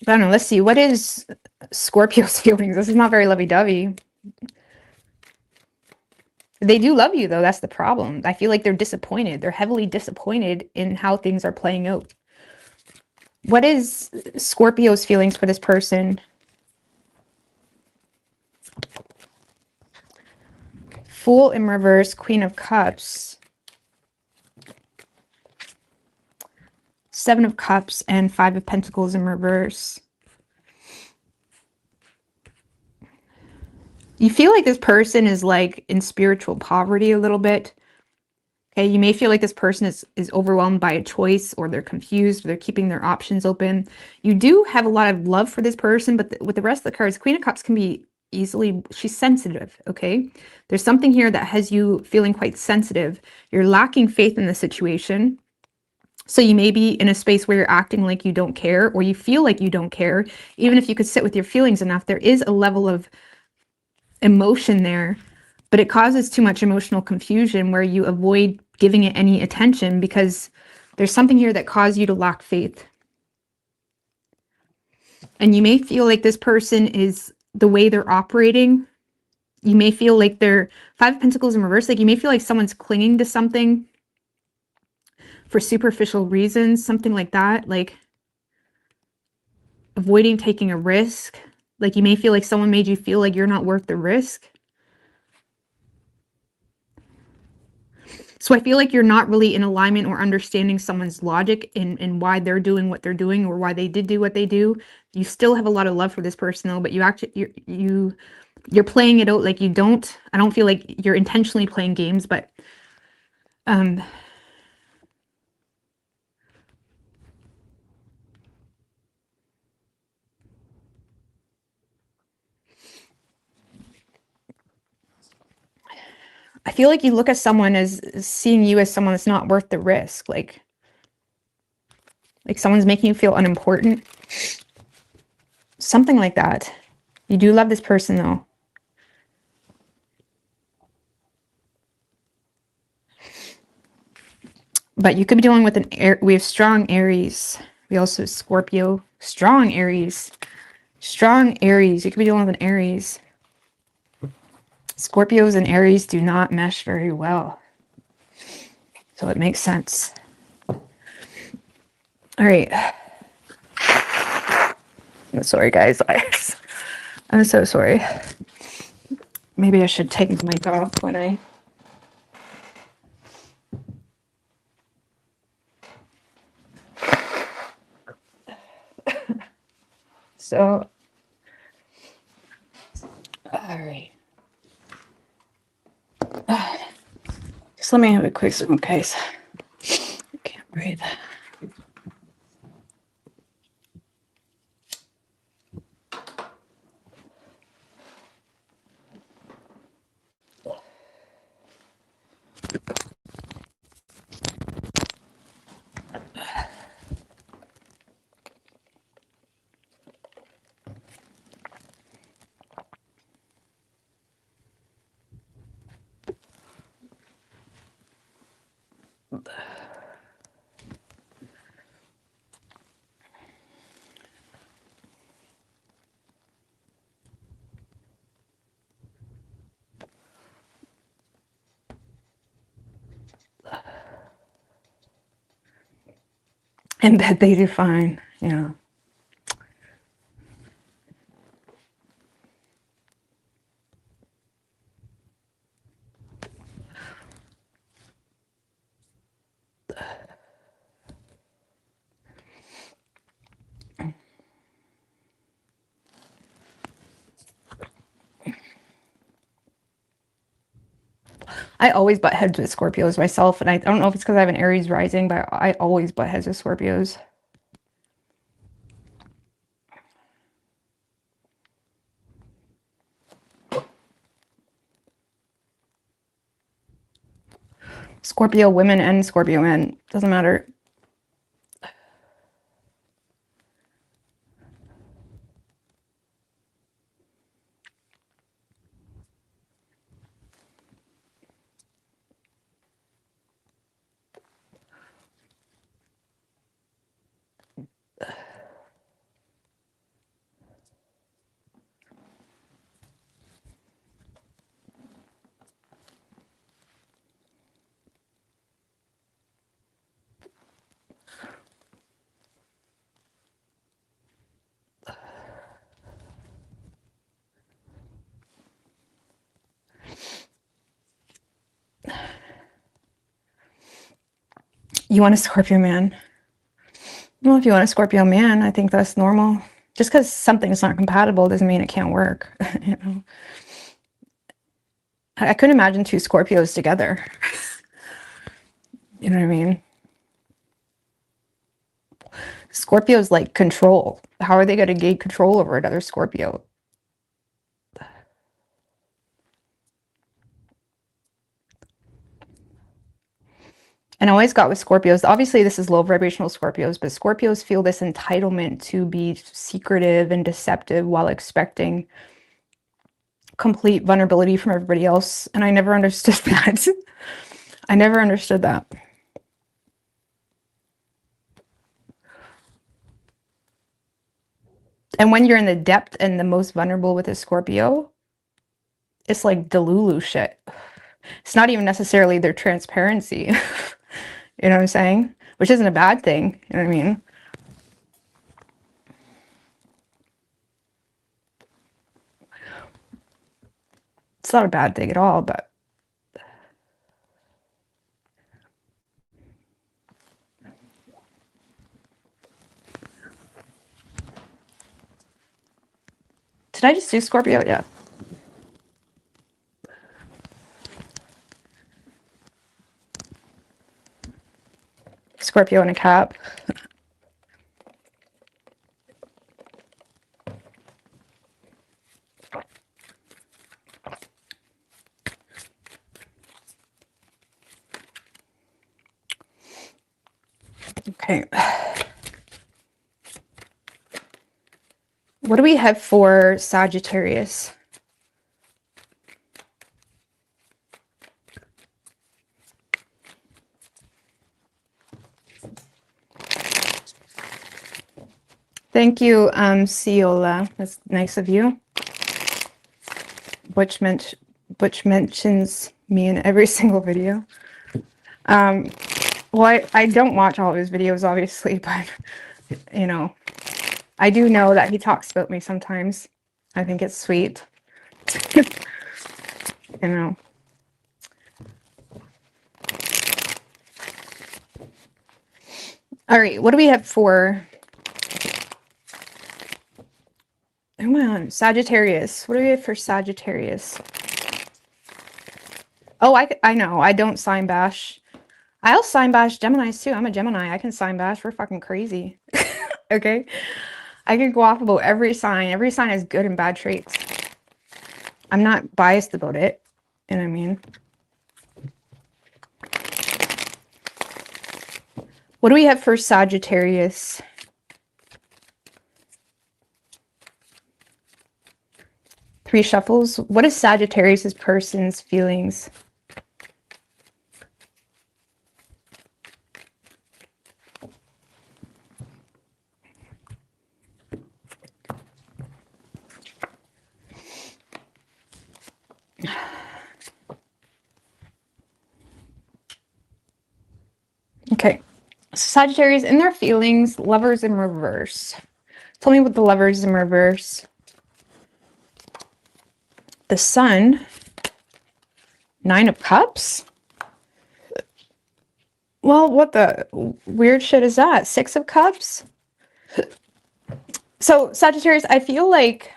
I don't know, let's see. What is Scorpio's feelings? This is not very lovey-dovey. They do love you, though. That's the problem. I feel like they're disappointed. They're heavily disappointed in how things are playing out. What is Scorpio's feelings for this person? Fool in reverse, Queen of Cups. Seven of Cups and Five of Pentacles in reverse. You feel like this person is like in spiritual poverty a little bit. Okay, you may feel like this person is overwhelmed by a choice, or they're confused, or they're keeping their options open. You do have a lot of love for this person, but with the rest of the cards, Queen of Cups can be easily, she's sensitive, okay? There's something here that has you feeling quite sensitive. You're lacking faith in the situation. So you may be in a space where you're acting like you don't care, or you feel like you don't care. Even if you could sit with your feelings enough, there is a level of emotion there, but it causes too much emotional confusion where you avoid giving it any attention because there's something here that caused you to lack faith. And you may feel like this person is, the way they're operating, you may feel like they're Five of Pentacles in reverse. Like you may feel like someone's clinging to something for superficial reasons, something like that, like avoiding taking a risk. Like you may feel like someone made you feel like you're not worth the risk. So I feel like you're not really in alignment or understanding someone's logic and why they're doing what they're doing, or why they did do what they do. You still have a lot of love for this person though, but you actually, you're playing it out like you don't. I don't feel like you're intentionally playing games, but I feel like you look at someone as seeing you as someone that's not worth the risk. Like someone's making you feel unimportant. Something like that. You do love this person though. But you could be dealing with we have strong Aries. We also have Scorpio. Strong Aries. Strong Aries. You could be dealing with an Aries. Scorpios and Aries do not mesh very well. So it makes sense. All right. I'm sorry, guys. I'm so sorry. Maybe I should take the mic off when I... So, all right. Just let me have a quick smoke, guys. I can't breathe. In bed they do fine, yeah. I always butt heads with Scorpios myself, and I don't know if it's because I have an Aries rising, but I always butt heads with Scorpios. Scorpio women and Scorpio men, doesn't matter. You want a Scorpio man? Well, if you want a Scorpio man, I think that's normal. Just because something's not compatible doesn't mean it can't work. You know? I couldn't imagine two Scorpios together. You know what I mean? Scorpios like control. How are they going to gain control over another Scorpio? And I always got with Scorpios, obviously this is low vibrational Scorpios, but Scorpios feel this entitlement to be secretive and deceptive while expecting complete vulnerability from everybody else. And I never understood that. I never understood that. And when you're in the depth and the most vulnerable with a Scorpio, it's like Delulu shit. It's not even necessarily their transparency. You know what I'm saying? Which isn't a bad thing. You know what I mean? It's not a bad thing at all, but did I just do Scorpio? Yeah. Scorpio and a Cap. Okay. What do we have for Sagittarius? Thank you, Ciola. That's nice of you. Butch mentions me in every single video. Well, I don't watch all of his videos, obviously, but, you know, I do know that he talks about me sometimes. I think it's sweet. You know. All right, what do we have for... Come on, Sagittarius. What do we have for Sagittarius? Oh, I know. I don't sign bash. I'll sign bash Geminis too. I'm a Gemini. I can sign bash. We're fucking crazy. Okay? I can go off about every sign. Every sign has good and bad traits. I'm not biased about it. You know what I mean? What do we have for Sagittarius? Three shuffles. What is Sagittarius' person's feelings? Okay. Sagittarius, in their feelings, lovers in reverse. Tell me what the lovers in reverse. The Sun. 9 of Cups. Well, what the weird shit is that? 6 of Cups. So Sagittarius, I feel like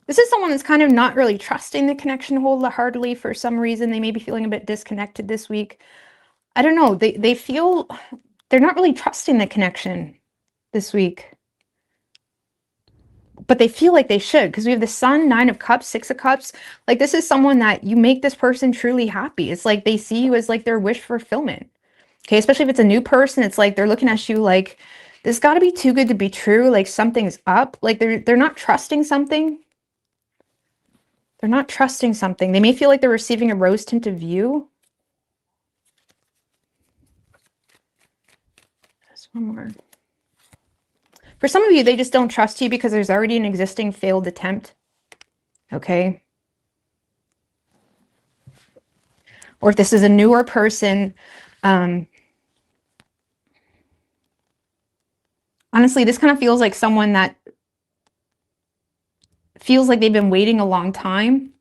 this is someone that's kind of not really trusting the connection wholeheartedly for some reason. They may be feeling a bit disconnected this week. I don't know. They feel they're not really trusting the connection this week. But they feel like they should, because we have the Sun, 9 of Cups, 6 of Cups. Like, this is someone that you make this person truly happy. It's like they see you as like their wish fulfillment. Okay, especially if it's a new person, it's like they're looking at you like, this got to be too good to be true. Like, something's up. Like, they're not trusting something. They're not trusting something. They may feel like they're receiving a rose-tinted view. There's one more. For some of you, they just don't trust you because there's already an existing failed attempt. Okay. Or if this is a newer person, honestly, this kind of feels like someone that feels like they've been waiting a long time.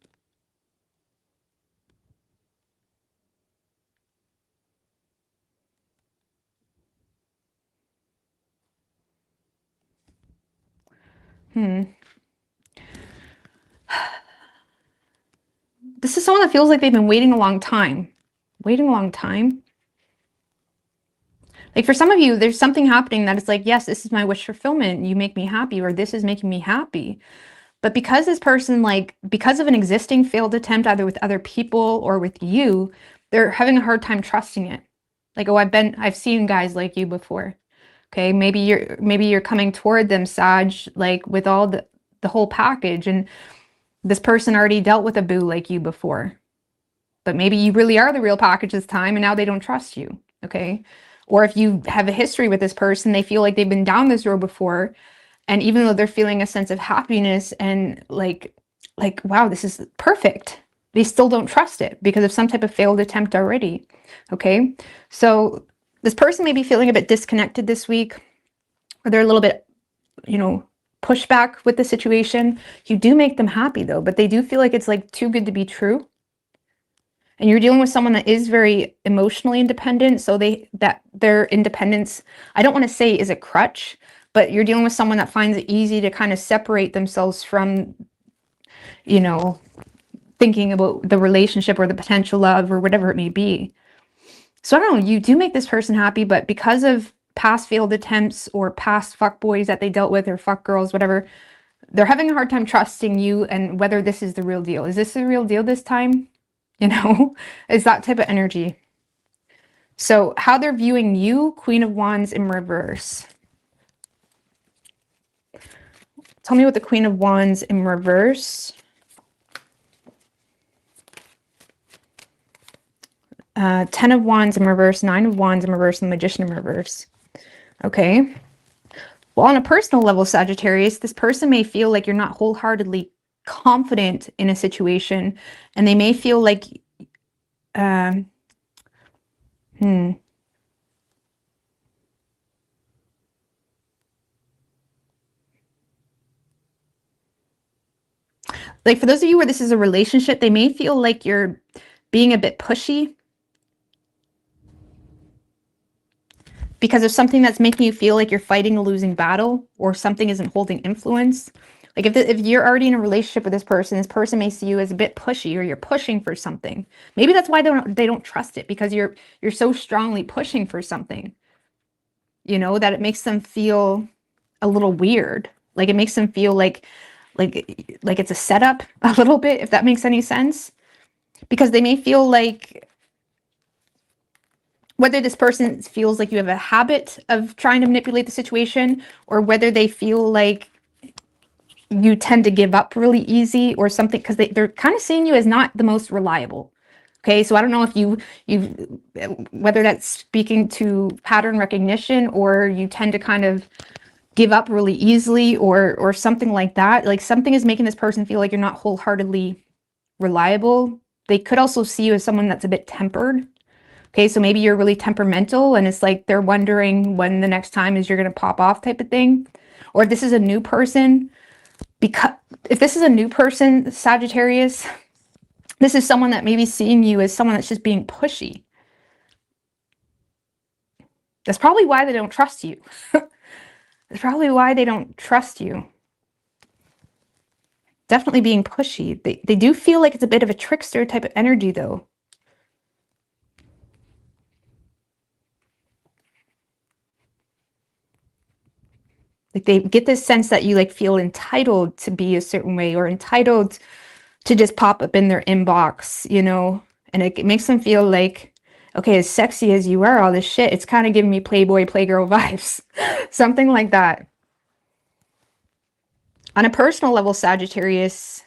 This is someone that feels like they've been waiting a long time. Waiting a long time. Like, for some of you, there's something happening that it's like, yes, this is my wish fulfillment. You make me happy, or this is making me happy. But because this person, like, because of an existing failed attempt, either with other people or with you, they're having a hard time trusting it. Like, oh, I've seen guys like you before. Okay, maybe you're coming toward them, Sag, like with all the whole package, and this person already dealt with a boo like you before. But maybe you really are the real package this time, and now they don't trust you. Okay. Or if you have a history with this person, they feel like they've been down this road before. And even though they're feeling a sense of happiness and like, wow, this is perfect, they still don't trust it because of some type of failed attempt already. Okay. So this person may be feeling a bit disconnected this week, or they're a little bit, pushback with the situation. You do make them happy though, but they do feel like it's like too good to be true. And you're dealing with someone that is very emotionally independent. So their independence, I don't want to say is a crutch, but you're dealing with someone that finds it easy to kind of separate themselves from, thinking about the relationship or the potential love or whatever it may be. So I don't know, you do make this person happy, but because of past failed attempts or past fuck boys that they dealt with, or fuck girls, whatever, they're having a hard time trusting you and whether this is the real deal. Is this the real deal this time? Is that type of energy. So how they're viewing you, Queen of Wands in reverse. Tell me what the Queen of Wands in reverse. 10 of Wands in reverse, 9 of Wands in reverse, and Magician in reverse. Okay. Well, on a personal level, Sagittarius, this person may feel like you're not wholeheartedly confident in a situation, and they may feel like, Like for those of you where this is a relationship, they may feel like you're being a bit pushy because of something that's making you feel like you're fighting a losing battle, or something isn't holding influence. Like if you're already in a relationship with this person may see you as a bit pushy, or you're pushing for something. Maybe that's why they don't trust it, because you're so strongly pushing for something, you know, that it makes them feel a little weird. Like it makes them feel like it's a setup a little bit, if that makes any sense. Because they may feel like, whether this person feels like you have a habit of trying to manipulate the situation, or whether they feel like you tend to give up really easy or something, because they're kind of seeing you as not the most reliable. Okay, so I don't know if you whether that's speaking to pattern recognition, or you tend to kind of give up really easily, or something like that. Like something is making this person feel like you're not wholeheartedly reliable. They could also see you as someone that's a bit tempered. Okay, so maybe you're really temperamental, and it's like they're wondering when the next time is you're going to pop off, type of thing. Or if this is a new person, because if this is a new person, Sagittarius, this is someone that may be seeing you as someone that's just being pushy. That's probably why they don't trust you. That's probably why they don't trust you. Definitely being pushy. They do feel like it's a bit of a trickster type of energy, though. Like they get this sense that you like feel entitled to be a certain way, or entitled to just pop up in their inbox, you know? And it makes them feel like, okay, as sexy as you are, all this shit, it's kind of giving me Playboy, Playgirl vibes. Something like that. On a personal level, Sagittarius,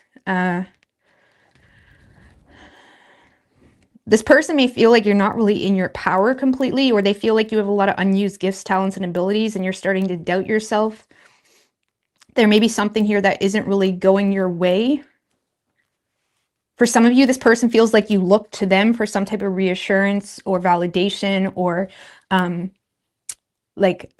this person may feel like you're not really in your power completely, or they feel like you have a lot of unused gifts, talents, and abilities, and you're starting to doubt yourself. There may be something here that isn't really going your way. For some of you, this person feels like you look to them for some type of reassurance or validation, or like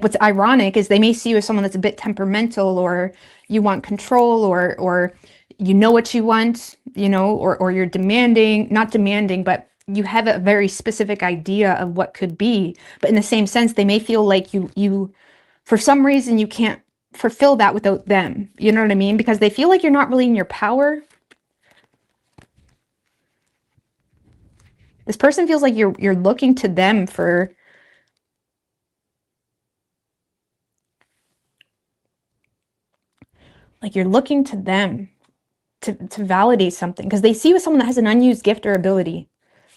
what's ironic is they may see you as someone that's a bit temperamental, or you want control, or you know what you want, you know, or you're demanding, not demanding, but you have a very specific idea of what could be. But in the same sense, they may feel like you for some reason you can't fulfill that without them. You know what I mean? Because they feel like you're not really in your power. This person feels like you're looking to them for, like you're looking to them to validate something, because they see you as someone that has an unused gift or ability.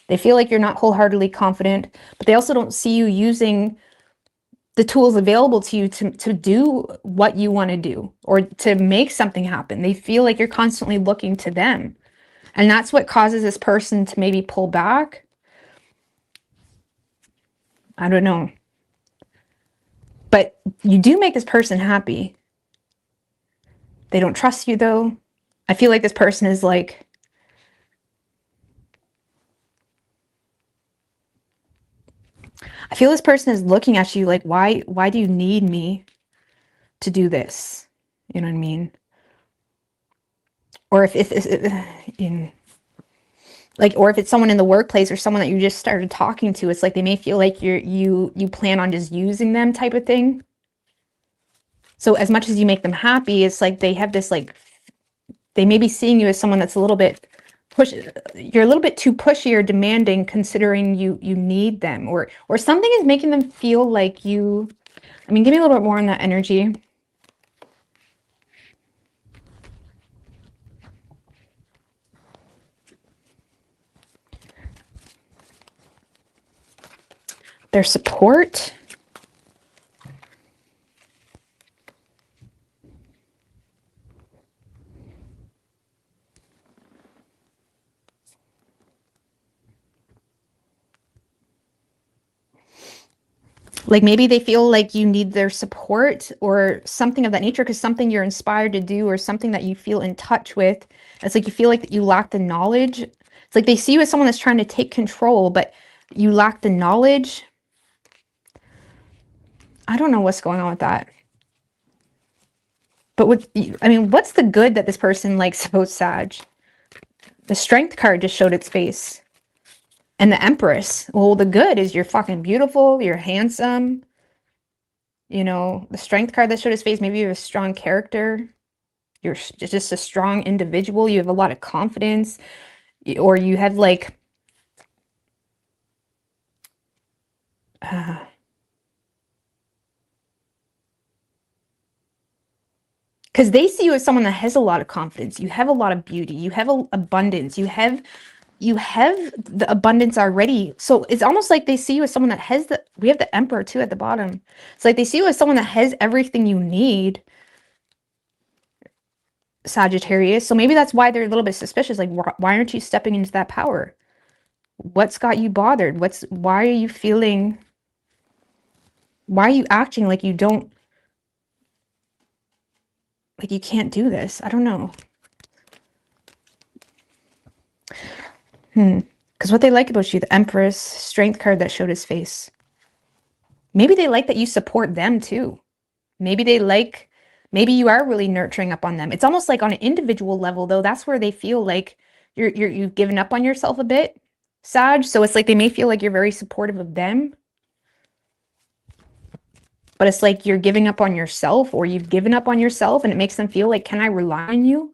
They feel like you're not wholeheartedly confident, but they also don't see you using the tools available to you to do what you want to do, or to make something happen. They feel like you're constantly looking to them. And that's what causes this person to maybe pull back. I don't know. But you do make this person happy. They don't trust you, though. I feel like this person is like, I feel this person is looking at you like, why do you need me to do this? You know what I mean? Or if or if it's someone in the workplace, or someone that you just started talking to, it's like they may feel like you plan on just using them, type of thing. So as much as you make them happy, it's like they have this, like, they may be seeing you as someone that's a little bit you're a little bit too pushy or demanding, considering you need them, or something is making them feel like you. I mean, give me a little bit more on that energy. Their support. Like maybe they feel like you need their support, or something of that nature, because something you're inspired to do, or something that you feel in touch with. It's like you feel like you lack the knowledge. It's like they see you as someone that's trying to take control, but you lack the knowledge. I don't know what's going on with that. But what, I mean, what's the good that this person likes about Sag? The Strength card just showed its face. And the Empress. Well, the good is you're fucking beautiful, you're handsome. You know, the Strength card that showed its face, maybe you have a strong character. You're just a strong individual. You have a lot of confidence. Or you have like... because they see you as someone that has a lot of confidence. You have a lot of beauty. You have abundance. You have the abundance already. So it's almost like they see you as someone that has we have the Emperor too at the bottom. It's like they see you as someone that has everything you need, Sagittarius. So maybe that's why they're a little bit suspicious. Like, why aren't you stepping into that power? What's got you bothered? Why are you feeling, why are you acting like you don't, like you can't do this? I don't know. Because what they like about you, the Empress, Strength card that showed his face. Maybe they like that you support them too. Maybe you are really nurturing up on them. It's almost like on an individual level though, that's where they feel like you've given up on yourself a bit, Sag. So it's like they may feel like you're very supportive of them. But it's like you're giving up on yourself, or you've given up on yourself, and it makes them feel like, can I rely on you?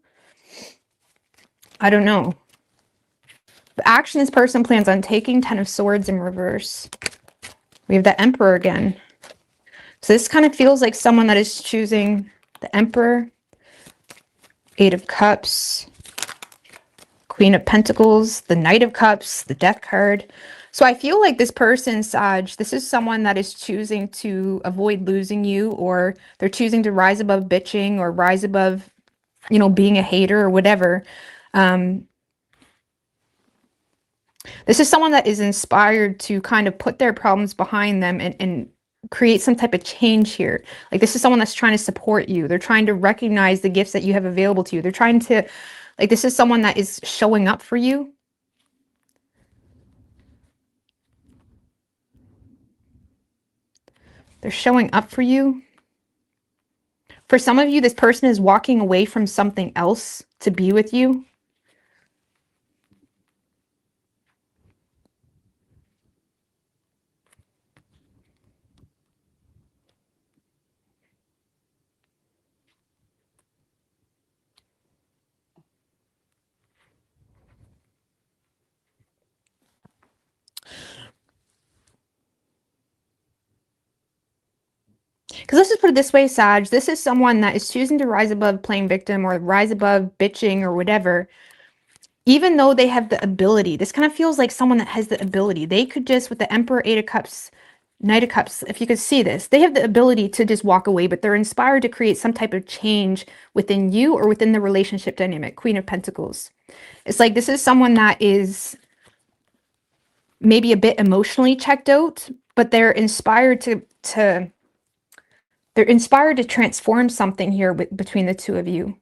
I don't know. The action this person plans on taking, 10 of Swords in reverse. We have the Emperor again. So this kind of feels like someone that is choosing the Emperor, 8 of Cups, Queen of Pentacles, the Knight of Cups, the Death card. So I feel like this person, Sag, this is someone that is choosing to avoid losing you, or they're choosing to rise above bitching, or rise above, you know, being a hater or whatever. This is someone that is inspired to kind of put their problems behind them and create some type of change here. Like, this is someone that's trying to support you. They're trying to recognize the gifts that you have available to you. They're trying to, like, this is someone that is showing up for you. They're showing up for you. For some of you, this person is walking away from something else to be with you. Because let's just put it this way, Sag, this is someone that is choosing to rise above playing victim, or rise above bitching or whatever, even though they have the ability. This kind of feels like someone that has the ability. They could just, with the Emperor, 8 of Cups, Knight of Cups, if you could see this, they have the ability to just walk away, but they're inspired to create some type of change within you or within the relationship dynamic. Queen of Pentacles. It's like this is someone that is maybe a bit emotionally checked out, but they're inspired to transform something here between the two of you.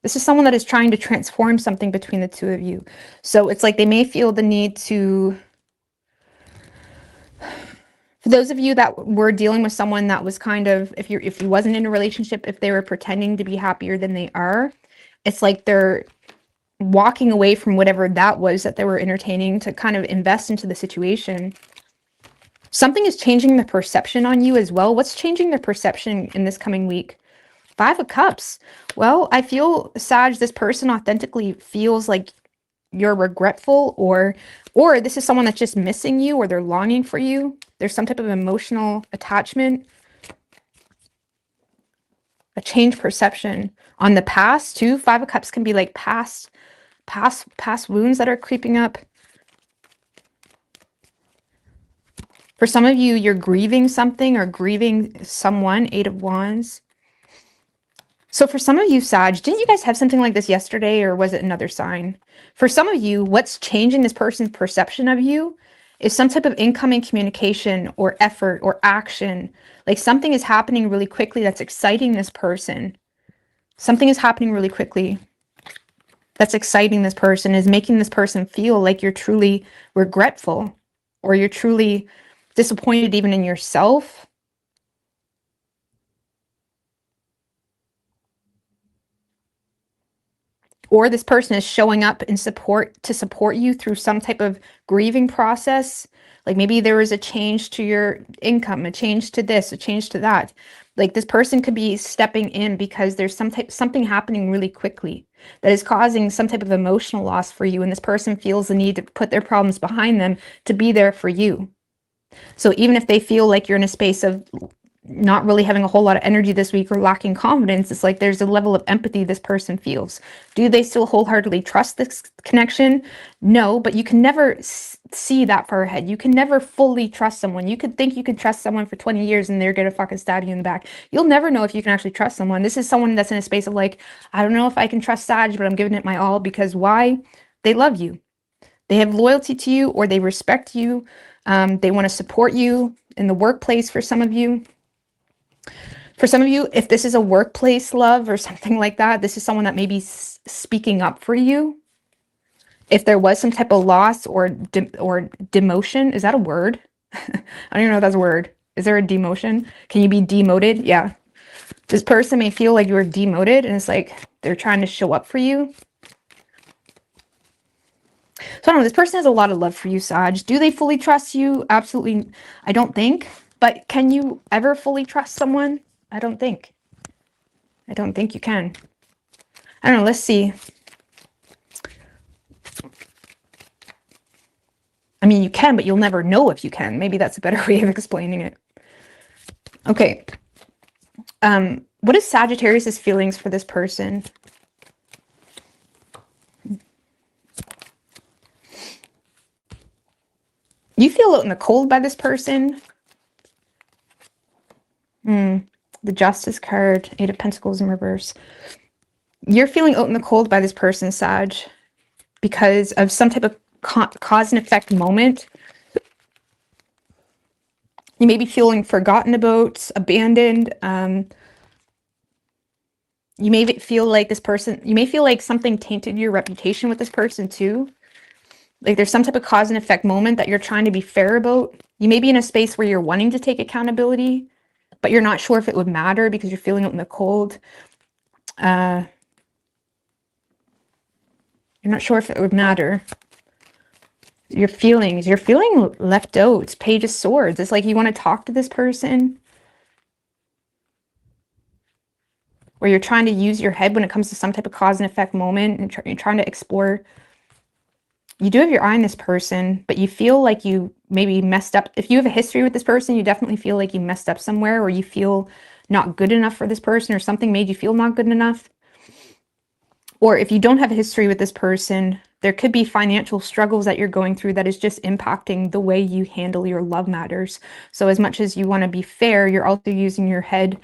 This is someone that is trying to transform something between the two of you. So it's like they may feel the need to, for those of you that were dealing with someone that was kind of, if you wasn't in a relationship, if they were pretending to be happier than they are, it's like they're walking away from whatever that was that they were entertaining to kind of invest into the situation. Something is changing the perception on you as well. What's changing the perception in this coming week? 5 of Cups. Well, I feel, Sag, this person authentically feels like you're regretful, or this is someone that's just missing you, or they're longing for you. There's some type of emotional attachment. A changed perception on the past too. 5 of Cups can be like past wounds that are creeping up. For some of you, you're grieving something or grieving someone. 8 of Wands. So for some of you, Sag, didn't you guys have something like this yesterday, or was it another sign? For some of you, what's changing this person's perception of you is some type of incoming communication or effort or action. Like something is happening really quickly that's exciting this person. Something is happening really quickly that's exciting this person, is making this person feel like you're truly regretful, or you're truly disappointed even in yourself. or this person is showing up in support to support you through some type of grieving process. Like maybe there was a change to your income, a change to this, a change to that. Like this person could be stepping in because there's something happening really quickly that is causing some type of emotional loss for you, and this person feels the need to put their problems behind them to be there for you. So even if they feel like you're in a space of not really having a whole lot of energy this week or lacking confidence, it's like there's a level of empathy this person feels. Do they still wholeheartedly trust this connection? No, but you can never see that far ahead. You can never fully trust someone. You could think you could trust someone for 20 years and they're gonna fucking stab you in the back. You'll never know if you can actually trust someone. This is someone that's in a space of like, I don't know if I can trust Sag, but I'm giving it my all because why? They love you. They have loyalty to you, or they respect you. They want to support you in the workplace for some of you. For some of you, if this is a workplace love or something like that, this is someone that may be speaking up for you. If there was some type of loss or demotion, is that a word? I don't even know if that's a word. Is there a demotion? Can you be demoted? Yeah. This person may feel like you're demoted and it's like they're trying to show up for you. So I don't know, this person has a lot of love for you, Sag. Do they fully trust you? Absolutely, I don't think. But can you ever fully trust someone? I don't think. I don't think you can. I don't know, let's see. I mean, you can, but you'll never know if you can. Maybe that's a better way of explaining it. Okay. What is Sagittarius' feelings for this person? You feel out in the cold by this person. The Justice card, 8 of Pentacles in reverse. You're feeling out in the cold by this person, Sag, because of some type of cause and effect moment. You may be feeling forgotten about, abandoned. You may feel like this person, you may feel like something tainted your reputation with this person too. Like there's some type of cause and effect moment that you're trying to be fair about. You may be in a space where you're wanting to take accountability, but you're not sure if it would matter because you're feeling out in the cold. You're not sure if it would matter. Your feelings, you're feeling left out. Page of Swords. It's like you want to talk to this person, or you're trying to use your head when it comes to some type of cause and effect moment, and you're trying to explore. You do have your eye on this person, but you feel like you maybe messed up. If you have a history with this person, you definitely feel like you messed up somewhere, or you feel not good enough for this person, or something made you feel not good enough. Or if you don't have a history with this person, there could be financial struggles that you're going through that is just impacting the way you handle your love matters. So as much as you want to be fair, you're also using your head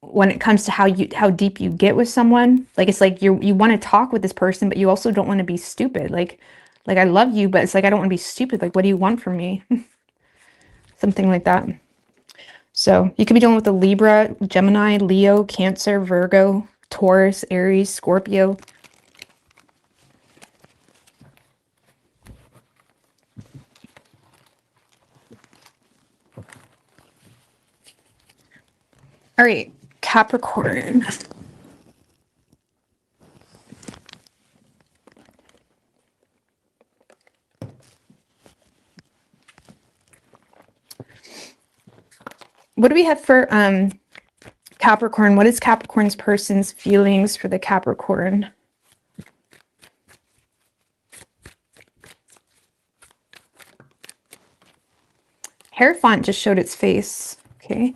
when it comes to how deep you get with someone. Like it's like you want to talk with this person, but you also don't want to be stupid. Like I love you, but it's like I don't want to be stupid. Like, what do you want from me? Something like that. So you could be dealing with a Libra, Gemini, Leo, Cancer, Virgo, Taurus, Aries, Scorpio. All right, Capricorn. What do we have for Capricorn? What is Capricorn's person's feelings for the Capricorn? Hierophant just showed its face. Okay.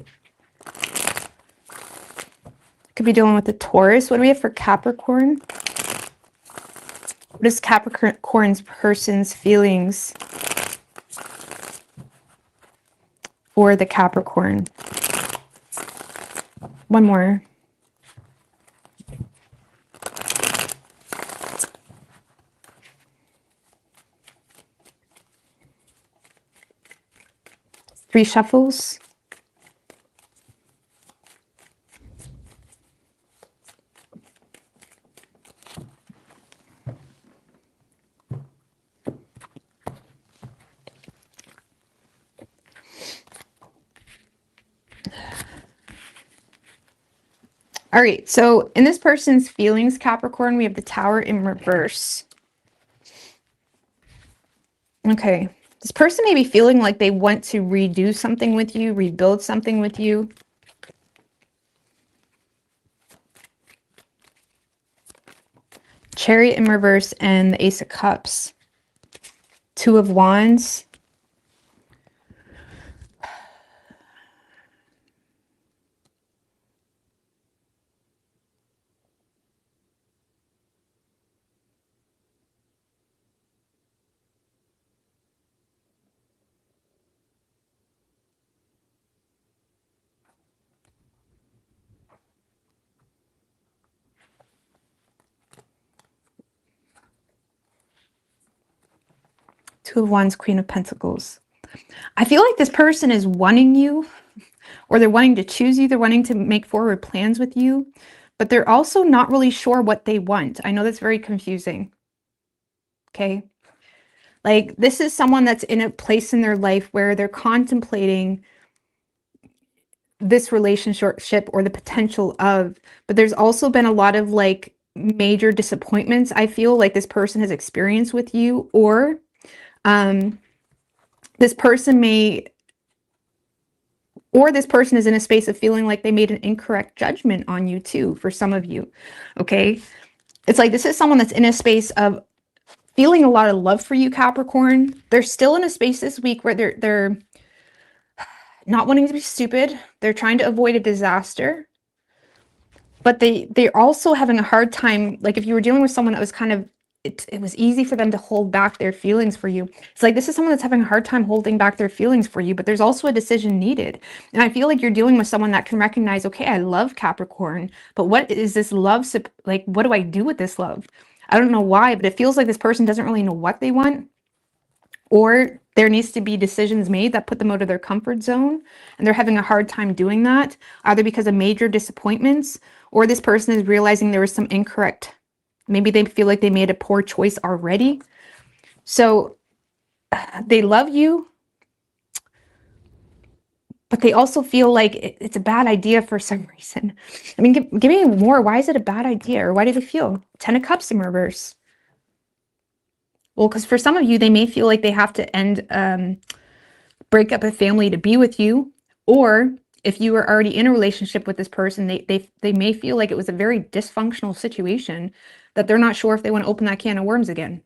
Could be dealing with the Taurus. What do we have for Capricorn? What is Capricorn's person's feelings for the Capricorn? One more. Three shuffles. All right, so in this person's feelings, Capricorn, we have the Tower in reverse. Okay, this person may be feeling like they want to redo something with you, rebuild something with you. Chariot in reverse and the Ace of Cups. Two of Wands. Two of Wands, Queen of Pentacles. I feel like this person is wanting you, or they're wanting to choose you. They're wanting to make forward plans with you, but they're also not really sure what they want. I know that's very confusing. Okay. Like, this is someone that's in a place in their life where they're contemplating this relationship or the potential of, but there's also been a lot of like major disappointments I feel like this person has experienced with you, or this person may, or this person is in a space of feeling like they made an incorrect judgment on you too, for some of you. Okay. It's like, this is someone that's in a space of feeling a lot of love for you, Capricorn. They're still in a space this week where they're not wanting to be stupid. They're trying to avoid a disaster, but they're also having a hard time. Like, if you were dealing with someone that was kind of, it was easy for them to hold back their feelings for you. It's like, this is someone that's having a hard time holding back their feelings for you, but there's also a decision needed. And I feel like you're dealing with someone that can recognize, okay, I love Capricorn, but what is this love? Like, what do I do with this love? I don't know why, but it feels like this person doesn't really know what they want, or there needs to be decisions made that put them out of their comfort zone, and they're having a hard time doing that, either because of major disappointments, or this person is realizing there was some incorrect, maybe they feel like they made a poor choice already. So they love you, but they also feel like it's a bad idea for some reason. I mean, give me more. Why is it a bad idea? Or why do they feel? 10 of Cups in reverse. Well, because for some of you, they may feel like they have to break up a family to be with you, or if you were already in a relationship with this person, they may feel like it was a very dysfunctional situation that they're not sure if they want to open that can of worms again.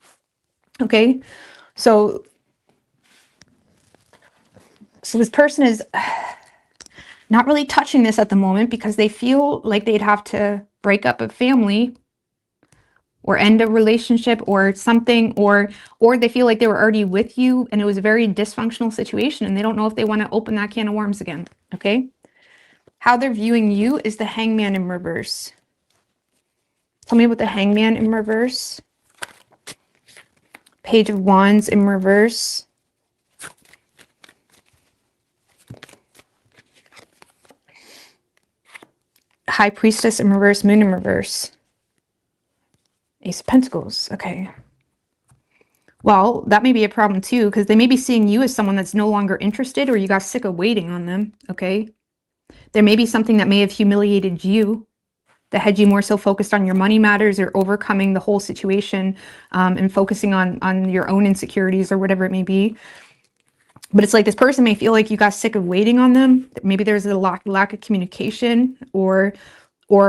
Okay, so this person is not really touching this at the moment because they feel like they'd have to break up a family or end a relationship or something, or they feel like they were already with you and it was a very dysfunctional situation and they don't know if they want to open that can of worms again. Okay, how they're viewing you is the Hangman in reverse. Tell me about the Hangman in reverse. Page of Wands in reverse. High Priestess in reverse, Moon in reverse. Ace of Pentacles. Okay. Well, that may be a problem too, because they may be seeing you as someone that's no longer interested, or you got sick of waiting on them. Okay. There may be something that may have humiliated you, that had you more so focused on your money matters or overcoming the whole situation, and focusing on your own insecurities or whatever it may be. But it's like, this person may feel like you got sick of waiting on them. Maybe there's a lack of communication, or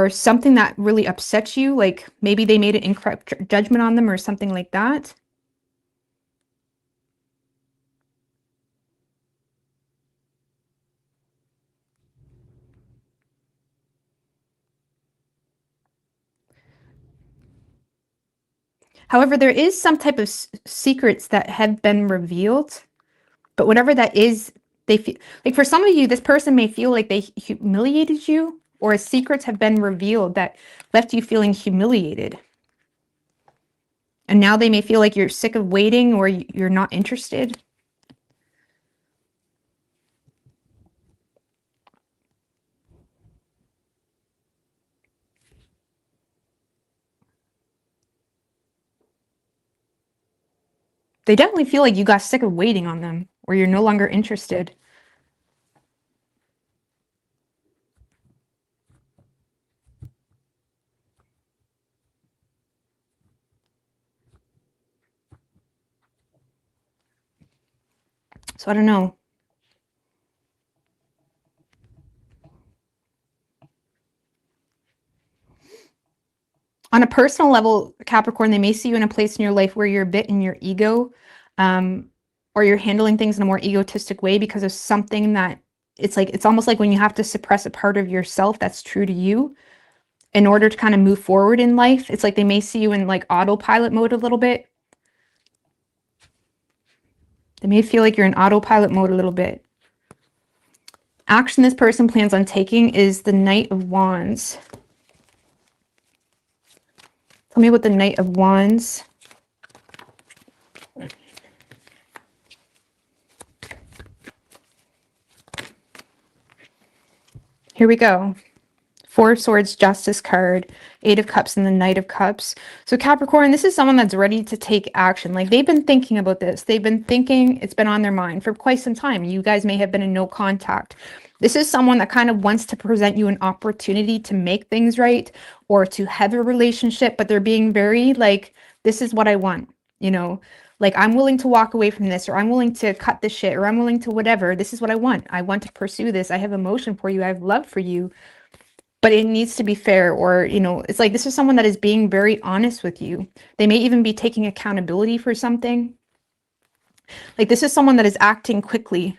something that really upsets you. Like, maybe they made an incorrect judgment on them or something like that. However, there is some type of secrets that have been revealed, but whatever that is, they feel like, for some of you, this person may feel like they humiliated you, or secrets have been revealed that left you feeling humiliated. And now they may feel like you're sick of waiting, or you're not interested. They definitely feel like you got sick of waiting on them, or you're no longer interested. So I don't know. On a personal level, Capricorn, they may see you in a place in your life where you're a bit in your ego, or you're handling things in a more egotistic way because of something that it's almost like when you have to suppress a part of yourself that's true to you in order to kind of move forward in life. It's like they may see you in like autopilot mode a little bit. They may feel like you're in autopilot mode a little bit. Action this person plans on taking is the Knight of Wands. Tell me what the Knight of Wands. Here we go. Four of Swords, Justice card, Eight of Cups, and the Knight of Cups. So Capricorn, this is someone that's ready to take action. Like they've been thinking about this. They've been thinking, it's been on their mind for quite some time. You guys may have been in no contact. This is someone that kind of wants to present you an opportunity to make things right or to have a relationship, but they're being very like, this is what I want, you know, like I'm willing to walk away from this, or I'm willing to cut this shit, or I'm willing to whatever. This is what I want. I want to pursue this. I have emotion for you. I have love for you, but it needs to be fair. Or, you know, it's like this is someone that is being very honest with you. They may even be taking accountability for something. Like this is someone that is acting quickly.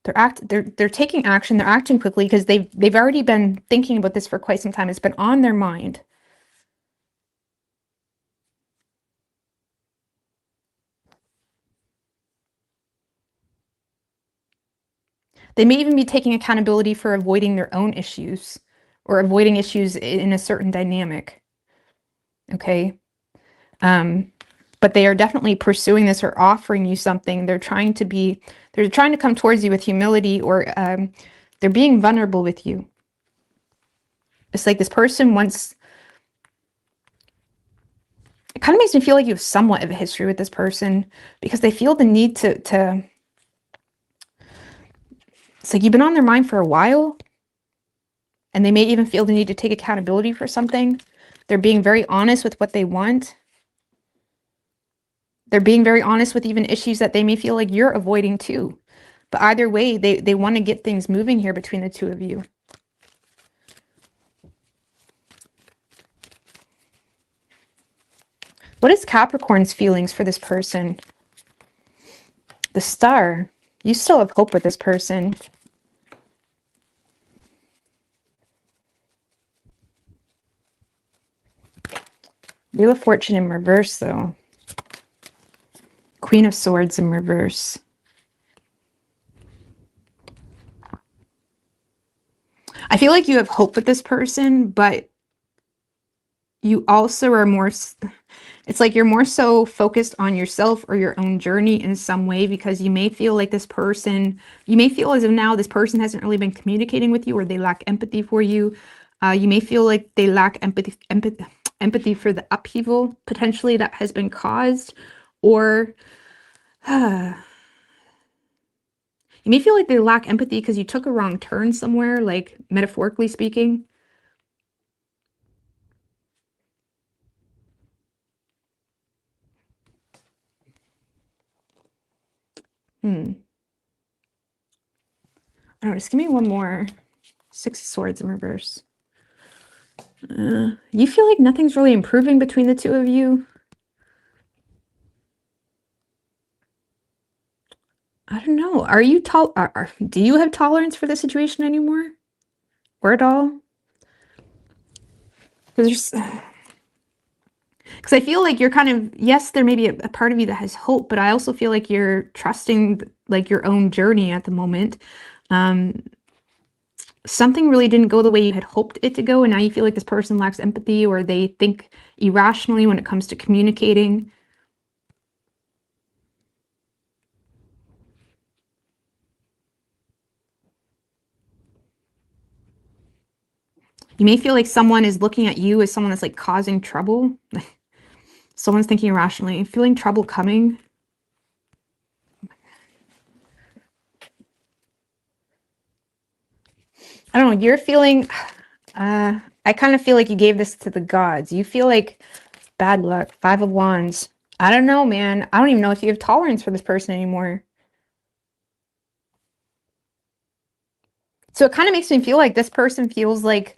They're taking action. They're acting quickly because they've already been thinking about this for quite some time. It's been on their mind. They may even be taking accountability for avoiding their own issues or avoiding issues in a certain dynamic. Okay. But they are definitely pursuing this or offering you something. They're trying to come towards you with humility, or they're being vulnerable with you. It's like this person wants, it kind of makes me feel like you have somewhat of a history with this person because they feel the need to it's like you've been on their mind for a while, and they may even feel the need to take accountability for something. They're being very honest with what they want. They're being very honest with even issues that they may feel like you're avoiding too. But either way, they want to get things moving here between the two of you. What is Capricorn's feelings for this person? The Star. You still have hope with this person. Wheel of Fortune in reverse, though. Queen of Swords in reverse. I feel like you have hope with this person, but you also are more, it's like you're more so focused on yourself or your own journey in some way, because you may feel like this person, you may feel as if now this person hasn't really been communicating with you, or they lack empathy for you. You may feel like they lack empathy for the upheaval potentially that has been caused, or you may feel like they lack empathy because you took a wrong turn somewhere, like metaphorically speaking. I don't know, just give me one more. Six of Swords in reverse. You feel like nothing's really improving between the two of you? I don't know. Are you do you have tolerance for the situation anymore? Or at all? Because I feel like you're kind of, yes, there may be a part of you that has hope, but I also feel like you're trusting like your own journey at the moment. Something really didn't go the way you had hoped it to go, and now you feel like this person lacks empathy, or they think irrationally when it comes to communicating. You may feel like someone is looking at you as someone that's like causing trouble. Someone's thinking irrationally, feeling trouble coming. I don't know, you're feeling, I kind of feel like you gave this to the gods. You feel like bad luck. Five of Wands. I don't know, man. I don't even know if you have tolerance for this person anymore. So it kind of makes me feel like this person feels like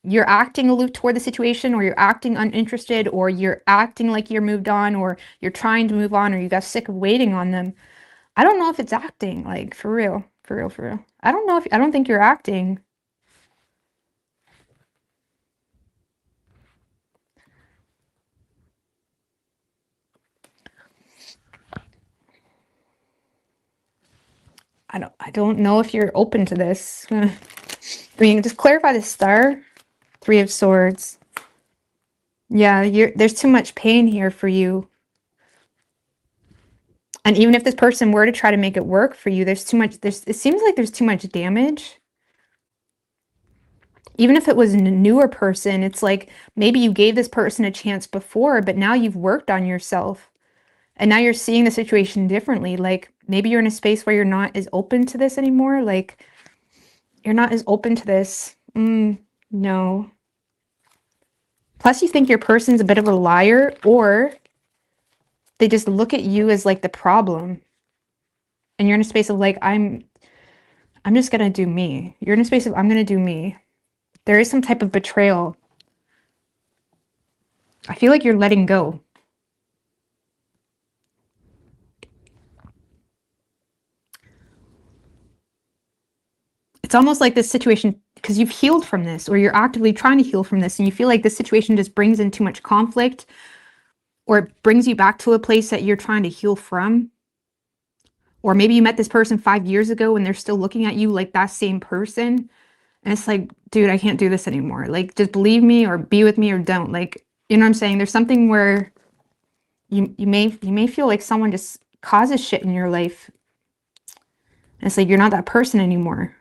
you're acting aloof toward the situation, or you're acting uninterested, or you're acting like you're moved on, or you're trying to move on, or you got sick of waiting on them. I don't know if it's acting, like, for real, for real, for real. I don't think you're acting. I don't know if you're open to this. I mean, just clarify the star. 3 of Swords. Yeah, there's too much pain here for you. And even if this person were to try to make it work for you, there's too much, it seems like there's too much damage. Even if it was a newer person, it's like maybe you gave this person a chance before, but now you've worked on yourself. And now you're seeing the situation differently. Like maybe you're in a space where you're not as open to this anymore. Like you're not as open to this. No. Plus you think your person's a bit of a liar, or they just look at you as like the problem. And you're in a space of like, I'm just gonna do me. You're in a space of I'm gonna do me. There is some type of betrayal. I feel like you're letting go. It's almost like this situation, because you've healed from this, or you're actively trying to heal from this, and you feel like this situation just brings in too much conflict, or it brings you back to a place that you're trying to heal from. Or maybe you met this person 5 years ago and they're still looking at you like that same person. And it's like, dude, I can't do this anymore. Like, just believe me or be with me or don't. Like, you know what I'm saying? There's something where you may feel like someone just causes shit in your life. And it's like, you're not that person anymore.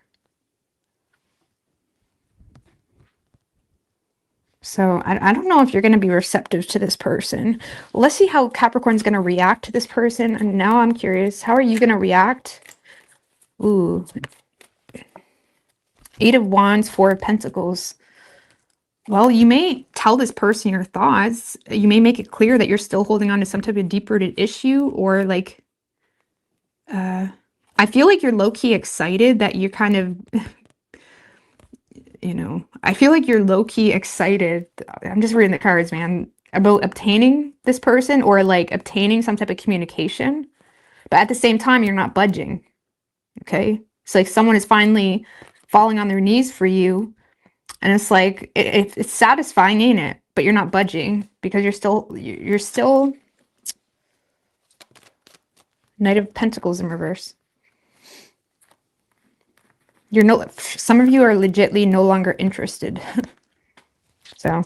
So I don't know if you're going to be receptive to this person. Let's see how Capricorn's going to react to this person. And now I'm curious, how are you going to react? Ooh. 8 of Wands, 4 of Pentacles. Well, you may tell this person your thoughts. You may make it clear that you're still holding on to some type of deep-rooted issue, or like, I feel like you're low-key excited that you're kind of, you know, I feel like you're low-key excited. I'm just reading the cards, man, about obtaining this person, or like obtaining some type of communication. But at the same time, you're not budging. Okay. It's like someone is finally falling on their knees for you. And it's like, it's satisfying, ain't it? But you're not budging because you're still Knight of Pentacles in reverse. Some of you are legitly no longer interested. So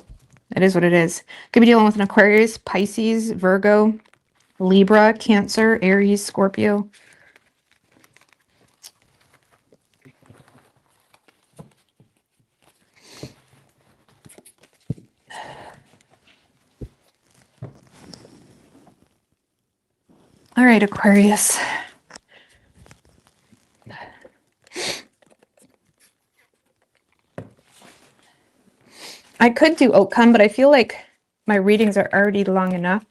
it is what it is. Could be dealing with an Aquarius, Pisces, Virgo, Libra, Cancer, Aries, Scorpio. All right, Aquarius. I could do outcome, but I feel like my readings are already long enough.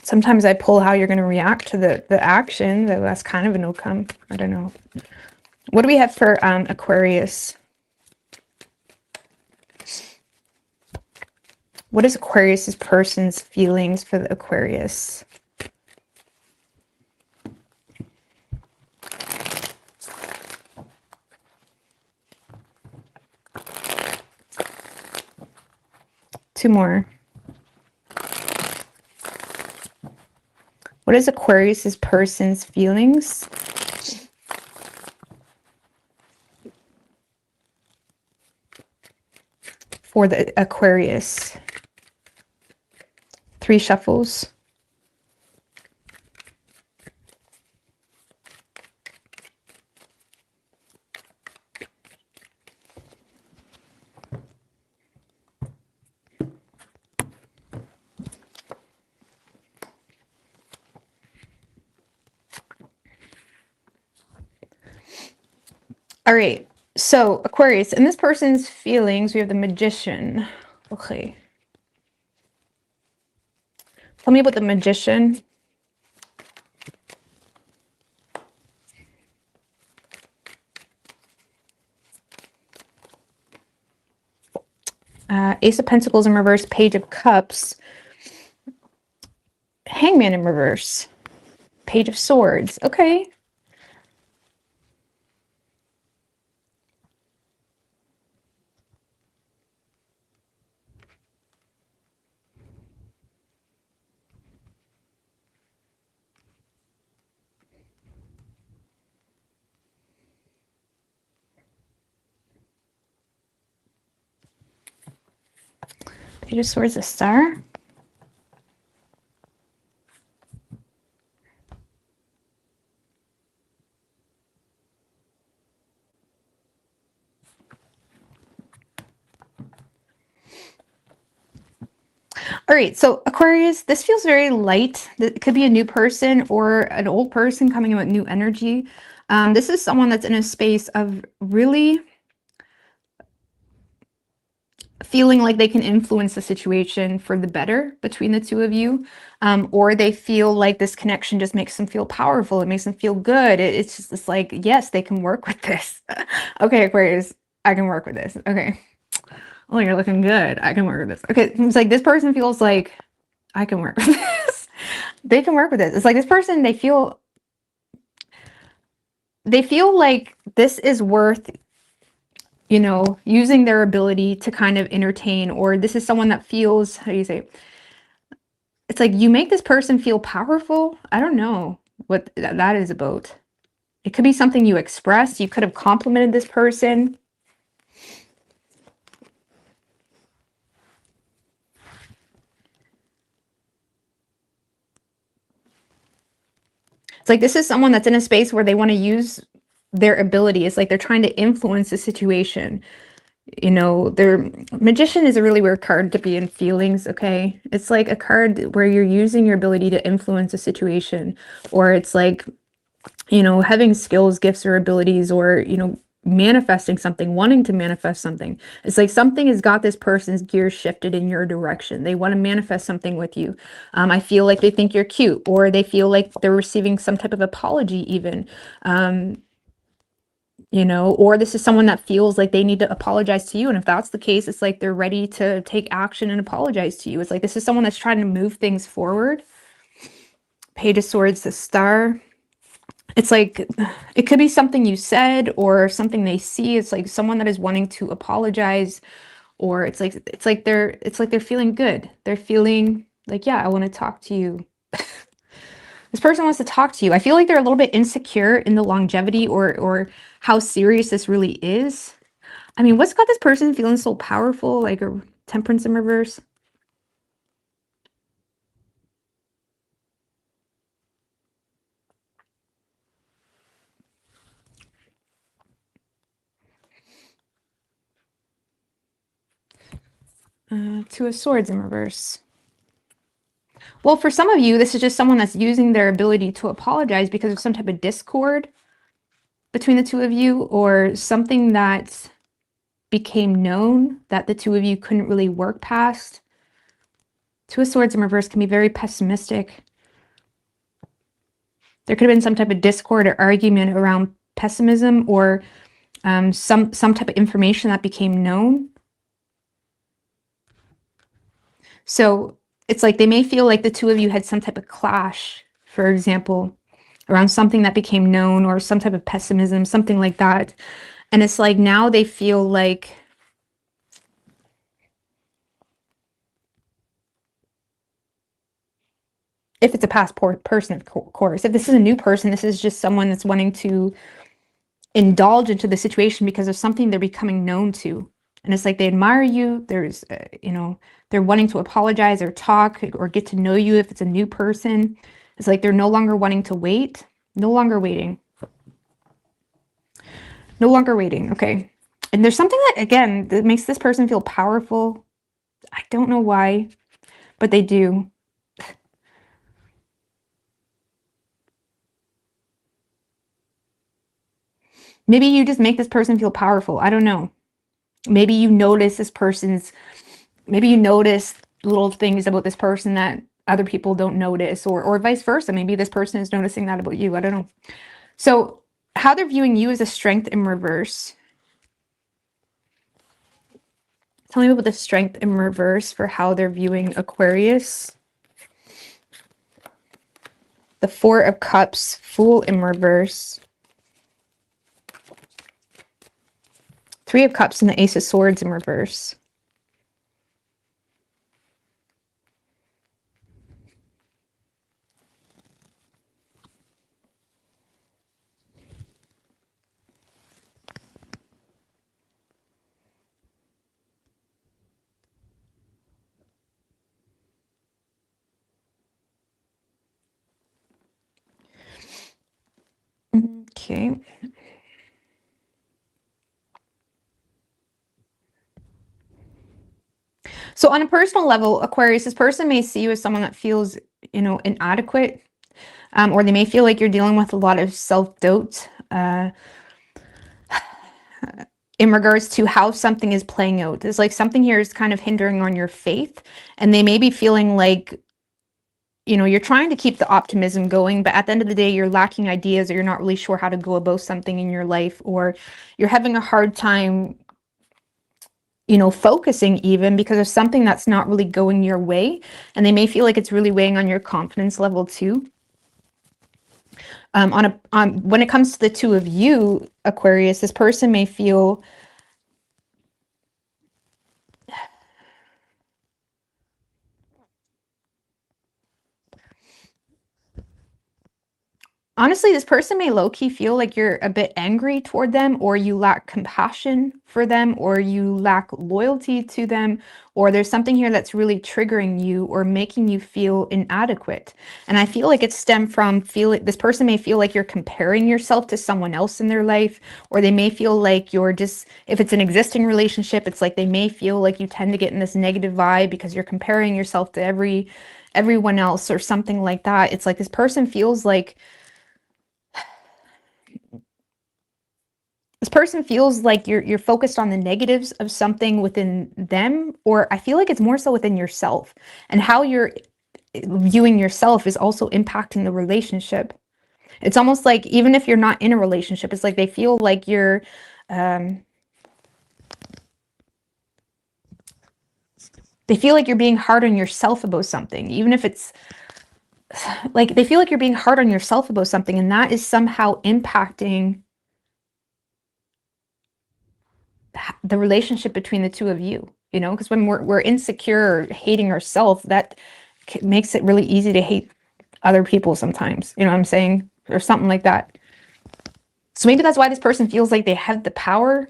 Sometimes I pull how you're going to react to the action. That's kind of an outcome. I don't know. What do we have for Aquarius? What is Aquarius's person's feelings for the Aquarius? Two more. What is Aquarius's person's feelings for the Aquarius? 3 shuffles. All right, so Aquarius, in this person's feelings, we have the Magician. Okay. Tell me about the Magician. Ace of Pentacles in reverse, Page of Cups, Hangman in reverse, Page of Swords. Okay. Page of Swords, a Star. All right, so Aquarius, this feels very light. It could be a new person or an old person coming in with new energy. This is someone that's in a space of really feeling like they can influence the situation for the better between the two of you, or they feel like this connection just makes them feel powerful. It makes them feel good. It's just it's like, yes, they can work with this. Okay, Aquarius, I can work with this. Okay. Oh, you're looking good. I can work with this. Okay, it's like this person feels like I can work with this. They can work with this. It's like this person, they feel like this is worth, you know, using their ability to kind of entertain, or this is someone that feels, how do you say, it's like you make this person feel powerful. I don't know what that is about. It could be something you expressed. You could have complimented this person. It's like this is someone that's in a space where they want to use their ability. It's like they're trying to influence the situation. You know, their Magician is a really weird card to be in feelings, okay? It's like a card where you're using your ability to influence a situation, or it's like, you know, having skills, gifts, or abilities, or, you know, manifesting something, wanting to manifest something. It's like something has got this person's gears shifted in your direction. They want to manifest something with you. I feel like they think you're cute, or they feel like they're receiving some type of apology even. You know, or this is someone that feels like they need to apologize to you. And if that's the case, it's like they're ready to take action and apologize to you. It's like this is someone that's trying to move things forward. Page of Swords, the Star. It's like it could be something you said or something they see. It's like someone that is wanting to apologize, or it's like they're feeling good. They're feeling like, yeah, I want to talk to you. This person wants to talk to you. I feel like they're a little bit insecure in the longevity or how serious this really is. I mean, what's got this person feeling so powerful? Like a Temperance in reverse. Two of Swords in reverse. Well, for some of you, this is just someone that's using their ability to apologize because of some type of discord between the two of you, or something that became known that the two of you couldn't really work past. Two of Swords in reverse can be very pessimistic. There could have been some type of discord or argument around pessimism, or some type of information that became known. So it's like they may feel like the two of you had some type of clash, for example, around something that became known, or some type of pessimism, something like that. And it's like now they feel like if it's a past person, of course, if this is a new person, this is just someone that's wanting to indulge into the situation because of something they're becoming known to. And it's like they admire you. There's, you know, they're wanting to apologize or talk or get to know you if it's a new person. It's like they're no longer wanting to wait. No longer waiting. No longer waiting. Okay. And there's something that, again, that makes this person feel powerful. I don't know why, but they do. Maybe you just make this person feel powerful. I don't know. Maybe you notice this person's, maybe you notice little things about this person that other people don't notice, or vice versa. Maybe this person is noticing that about you. I don't know. So how they're viewing you is a strength in reverse. Tell me about the strength in reverse for how they're viewing Aquarius. The Four of Cups, Fool in reverse. Three of Cups and the Ace of Swords in reverse. Okay. So on a personal level, Aquarius, this person may see you as someone that feels, you know, inadequate, or they may feel like you're dealing with a lot of self-doubt in regards to how something is playing out. There's like something here is kind of hindering on your faith, and they may be feeling like, you know, you're trying to keep the optimism going, but at the end of the day, you're lacking ideas, or you're not really sure how to go about something in your life, or you're having a hard time, you know, focusing even because of something that's not really going your way. And they may feel like it's really weighing on your confidence level too. When it comes to the two of you, Aquarius, this person may feel honestly, this person may low-key feel like you're a bit angry toward them, or you lack compassion for them, or you lack loyalty to them, or there's something here that's really triggering you or making you feel inadequate. And I feel like it's stemmed from this person may feel like you're comparing yourself to someone else in their life, or they may feel like you're just, if it's an existing relationship, it's like they may feel like you tend to get in this negative vibe because you're comparing yourself to everyone else or something like that. It's like this person feels like you're focused on the negatives of something within them, or I feel like it's more so within yourself, and how you're viewing yourself is also impacting the relationship. It's almost like even if you're not in a relationship, it's like they feel like you're being hard on yourself about something, even if it's like they feel like you're being hard on yourself about something, and that is somehow impacting the relationship between the two of you, you know, because when we're insecure or hating ourselves, that makes it really easy to hate other people sometimes, you know what I'm saying, or something like that. So maybe that's why this person feels like they have the power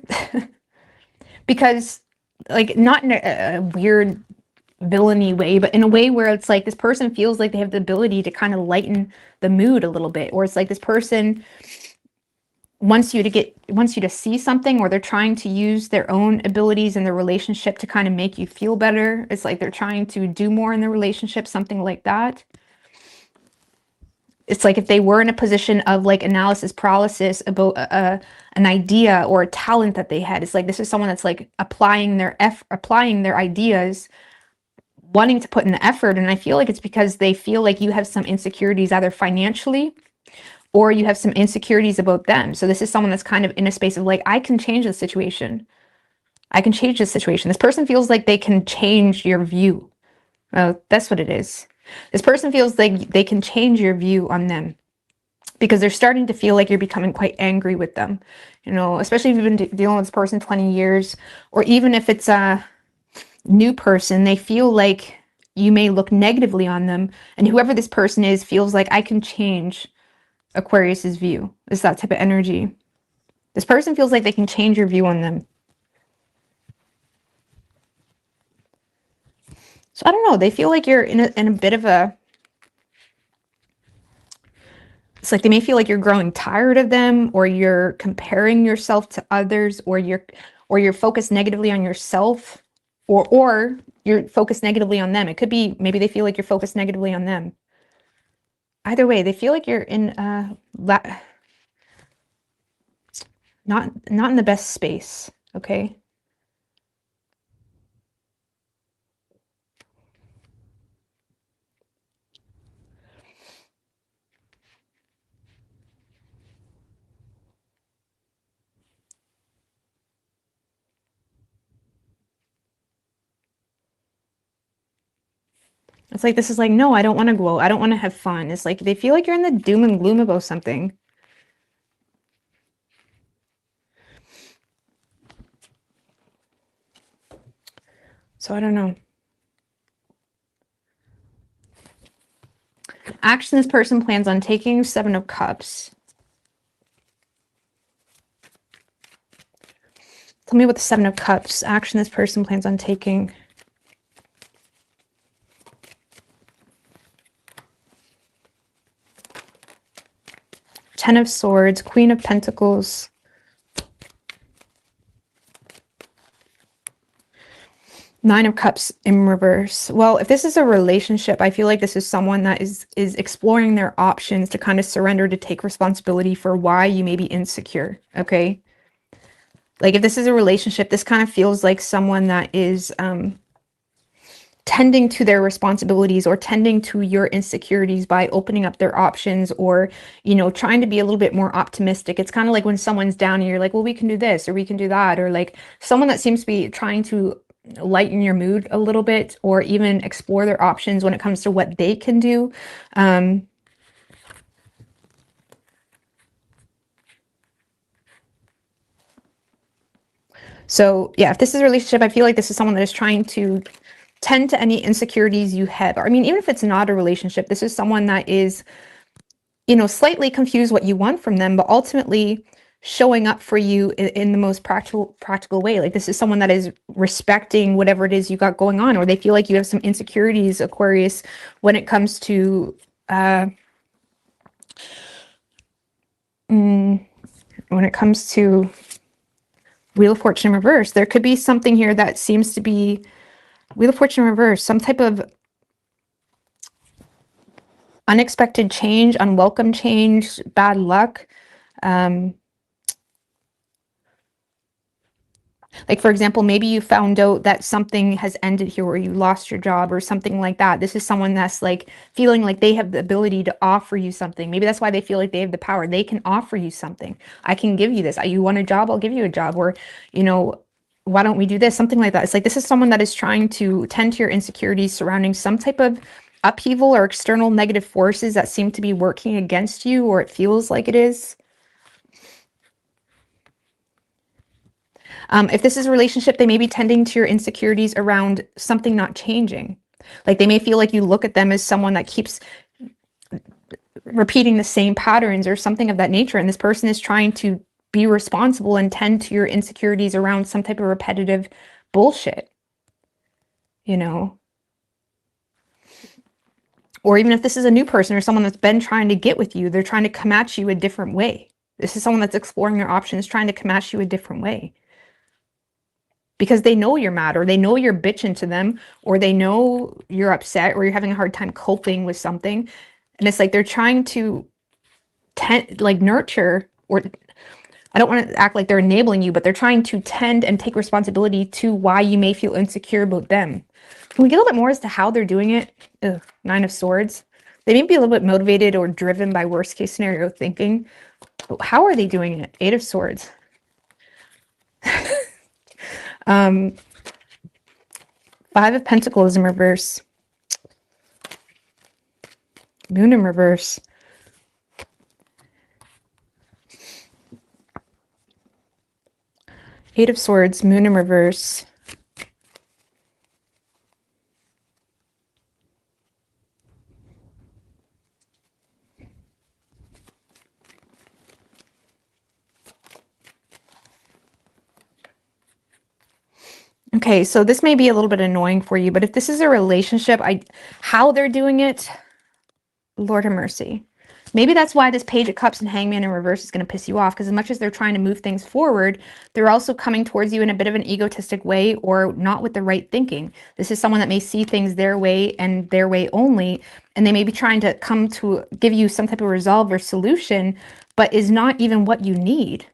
because, like, not in a weird villainy way, but in a way where it's like this person feels like they have the ability to kind of lighten the mood a little bit, or it's like this person wants you to see something, or they're trying to use their own abilities in the relationship to kind of make you feel better. It's like they're trying to do more in the relationship, something like that. It's like if they were in a position of like analysis paralysis about an idea or a talent that they had, it's like this is someone that's like applying their ideas, wanting to put in the effort. And I feel like it's because they feel like you have some insecurities, either financially, or you have some insecurities about them. So this is someone that's kind of in a space of like, I can change the situation. I can change the situation. This person feels like they can change your view. Oh, that's what it is. This person feels like they can change your view on them because they're starting to feel like you're becoming quite angry with them. You know, especially if you've been dealing with this person 20 years, or even if it's a new person, they feel like you may look negatively on them. And whoever this person is feels like I can change Aquarius's view. Is that type of energy. This person feels like they can change your view on them. So I don't know. They feel like you're in a bit of a, it's like they may feel like you're growing tired of them, or you're comparing yourself to others, or you're focused negatively on yourself, or you're focused negatively on them. It could be maybe they feel like you're focused negatively on them. Either way, they feel like you're in not in the best space, okay? It's like, this is like, no, I don't want to go out. I don't want to have fun. It's like they feel like you're in the doom and gloom about something. So I don't know. Action this person plans on taking, 7 of Cups. Tell me what the 7 of Cups. Action this person plans on taking. Ten of Swords, Queen of Pentacles. Nine of Cups in reverse. Well, if this is a relationship, I feel like this is someone that is exploring their options to kind of surrender, to take responsibility for why you may be insecure, okay? Like if this is a relationship, this kind of feels like someone that is tending to their responsibilities or tending to your insecurities by opening up their options, or, you know, trying to be a little bit more optimistic. It's kind of like when someone's down and you're like, well, we can do this or we can do that, or like someone that seems to be trying to lighten your mood a little bit, or even explore their options when it comes to what they can do. So yeah, if this is a relationship, I feel like this is someone that is trying to tend to any insecurities you have. I mean, even if it's not a relationship, this is someone that is, you know, slightly confused what you want from them, but ultimately showing up for you in the most practical way. Like this is someone that is respecting whatever it is you got going on, or they feel like you have some insecurities, Aquarius, when it comes to Wheel of Fortune in reverse. There could be something here that seems to be Wheel of Fortune in reverse, some type of unexpected change, unwelcome change, bad luck. Like, for example, maybe you found out that something has ended here, or you lost your job or something like that. This is someone that's like feeling like they have the ability to offer you something. Maybe that's why they feel like they have the power. They can offer you something. I can give you this. You want a job? I'll give you a job. Or, you know, why don't we do this? Something like that. It's like this is someone that is trying to tend to your insecurities surrounding some type of upheaval or external negative forces that seem to be working against you, or it feels like it is. If this is a relationship, they may be tending to your insecurities around something not changing. Like they may feel like you look at them as someone that keeps repeating the same patterns or something of that nature. And this person is trying to be responsible and tend to your insecurities around some type of repetitive bullshit, you know? Or even if this is a new person or someone that's been trying to get with you, they're trying to come at you a different way. This is someone that's exploring their options, trying to come at you a different way. Because they know you're mad, or they know you're bitching to them, or they know you're upset, or you're having a hard time coping with something. And it's like they're trying to nurture, or I don't want to act like they're enabling you, but they're trying to tend and take responsibility to why you may feel insecure about them. Can we get a little bit more as to how they're doing it? Ugh, 9 of Swords. They may be a little bit motivated or driven by worst case scenario thinking. But how are they doing it? 8 of Swords. 5 of Pentacles in reverse. Moon in reverse. Eight of Swords, Moon in reverse. Okay, so this may be a little bit annoying for you, but if this is a relationship, how they're doing it, Lord have mercy. Maybe that's why this Page of Cups and Hangman in reverse is going to piss you off, because as much as they're trying to move things forward, they're also coming towards you in a bit of an egotistic way, or not with the right thinking. This is someone that may see things their way and their way only, and they may be trying to come to give you some type of resolve or solution, but is not even what you need.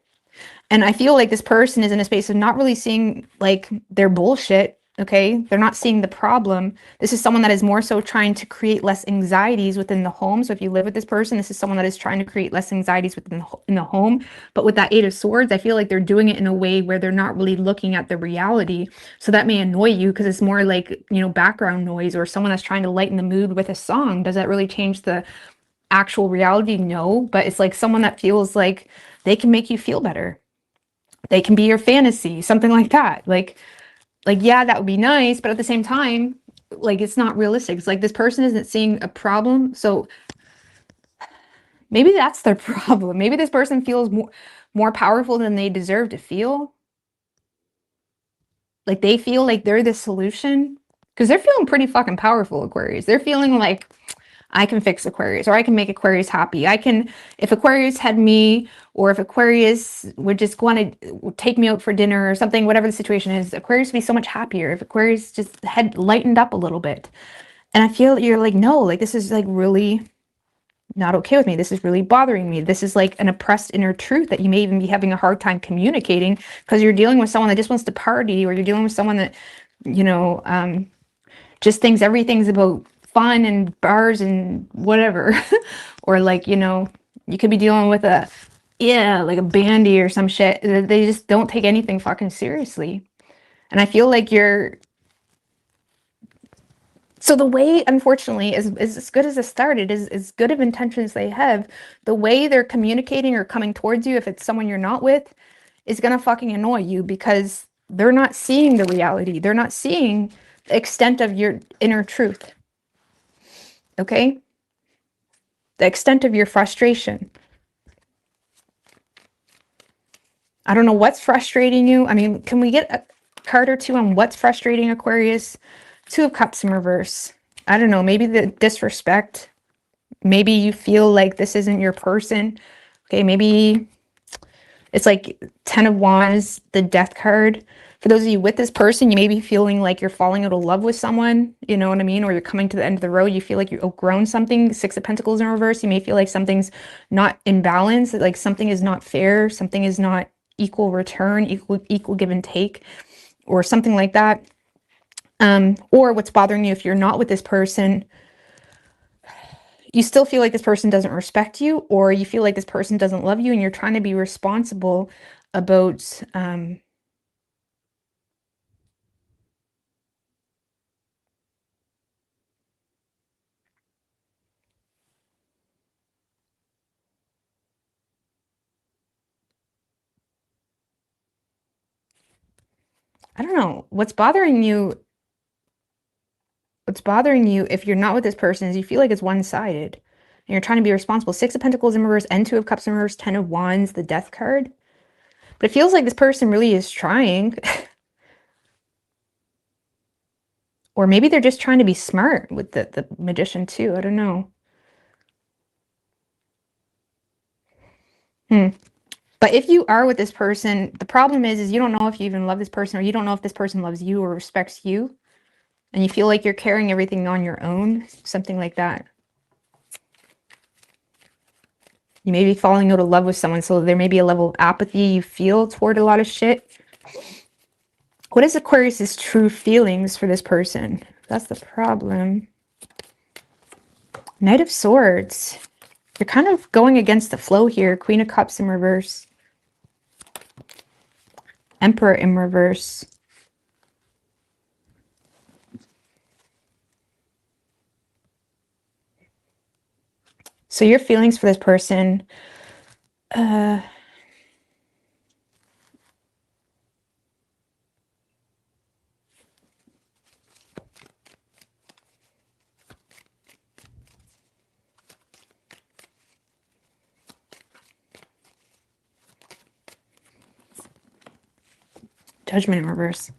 And I feel like this person is in a space of not really seeing like their bullshit Okay, they're not seeing the problem. This is someone that is more so trying to create less anxieties within the home. So if you live with this person, this is someone that is trying to create less anxieties within in the home. But with that Eight of Swords, I feel like they're doing it in a way where they're not really looking at the reality. So that may annoy you because it's more like, you know, background noise, or someone that's trying to lighten the mood with a song. Does that really change the actual reality? No, but it's like someone that feels like they can make you feel better. They can be your fantasy, something like that. Like, yeah, that would be nice, but at the same time, like, it's not realistic. It's like this person isn't seeing a problem. So maybe that's their problem. Maybe this person feels more powerful than they deserve to feel. Like they feel like they're the solution because they're feeling pretty fucking powerful, Aquarius. They're feeling like I can fix Aquarius, or I can make Aquarius happy. I can, if Aquarius had me, or if Aquarius would just want to take me out for dinner or something, whatever the situation is, Aquarius would be so much happier if Aquarius just had lightened up a little bit. And I feel that you're like, no, like this is like really not okay with me. This is really bothering me. This is like an oppressed inner truth that you may even be having a hard time communicating because you're dealing with someone that just wants to party, or you're dealing with someone that, you know, just thinks everything's about fun and bars and whatever. Or like, you know, you could be dealing with a, yeah, like a bandy or some shit. They just don't take anything fucking seriously. And I feel like you're, so the way, unfortunately, is as good as it started, is as good of intentions they have, the way they're communicating or coming towards you, if it's someone you're not with, is gonna fucking annoy you because they're not seeing the reality. They're not seeing the extent of your inner truth. Okay? The extent of your frustration. I don't know what's frustrating you. I mean, can we get a card or two on what's frustrating Aquarius? Two of Cups in reverse. I don't know, maybe the disrespect. Maybe you feel like this isn't your person. Okay, maybe it's like Ten of Wands, the Death card. For those of you with this person, you may be feeling like you're falling out of love with someone, you know what I mean? Or you're coming to the end of the road, you feel like you've outgrown something. Six of Pentacles in reverse, you may feel like something's not in balance, like something is not fair, something is not equal return, equal give and take, or something like that. Or what's bothering you if you're not with this person, you still feel like this person doesn't respect you, or you feel like this person doesn't love you, and you're trying to be responsible about I don't know, what's bothering you if you're not with this person is you feel like it's one-sided and you're trying to be responsible. Six of Pentacles in reverse and Two of Cups in reverse, Ten of Wands, the Death card. But it feels like this person really is trying. Or maybe they're just trying to be smart with the Magician too. I don't know. But if you are with this person, the problem is you don't know if you even love this person, or you don't know if this person loves you or respects you. And you feel like you're carrying everything on your own, something like that. You may be falling out of love with someone, so there may be a level of apathy you feel toward a lot of shit. What is Aquarius's true feelings for this person? That's the problem. Knight of Swords. You're kind of going against the flow here. Queen of Cups in reverse. Emperor in reverse. So your feelings for this person, Judgment in reverse.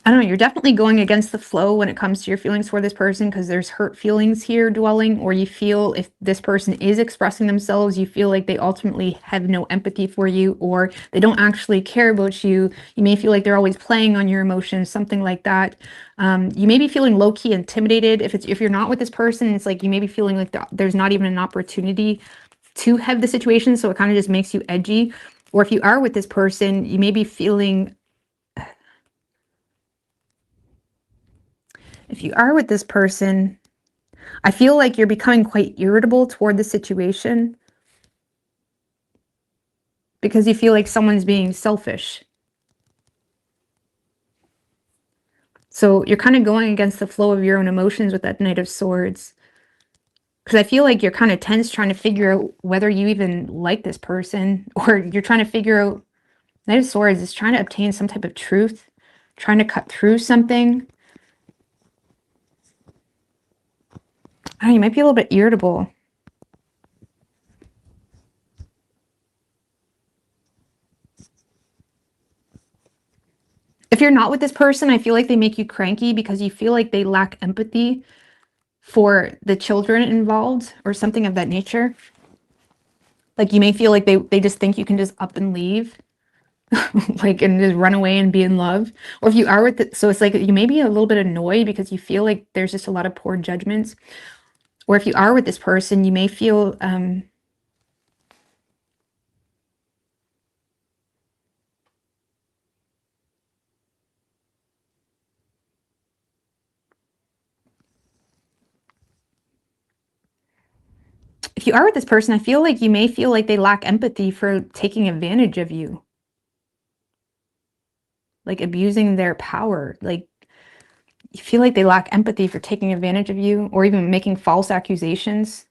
I don't know, you're definitely going against the flow when it comes to your feelings for this person, because there's hurt feelings here dwelling, or you feel if this person is expressing themselves, you feel like they ultimately have no empathy for you, or they don't actually care about you. You may feel like they're always playing on your emotions, something like that. You may be feeling low-key intimidated. If you're not with this person, it's like you may be feeling like there's not even an opportunity to have the situation, so it kind of just makes you edgy. Or if you are with this person, you may be feeling If you are with this person, I feel like you're becoming quite irritable toward the situation because you feel like someone's being selfish. So you're kind of going against the flow of your own emotions with that Knight of Swords. Because I feel like you're kind of tense trying to figure out whether you even like this person, or you're trying to figure out, Knight of Swords is trying to obtain some type of truth, trying to cut through something. I don't know, you might be a little bit irritable. If you're not with this person, I feel like they make you cranky because you feel like they lack empathy for the children involved or something of that nature. Like you may feel like they just think you can just up and leave. Like, and just run away and be in love. Or if you are with it, so it's like you may be a little bit annoyed because you feel like there's just a lot of poor judgments. Or if you are with this person, you may feel if you are with this person, I feel like you may feel like they lack empathy for taking advantage of you, like abusing their power. Like you feel like they lack empathy for taking advantage of you, or even making false accusations.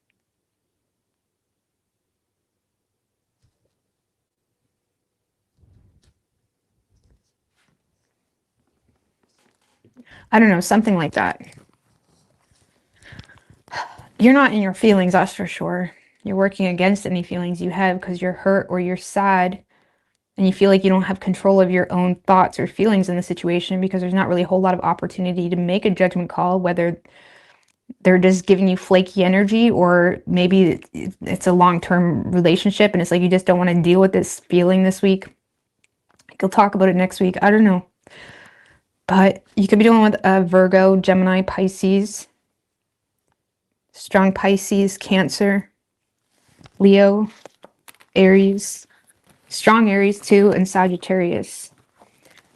I don't know, something like that. You're not in your feelings, that's for sure. You're working against any feelings you have because you're hurt or you're sad. And you feel like you don't have control of your own thoughts or feelings in the situation because there's not really a whole lot of opportunity to make a judgment call, whether they're just giving you flaky energy or maybe it's a long-term relationship and it's like you just don't want to deal with this feeling this week. You'll talk about it next week. I don't know. But you could be dealing with a Virgo, Gemini, Pisces, strong Pisces, Cancer, Leo, Aries, strong Aries too, and Sagittarius.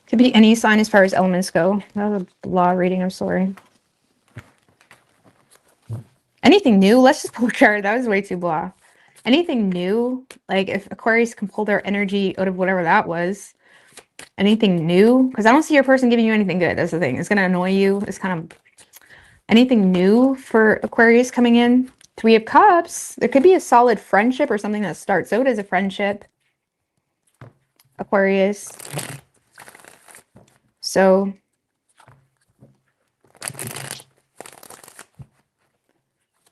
Could be any sign as far as elements go. That was a law reading, I'm sorry. Anything new? Let's just pull a card. That was way too blah. Anything new? Like if Aquarius can pull their energy out of whatever that was. Anything new? Because I don't see your person giving you anything good. That's the thing. It's going to annoy you. It's kind of anything new for Aquarius coming in. 3 of Cups. There could be a solid friendship or something that starts out as a friendship. Aquarius. So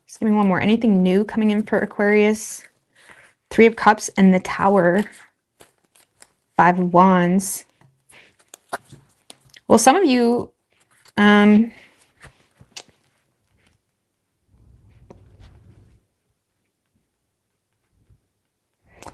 just give me one more. Anything new coming in for Aquarius? 3 of Cups and the Tower. 5 of Wands. Well, some of you, well,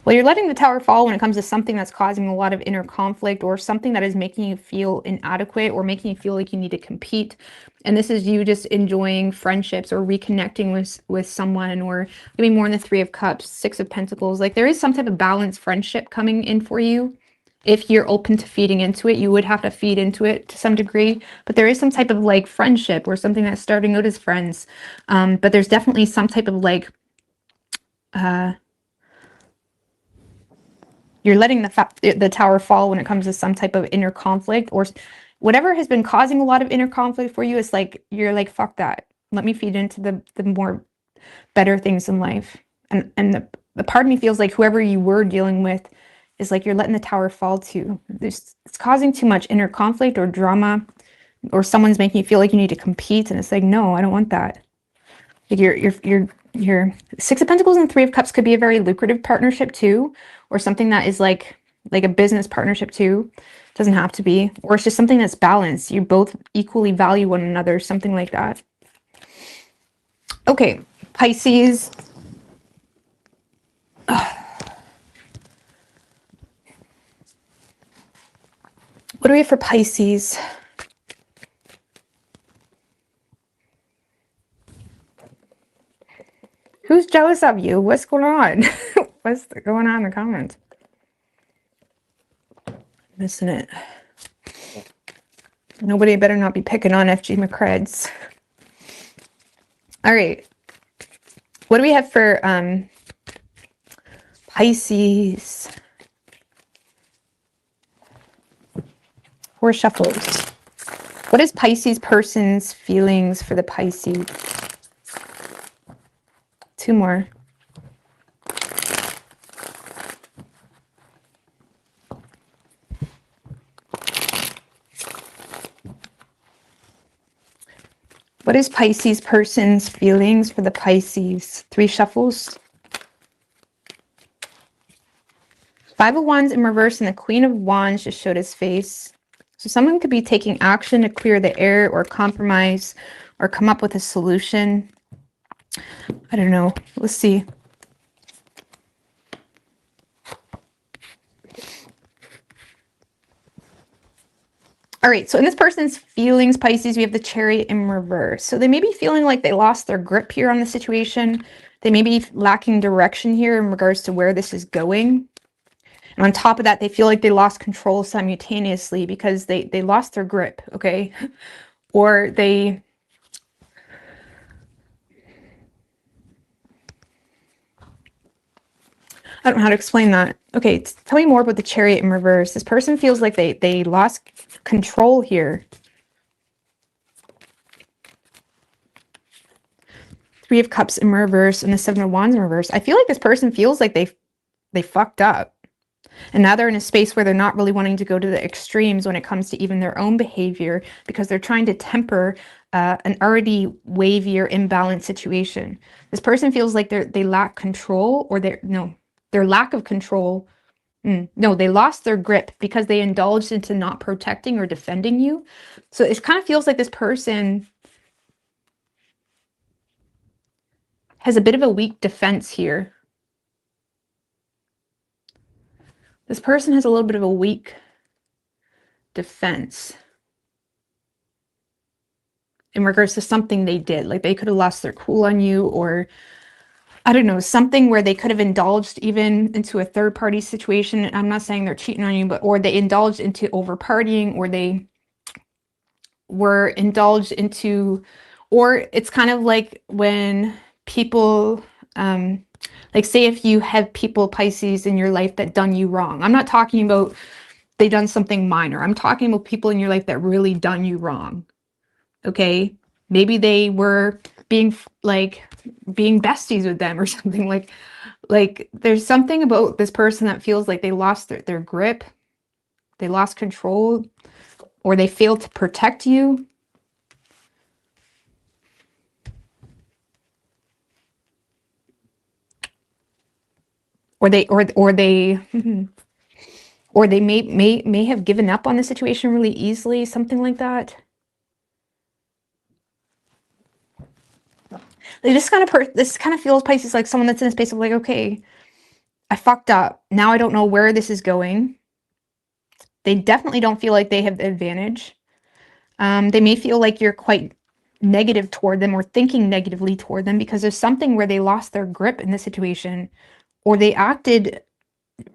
you're letting the Tower fall when it comes to something that's causing a lot of inner conflict or something that is making you feel inadequate or making you feel like you need to compete. And this is you just enjoying friendships or reconnecting with someone, or maybe more in the 3 of Cups, 6 of Pentacles. Like there is some type of balanced friendship coming in for you. If you're open to feeding into it, you would have to feed into it to some degree, but there is some type of like friendship or something that's starting out as friends. But there's definitely some type of like, you're letting the Tower fall when it comes to some type of inner conflict or whatever has been causing a lot of inner conflict for you. It's like, you're like, fuck that. Let me feed into the more better things in life. And the part of me feels like whoever you were dealing with is like you're letting the Tower fall too. It's causing too much inner conflict or drama, or someone's making you feel like you need to compete, and it's like, no, I don't want that. Like your 6 of Pentacles and 3 of Cups could be a very lucrative partnership too, or something that is like a business partnership too. It doesn't have to be, or it's just something that's balanced. You both equally value one another, something like that. Okay, Pisces. What do we have for Pisces? Who's jealous of you? What's going on? What's going on in the comments? Missing it. Nobody better not be picking on FG McCreds. All right. What do we have for Pisces? 4 shuffles. What is Pisces person's feelings for the Pisces? 2 more. What is Pisces person's feelings for the Pisces? 3 shuffles. 5 of Wands in reverse and the Queen of Wands just showed his face. So someone could be taking action to clear the air or compromise or come up with a solution. I don't know. Let's see. All right, so in this person's feelings, Pisces, we have the Chariot in reverse. So they may be feeling like they lost their grip here on the situation. They may be lacking direction here in regards to where this is going. And on top of that, they feel like they lost control simultaneously because they lost their grip, okay? Or they... I don't know how to explain that. Okay, tell me more about the Chariot in reverse. This person feels like they lost control here. 3 of Cups in reverse and the 7 of Wands in reverse. I feel like this person feels like they fucked up. And now they're in a space where they're not really wanting to go to the extremes when it comes to even their own behavior because they're trying to temper an already wavy or imbalanced situation. This person feels like they lack control, or their lack of control. No, they lost their grip because they indulged into not protecting or defending you. So it kind of feels like this person has a bit of a weak defense here. This person has a little bit of a weak defense in regards to something they did. Like they could have lost their cool on you, or I don't know, something where they could have indulged even into a third party situation. I'm not saying they're cheating on you, but or they indulged into over partying, or they were indulged into, or it's kind of like when people, like say if you have people, Pisces, in your life that done you wrong. I'm not talking about they done something minor. I'm talking about people in your life that really done you wrong. Okay, maybe they were being besties with them or something. Like there's something about this person that feels like they lost their grip, they lost control, or they failed to protect you. Or they or they may have given up on the situation really easily, something like that. They just this kind of feels, Pisces, like someone that's in a space of like, okay, I fucked up. Now I don't know where this is going. They definitely don't feel like they have the advantage. They may feel like you're quite negative toward them or thinking negatively toward them because there's something where they lost their grip in the situation, or they acted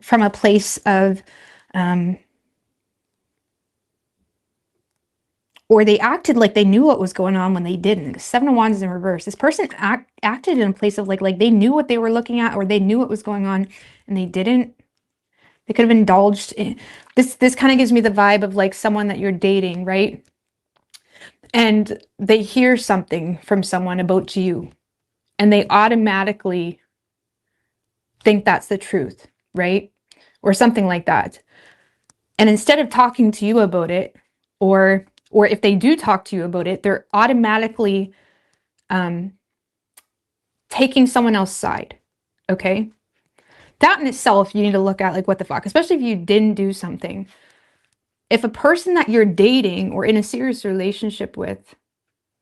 from a place of, or they acted like they knew what was going on when they didn't. 7 of Wands is in reverse. This person acted in a place of like they knew what they were looking at, or they knew what was going on and they didn't. They could have indulged in this kind of gives me the vibe of like someone that you're dating, right? And they hear something from someone about you and they automatically think that's the truth, right? Or something like that. And instead of talking to you about it, or if they do talk to you about it, they're automatically taking someone else's side, okay? That in itself, you need to look at like, what the fuck, especially if you didn't do something. If a person that you're dating or in a serious relationship with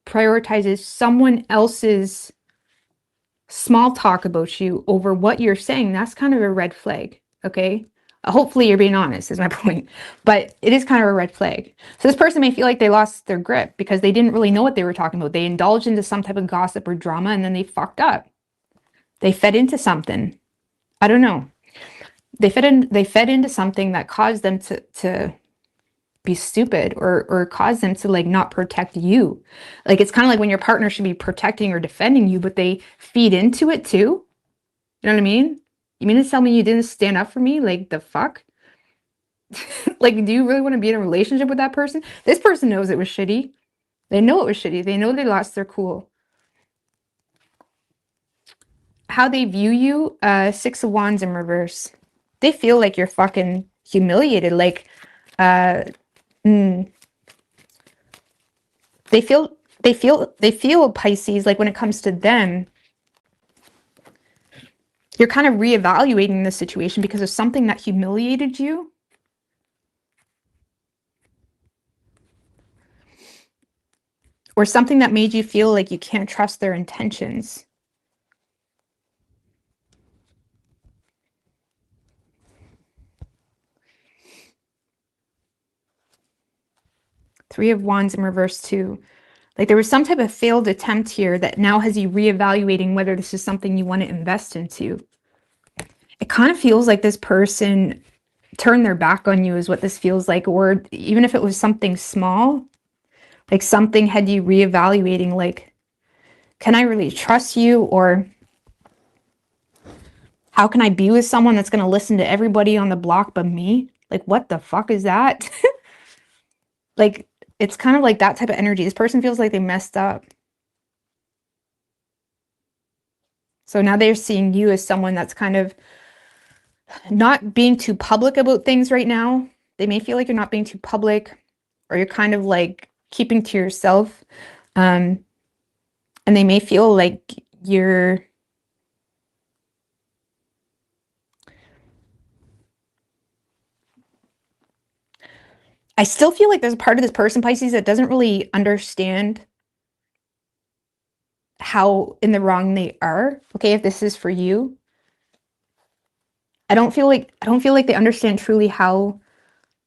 prioritizes someone else's small talk about you over what you're saying, that's kind of a red flag, okay? Hopefully you're being honest is my point, but it is kind of a red flag. So this person may feel like they lost their grip because they didn't really know what they were talking about. They indulged into some type of gossip or drama and then they fucked up. They fed into something. I don't know. They fed into something that caused them to be stupid or cause them to like not protect you. Like it's kind of like when your partner should be protecting or defending you, but they feed into it too. You know what I mean? You mean to tell me you didn't stand up for me? Like the fuck? Like, do you really want to be in a relationship with that person? This person knows it was shitty. They know it was shitty. They know they lost their cool. How they view you, Six of Wands in reverse. They feel like you're fucking humiliated. Like, they feel Pisces, like when it comes to them, you're kind of reevaluating the situation because of something that humiliated you. Or something that made you feel like you can't trust their intentions. Three of Wands in reverse too. Like there was some type of failed attempt here that now has you reevaluating whether this is something you want to invest into. It kind of feels like this person turned their back on you is what this feels like. Or even if it was something small, like something had you reevaluating, like, can I really trust you? Or how can I be with someone that's going to listen to everybody on the block but me? Like, what the fuck is that? Like, it's kind of like that type of energy. This person feels like they messed up. So now they're seeing you as someone that's kind of not being too public about things right now. They may feel like you're not being too public, or you're kind of like keeping to yourself. And they may feel like you're I still feel like there's a part of this person, Pisces, that doesn't really understand how in the wrong they are. Okay, if this is for you. I don't feel like they understand truly how,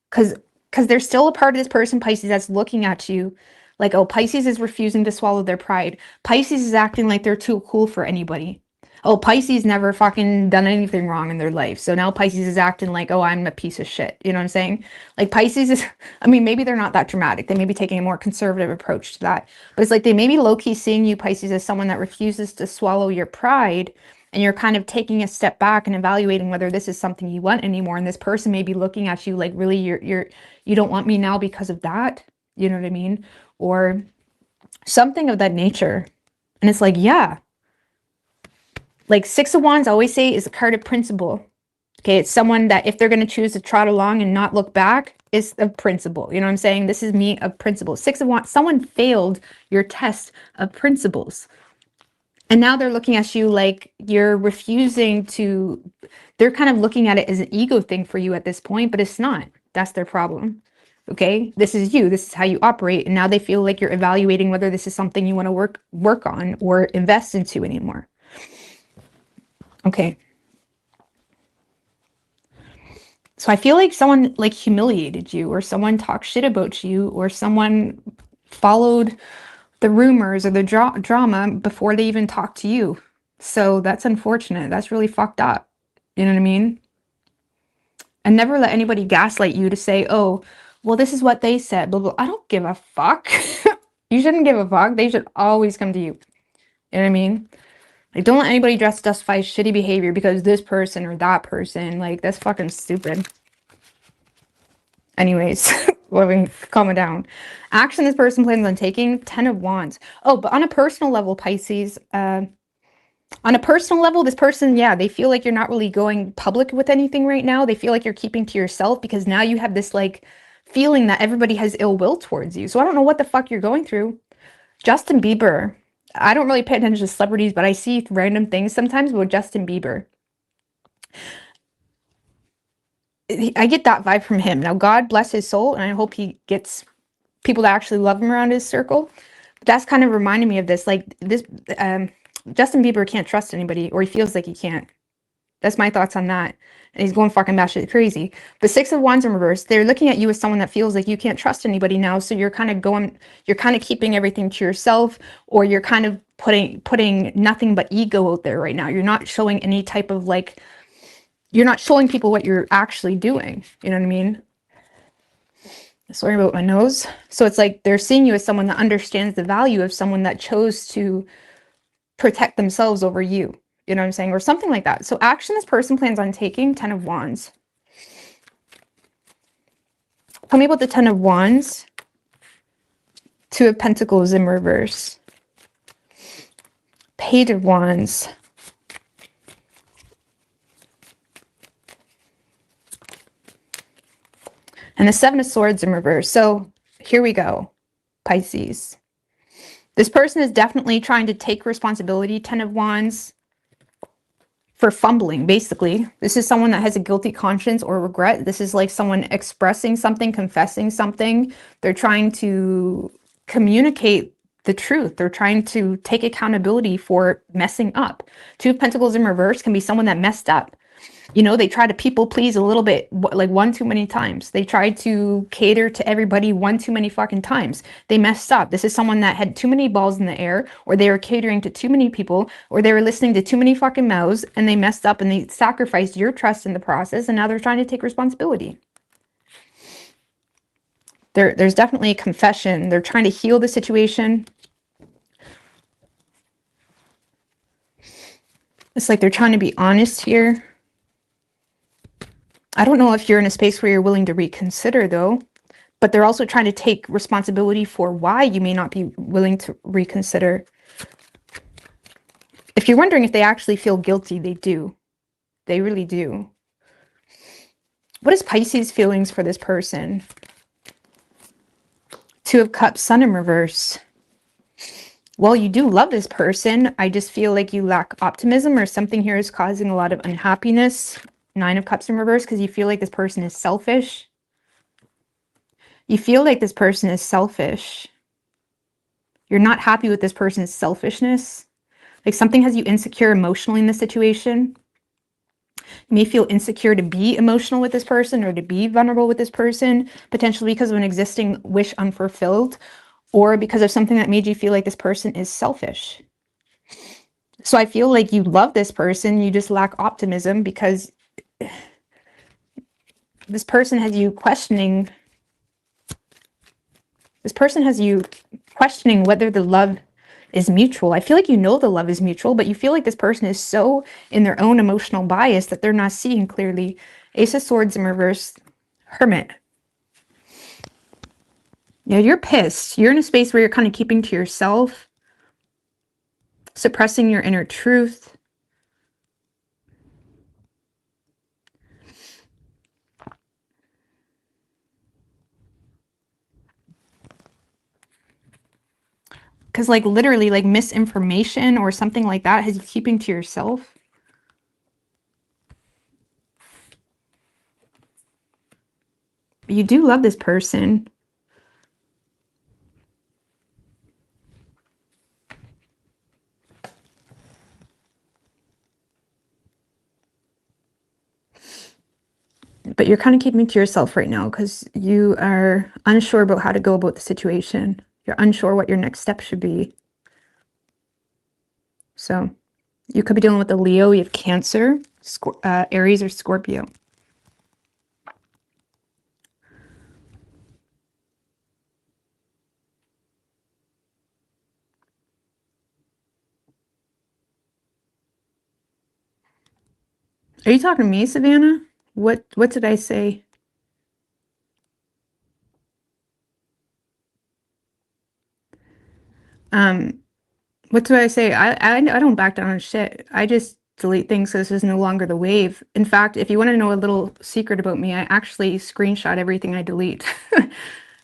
because there's still a part of this person, Pisces, that's looking at you like, oh, Pisces is refusing to swallow their pride. Pisces is acting like they're too cool for anybody. Oh, Pisces never fucking done anything wrong in their life. So now Pisces is acting like, oh, I'm a piece of shit. You know what I'm saying? Like Pisces is, I mean, maybe they're not that dramatic. They may be taking a more conservative approach to that. But it's like they may be low-key seeing you, Pisces, as someone that refuses to swallow your pride. And you're kind of taking a step back and evaluating whether this is something you want anymore. And this person may be looking at you like, really, you don't want me now because of that. You know what I mean? Or something of that nature. And it's like, yeah. Like Six of Wands, I always say, is a card of principle. Okay, it's someone that if they're going to choose to trot along and not look back, is a principle. You know what I'm saying? This is me of principles. Six of Wands, someone failed your test of principles. And now they're looking at you like you're refusing to, they're kind of looking at it as an ego thing for you at this point, but it's not. That's their problem. Okay, this is you. This is how you operate. And now they feel like you're evaluating whether this is something you want to work on or invest into anymore. Okay. So I feel like someone like humiliated you, or someone talked shit about you, or someone followed the rumors or the drama before they even talked to you. So that's unfortunate. That's really fucked up. You know what I mean? And never let anybody gaslight you to say, oh, well, this is what they said. Blah, blah. I don't give a fuck. You shouldn't give a fuck. They should always come to you. You know what I mean? Like, don't let anybody justify shitty behavior because this person or that person. Like, that's fucking stupid. Anyways, calm it down. Action this person plans on taking, 10 of Wands. Oh, but on a personal level, Pisces, on a personal level, this person, yeah, they feel like you're not really going public with anything right now. They feel like you're keeping to yourself because now you have this, like, feeling that everybody has ill will towards you. So I don't know what the fuck you're going through. Justin Bieber. I don't really pay attention to celebrities, but I see random things sometimes about Justin Bieber. I get that vibe from him. Now, God bless his soul, and I hope he gets people that actually love him around his circle. But that's kind of reminding me of this. Like, this, Justin Bieber can't trust anybody, or he feels like he can't. That's my thoughts on that. And he's going fucking batshit crazy. The Six of Wands in reverse, they're looking at you as someone that feels like you can't trust anybody now. So you're kind of keeping everything to yourself, or you're kind of putting nothing but ego out there right now. You're not showing any type of, like, you're not showing people what you're actually doing. You know what I mean? Sorry about my nose. So it's like they're seeing you as someone that understands the value of someone that chose to protect themselves over you. You know what I'm saying? Or something like that. So action this person plans on taking, 10 of Wands. Tell me about the 10 of Wands. 2 of Pentacles in reverse. Page of Wands. And the 7 of Swords in reverse. So here we go, Pisces. This person is definitely trying to take responsibility, 10 of Wands, for fumbling, basically. This is someone that has a guilty conscience or regret. This is like someone expressing something, confessing something. They're trying to communicate the truth. They're trying to take accountability for messing up. 2 of Pentacles in reverse can be someone that messed up. You know, they try to people please a little bit, like one too many times. They tried to cater to everybody one too many fucking times. They messed up. This is someone that had too many balls in the air, or they were catering to too many people, or they were listening to too many fucking mouths, and they messed up and they sacrificed your trust in the process, and now they're trying to take responsibility. There's definitely a confession. They're trying to heal the situation. It's like they're trying to be honest here. I don't know if you're in a space where you're willing to reconsider, though, but they're also trying to take responsibility for why you may not be willing to reconsider. If you're wondering if they actually feel guilty, they do. They really do. What is Pisces' feelings for this person? 2 of Cups, Sun in reverse. Well, you do love this person. I just feel like you lack optimism, or something here is causing a lot of unhappiness. 9 of Cups in reverse, because you feel like this person is selfish. You feel like this person is selfish. You're not happy with this person's selfishness. Like something has you insecure emotionally in this situation. You may feel insecure to be emotional with this person or to be vulnerable with this person, potentially because of an existing wish unfulfilled, or because of something that made you feel like this person is selfish. So I feel like you love this person, you just lack optimism because this person has you questioning. This person has you questioning whether the love is mutual. I feel like you know the love is mutual, but you feel like this person is so in their own emotional bias that they're not seeing clearly. Ace of Swords in reverse, Hermit. Yeah, you're pissed. You're in a space where you're kind of keeping to yourself, suppressing your inner truth. Because like literally like misinformation or something like that has you keeping to yourself. You do love this person. But you're kind of keeping to yourself right now because you are unsure about how to go about the situation. You're unsure what your next step should be. So you could be dealing with a Leo. You have Cancer, Aries, or Scorpio. Are you talking to me, Savannah? What did I say? What do I say? I don't back down on shit. I just delete things so this is no longer the wave. In fact, if you want to know a little secret about me, I actually screenshot everything I delete.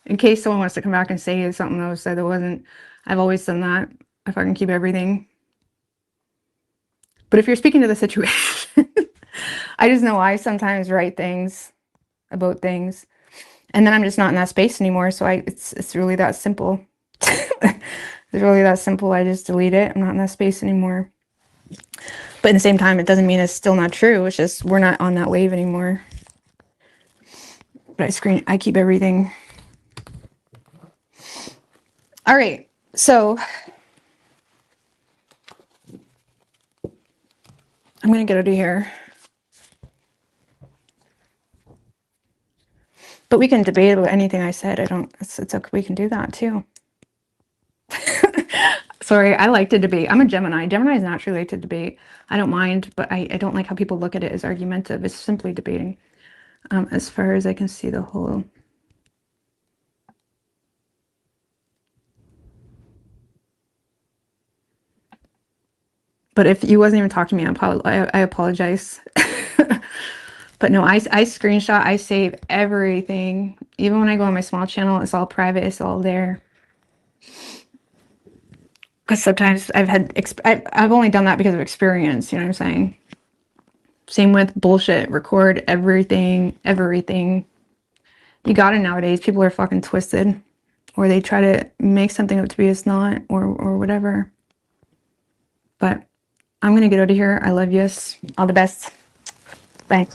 In case someone wants to come back and say something that was said that wasn't. I've always done that. I fucking keep everything. But if you're speaking to the situation, I just know I sometimes write things about things, and then I'm just not in that space anymore. So it's really that simple. It's really that simple. I just delete it. I'm not in that space anymore. But at the same time, it doesn't mean it's still not true. It's just we're not on that wave anymore. But I keep everything. All right. So I'm going to get out of here. But we can debate about anything I said. It's okay. We can do that too. Sorry, I like to debate. I'm a Gemini. Gemini is naturally like to debate. I don't mind, but I don't like how people look at it as argumentative. It's simply debating. As far as I can see the whole... But if you wasn't even talking to me, I apologize. But no, I screenshot, I save everything. Even when I go on my small channel, it's all private, it's all there. Because sometimes I've only done that because of experience, you know what I'm saying? Same with bullshit, record everything. You got it nowadays. People are fucking twisted. Or they try to make something up to be it's not, or whatever. But I'm gonna get out of here. I love yous. All the best. Bye.